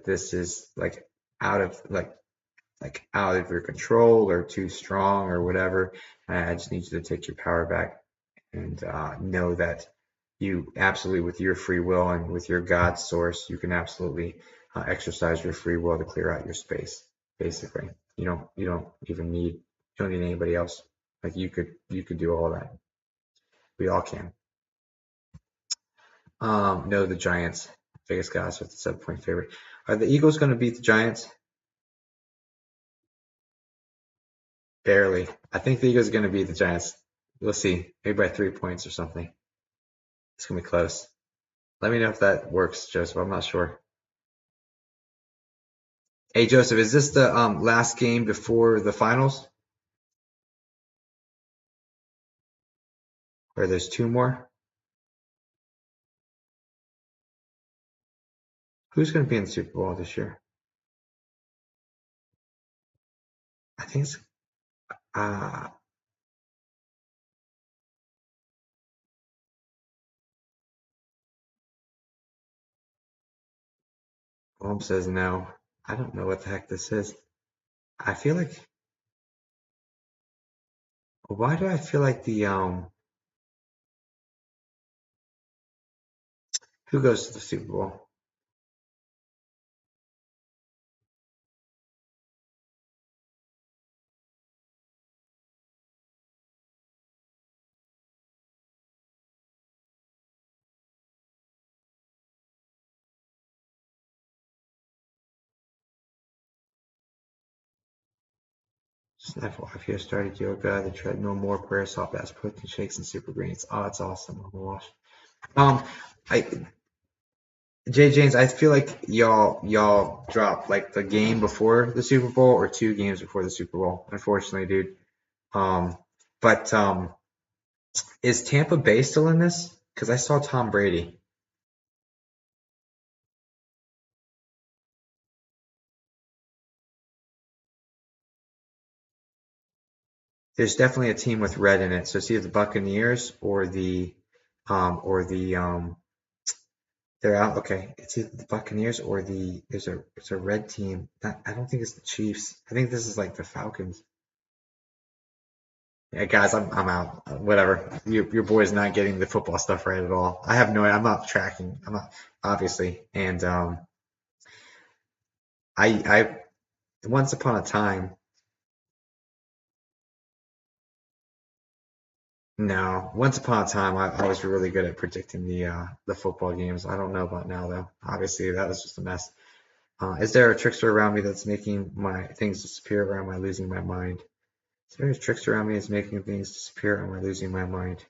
this is like out of out of your control or too strong or whatever. I just need you to take your power back and know that you absolutely, with your free will and with your God source, you can absolutely exercise your free will to clear out your space. Basically, you don't even need you don't need anybody else. Like you could do all that. We all can. No, the Giants. Vegas guys with the 7-point favorite. Are the Eagles going to beat the Giants? Barely. I think the Eagles are going to beat the Giants. We'll see. Maybe by 3 points or something. It's going to be close. Let me know if that works, Joseph. I'm not sure. Hey, Joseph, is this the last game before the finals? Or there's two more? Who's going to be in the Super Bowl this year? I think it's uh Holmes says no. I don't know what the heck this is. I feel like why do I feel like the who goes to the Super Bowl? FYI, if you started yoga, the treadmill, more prayer, soft ass protein shakes, and super greens. Oh, it's awesome. I'm gonna watch. I Jay James, I feel like y'all dropped like the game before the Super Bowl or 2 games before the Super Bowl. Unfortunately, dude. Um, but is Tampa Bay still in this? Because I saw Tom Brady. There's definitely a team with red in it. So it's either the Buccaneers or the they're out. Okay, it's either the Buccaneers or there's a red team. I don't think it's the Chiefs. I think this is like the Falcons. Yeah, guys, I'm out. Whatever. Your boy's not getting the football stuff right at all. I have no. I'm not tracking. I'm not obviously. And I once upon a time. No, once upon a time, I was really good at predicting the football games. I don't know about now though. Obviously, that was just a mess. Is there a trickster around me that's making my things disappear, or am I losing my mind? Is there a trickster around me that's making things disappear, or am I losing my mind?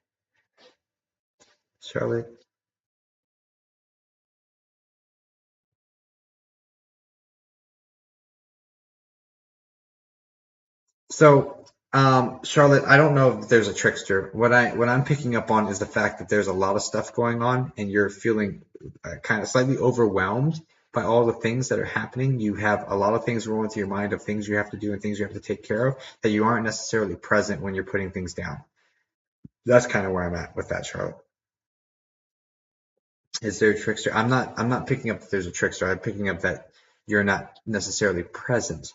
Charlotte? So, Charlotte, I don't know if there's a trickster. What I'm picking up on is the fact that there's a lot of stuff going on, and you're feeling kind of slightly overwhelmed by all the things that are happening. You have a lot of things rolling through your mind of things you have to do and things you have to take care of that you aren't necessarily present when you're putting things down. That's kind of where I'm at with that, Charlotte. Is there a trickster? I'm not picking up that there's a trickster. I'm picking up that you're not necessarily present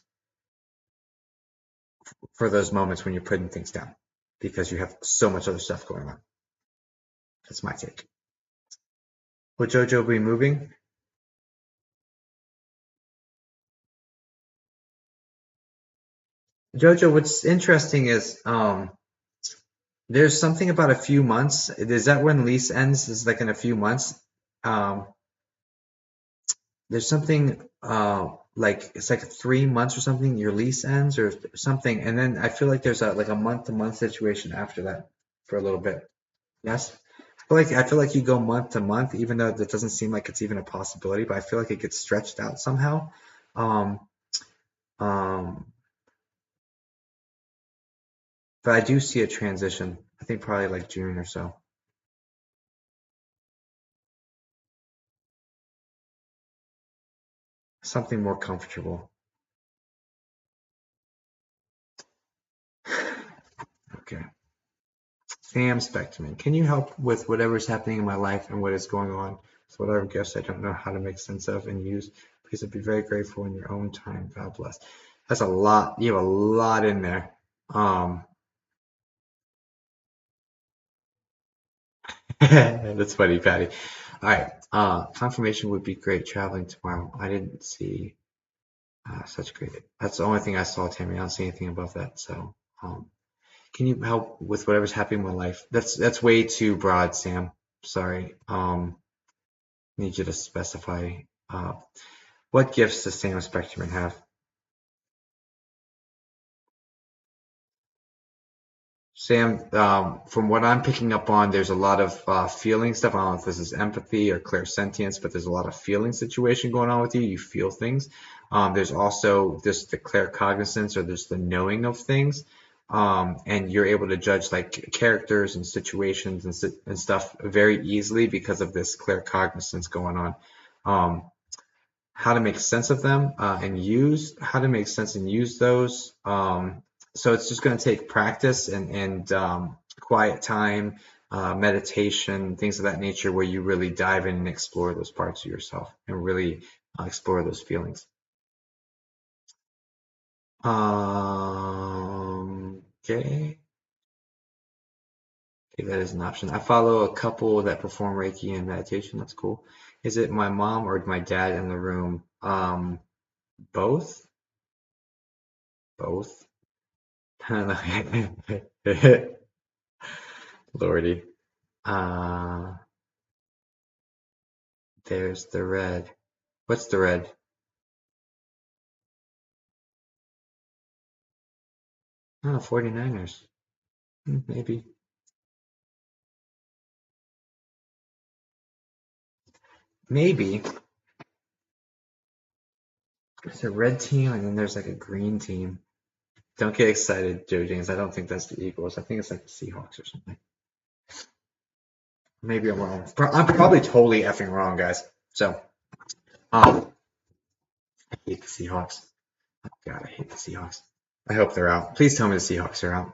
for those moments when you're putting things down because you have so much other stuff going on. That's my take. Will JoJo be moving? JoJo, what's interesting is there's something about a few months. Is that when lease ends? Is like in a few months? Um, there's something like it's like 3 months or something. Your lease ends or something, and then I feel like there's a like a month-to-month situation after that for a little bit. Yes. I feel like you go month to month, even though that doesn't seem like it's even a possibility, but I feel like it gets stretched out somehow. Um, um, but I do see a transition. I think probably like June or so. Something more comfortable. Okay. Sam Spectman, can you help with whatever's happening in my life and what is going on? So whatever gifts I don't know how to make sense of and use, please I'd be very grateful in your own time. God bless. That's a lot. You have a lot in there. That's funny, Patty. All right. Confirmation would be great traveling tomorrow. I didn't see such great. That's the only thing I saw, Tammy. I don't see anything above that. So, can you help with whatever's happening in my life? That's way too broad, Sam. Sorry. Need you to specify. What gifts does Sam Spectrum have? Sam, from what I'm picking up on, there's a lot of feeling stuff. I don't know if this is empathy or clairsentience, but there's a lot of feeling situation going on with you. You feel things. There's also just the claircognizance or there's the knowing of things. And you're able to judge like characters and situations and stuff very easily because of this claircognizance going on. How to make sense of them and how to make sense and use those. So it's just going to take practice and quiet time, meditation, things of that nature, where you really dive in and explore those parts of yourself and really explore those feelings. Okay. Okay, that is an option. I follow a couple that perform Reiki and meditation. That's cool. Is it my mom or my dad in the room? Both. Both. Lordy. Uh, there's the red. What's the red? Oh, 49ers. Maybe. Maybe. There's a red team and then there's like a green team. Don't get excited, Joe James. I don't think that's the Eagles. I think it's like the Seahawks or something. Maybe I'm wrong. I'm probably totally effing wrong, guys. So, I hate the Seahawks. Oh, God, I hate the Seahawks. I hope they're out. Please tell me the Seahawks are out.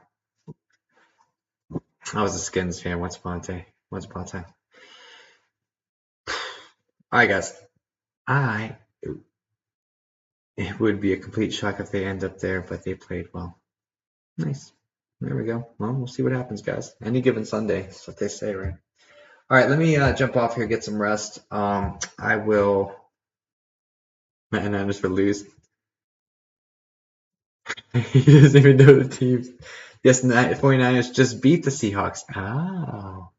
I was a Skins fan once upon a time. All right, guys. It would be a complete shock if they end up there, but they played well. Nice. There we go. Well, we'll see what happens, guys. Any given Sunday. That's what they say, right? All right, let me jump off here, get some rest. I will. Man, I just would lose. He doesn't even know the teams. Yes, 49ers just beat the Seahawks. Oh,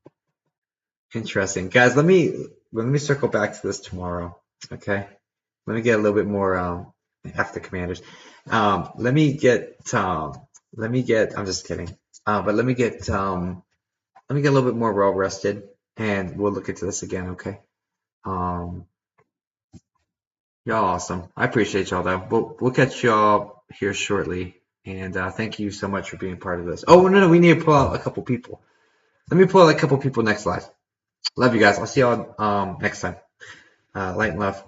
interesting, guys. Let me circle back to this tomorrow. Okay, let me get a little bit more after Commanders. Let me get. I'm just kidding. But let me get a little bit more well rested, and we'll look into this again. Okay. Y'all awesome. I appreciate y'all though. We'll catch y'all here shortly. And thank you so much for being part of this. Oh no, we need to pull out a couple people. Let me pull out a couple people next live. Love you guys. I'll see y'all next time. Light and love.